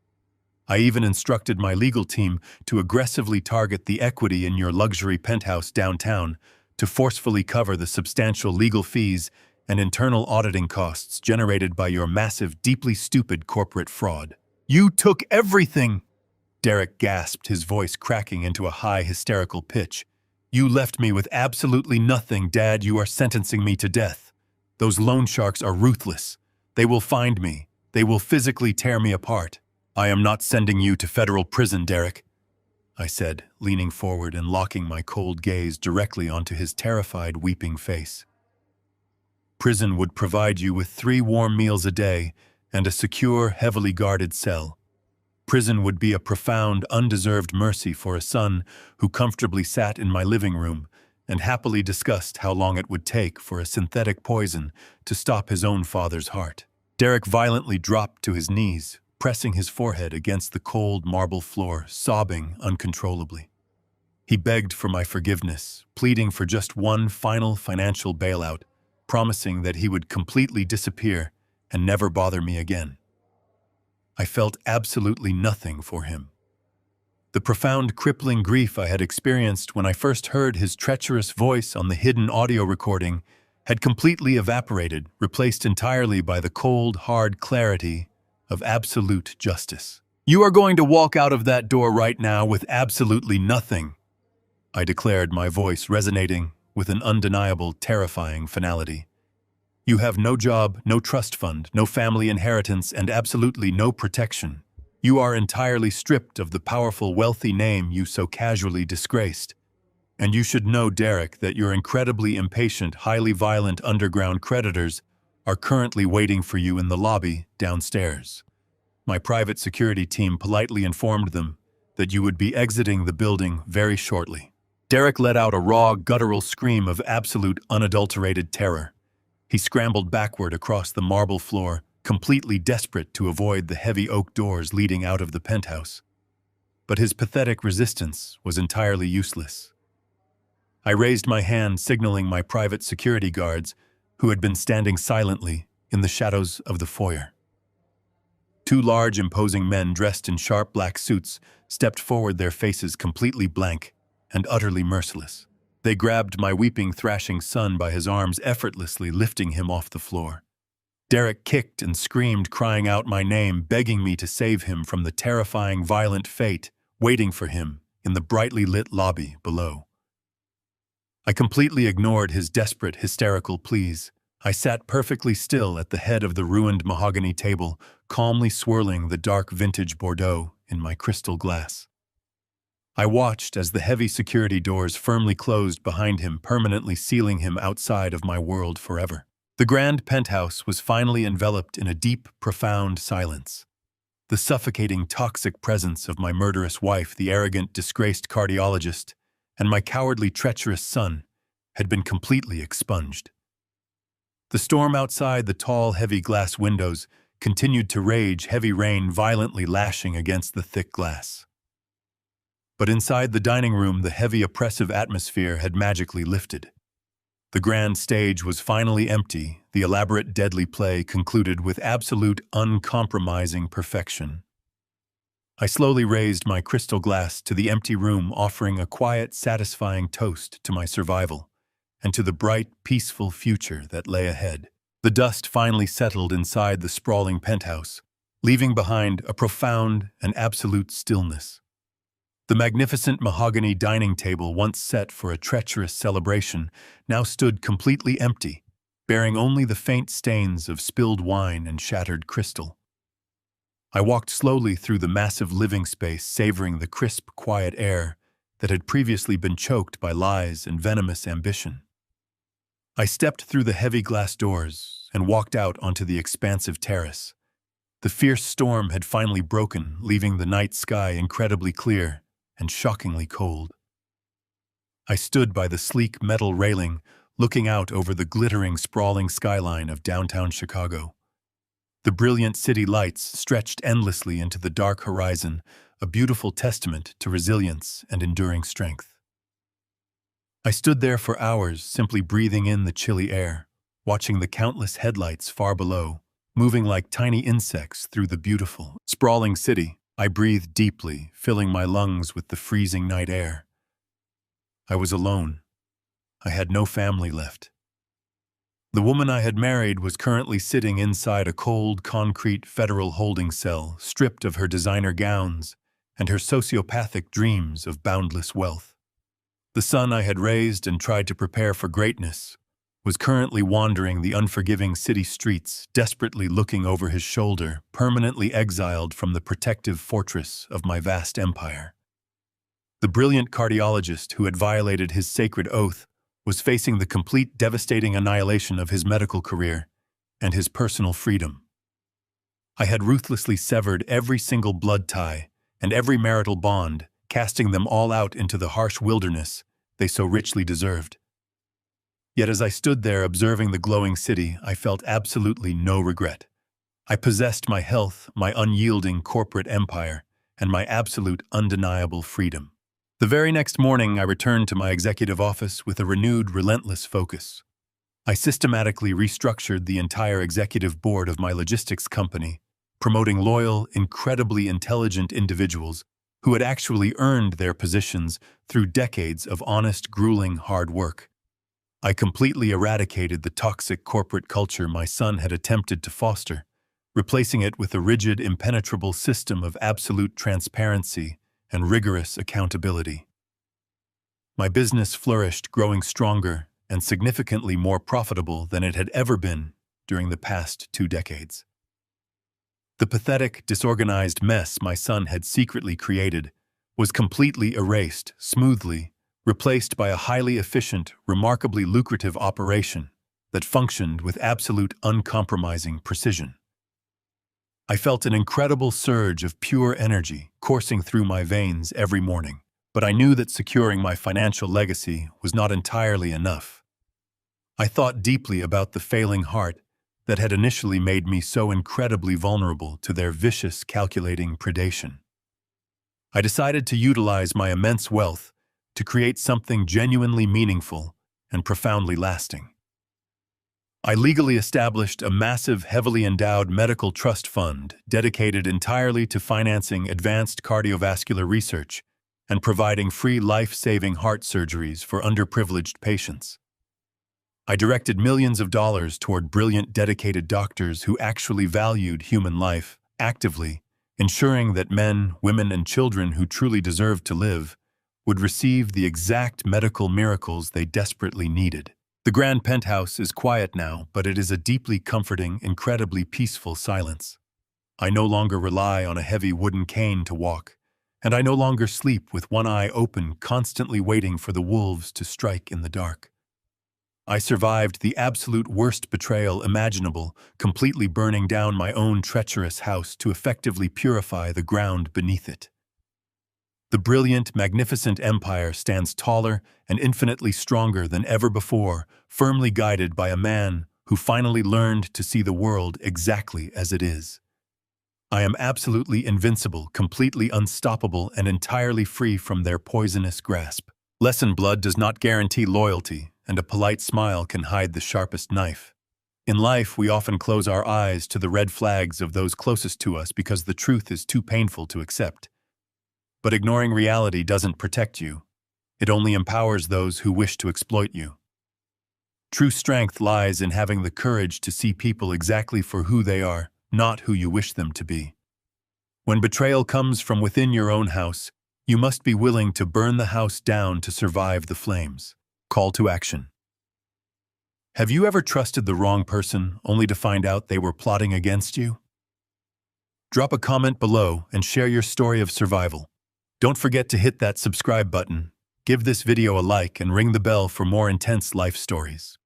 I even instructed my legal team to aggressively target the equity in your luxury penthouse downtown to forcefully cover the substantial legal fees and internal auditing costs generated by your massive, deeply stupid corporate fraud. You took everything! Derek gasped, his voice cracking into a high, hysterical pitch. You left me with absolutely nothing, Dad. You are sentencing me to death. Those loan sharks are ruthless. They will find me. They will physically tear me apart. I am not sending you to federal prison, Derek, I said, leaning forward and locking my cold gaze directly onto his terrified, weeping face. Prison would provide you with 3 warm meals a day and a secure, heavily guarded cell. Prison would be a profound, undeserved mercy for a son who comfortably sat in my living room and happily discussed how long it would take for a synthetic poison to stop his own father's heart. Derek violently dropped to his knees, pressing his forehead against the cold marble floor, sobbing uncontrollably. He begged for my forgiveness, pleading for just one final financial bailout, promising that he would completely disappear and never bother me again. I felt absolutely nothing for him. The profound, crippling grief I had experienced when I first heard his treacherous voice on the hidden audio recording had completely evaporated, replaced entirely by the cold, hard clarity of absolute justice. You are going to walk out of that door right now with absolutely nothing, I declared, my voice resonating with an undeniable, terrifying finality. You have no job, no trust fund, no family inheritance, and absolutely no protection. You are entirely stripped of the powerful, wealthy name you so casually disgraced. And you should know, Derek, that your incredibly impatient, highly violent underground creditors are currently waiting for you in the lobby downstairs. My private security team politely informed them that you would be exiting the building very shortly. Derek let out a raw, guttural scream of absolute, unadulterated terror. He scrambled backward across the marble floor, completely desperate to avoid the heavy oak doors leading out of the penthouse. But his pathetic resistance was entirely useless. I raised my hand, signaling my private security guards, who had been standing silently in the shadows of the foyer. 2 large, imposing men dressed in sharp black suits stepped forward, their faces completely blank and utterly merciless. They grabbed my weeping, thrashing son by his arms, effortlessly lifting him off the floor. Derek kicked and screamed, crying out my name, begging me to save him from the terrifying, violent fate waiting for him in the brightly lit lobby below. I completely ignored his desperate, hysterical pleas. I sat perfectly still at the head of the ruined mahogany table, calmly swirling the dark vintage Bordeaux in my crystal glass. I watched as the heavy security doors firmly closed behind him, permanently sealing him outside of my world forever. The grand penthouse was finally enveloped in a deep, profound silence. The suffocating, toxic presence of my murderous wife, the arrogant, disgraced cardiologist, and my cowardly, treacherous son had been completely expunged. The storm outside the tall, heavy glass windows continued to rage, heavy rain violently lashing against the thick glass. But inside the dining room, the heavy, oppressive atmosphere had magically lifted. The grand stage was finally empty, the elaborate, deadly play concluded with absolute, uncompromising perfection. I slowly raised my crystal glass to the empty room, offering a quiet, satisfying toast to my survival and to the bright, peaceful future that lay ahead. The dust finally settled inside the sprawling penthouse, leaving behind a profound and absolute stillness. The magnificent mahogany dining table, once set for a treacherous celebration, now stood completely empty, bearing only the faint stains of spilled wine and shattered crystal. I walked slowly through the massive living space, savoring the crisp, quiet air that had previously been choked by lies and venomous ambition. I stepped through the heavy glass doors and walked out onto the expansive terrace. The fierce storm had finally broken, leaving the night sky incredibly clear and shockingly cold. I stood by the sleek metal railing, looking out over the glittering, sprawling skyline of downtown Chicago. The brilliant city lights stretched endlessly into the dark horizon, a beautiful testament to resilience and enduring strength. I stood there for hours, simply breathing in the chilly air, watching the countless headlights far below, moving like tiny insects through the beautiful, sprawling city. I breathed deeply, filling my lungs with the freezing night air. I was alone. I had no family left. The woman I had married was currently sitting inside a cold, concrete federal holding cell, stripped of her designer gowns and her sociopathic dreams of boundless wealth. The son I had raised and tried to prepare for greatness was currently wandering the unforgiving city streets, desperately looking over his shoulder, permanently exiled from the protective fortress of my vast empire. The brilliant cardiologist who had violated his sacred oath was facing the complete devastating annihilation of his medical career and his personal freedom. I had ruthlessly severed every single blood tie and every marital bond, casting them all out into the harsh wilderness they so richly deserved. Yet as I stood there observing the glowing city, I felt absolutely no regret. I possessed my health, my unyielding corporate empire, and my absolute undeniable freedom. The very next morning, I returned to my executive office with a renewed, relentless focus. I systematically restructured the entire executive board of my logistics company, promoting loyal, incredibly intelligent individuals who had actually earned their positions through decades of honest, grueling hard work. I completely eradicated the toxic corporate culture my son had attempted to foster, replacing it with a rigid, impenetrable system of absolute transparency and rigorous accountability. My business flourished, growing stronger and significantly more profitable than it had ever been during the past 2 decades. The pathetic, disorganized mess my son had secretly created was completely erased, smoothly, replaced by a highly efficient, remarkably lucrative operation that functioned with absolute uncompromising precision. I felt an incredible surge of pure energy coursing through my veins every morning, but I knew that securing my financial legacy was not entirely enough. I thought deeply about the failing heart that had initially made me so incredibly vulnerable to their vicious, calculating predation. I decided to utilize my immense wealth to create something genuinely meaningful and profoundly lasting. I legally established a massive, heavily endowed medical trust fund dedicated entirely to financing advanced cardiovascular research and providing free life-saving heart surgeries for underprivileged patients. I directed millions of dollars toward brilliant, dedicated doctors who actually valued human life, actively ensuring that men, women, and children who truly deserved to live would receive the exact medical miracles they desperately needed. The grand penthouse is quiet now, but it is a deeply comforting, incredibly peaceful silence. I no longer rely on a heavy wooden cane to walk, and I no longer sleep with one eye open, constantly waiting for the wolves to strike in the dark. I survived the absolute worst betrayal imaginable, completely burning down my own treacherous house to effectively purify the ground beneath it. The brilliant, magnificent empire stands taller and infinitely stronger than ever before, firmly guided by a man who finally learned to see the world exactly as it is. I am absolutely invincible, completely unstoppable, and entirely free from their poisonous grasp. Lesson blood does not guarantee loyalty, and a polite smile can hide the sharpest knife. In life, we often close our eyes to the red flags of those closest to us because the truth is too painful to accept. But ignoring reality doesn't protect you. It only empowers those who wish to exploit you. True strength lies in having the courage to see people exactly for who they are, not who you wish them to be. When betrayal comes from within your own house, you must be willing to burn the house down to survive the flames. Call to action. Have you ever trusted the wrong person only to find out they were plotting against you? Drop a comment below and share your story of survival. Don't forget to hit that subscribe button, give this video a like, and ring the bell for more intense life stories.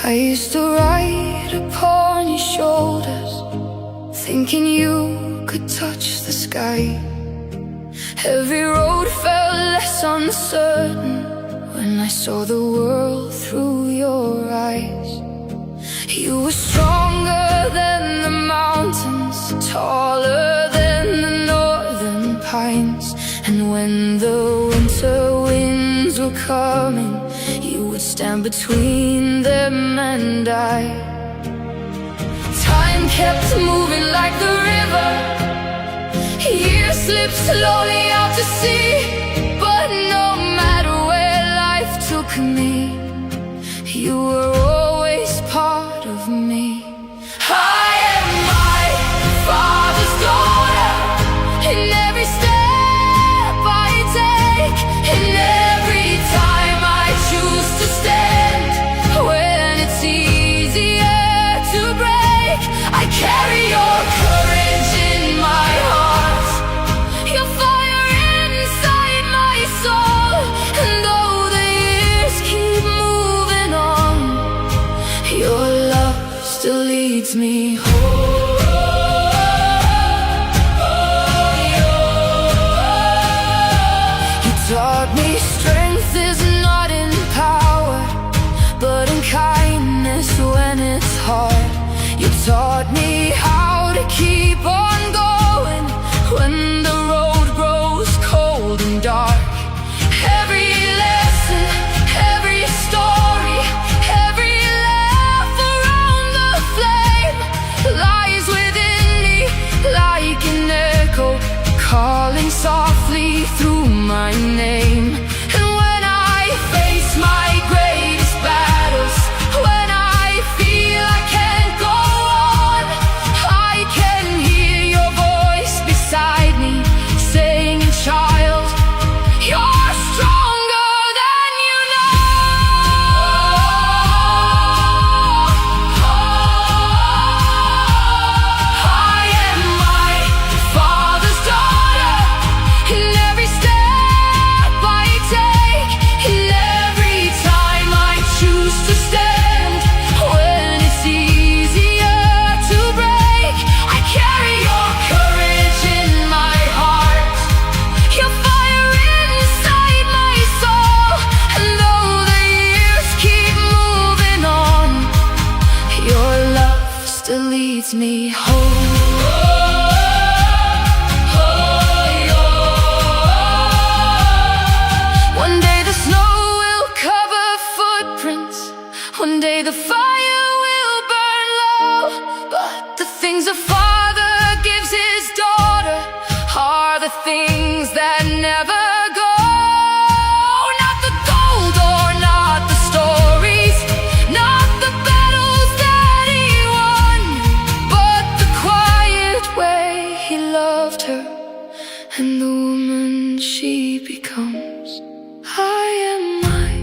I used to ride upon your shoulders, thinking you could touch the sky. Every road felt less uncertain when I saw the world through your eyes. You were stronger than the mountains, taller than the northern pines. And when the winter winds were coming, you would stand between them and I. Time kept moving like the river, years slipped slowly out to sea. But no matter where life took me, you were always part of me. I am my Father's daughter, in every step I take, in every time I choose to stand. When it's easier to break, I carry your courage in my heart, your fire inside my soul. And though the years keep moving on, your love still leads me home. You taught me strength is not in power, but in kindness when it's hard. You taught me how to keep on going when the road grows cold and dark. Every lesson, every story, every laugh around the flame lies within me like an echo, calling softly through my name. And when I face my greatest battles, when I feel I can't go on, I can hear your voice beside me saying, child, you're stronger than you know. I am my Father's daughter, in every step I take, in every time I choose to stand. When it's easier to break, I carry your courage in my heart, your fire inside my soul. And though the years keep moving on, your love still leads me home. One day the snow will cover footprints, one day the fire will burn low. But the things a father gives his daughter are the things that never go. Not the gold or not the stories, not the battles that he won, but the quiet way he loved her and the woman she becomes. I am my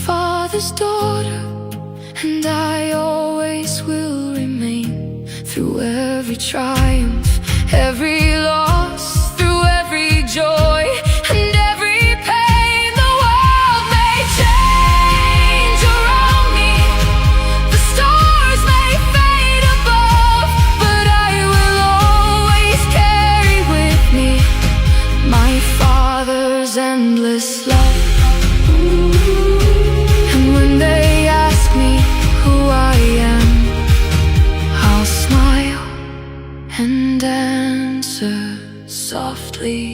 Father's daughter, and I always will remain. Through every triumph, every loss, through every joy and every pain, the world may change around me, the stars may fade above, but I will always carry with me my Father's endless love. And when they ask me who I am, I'll smile and answer softly.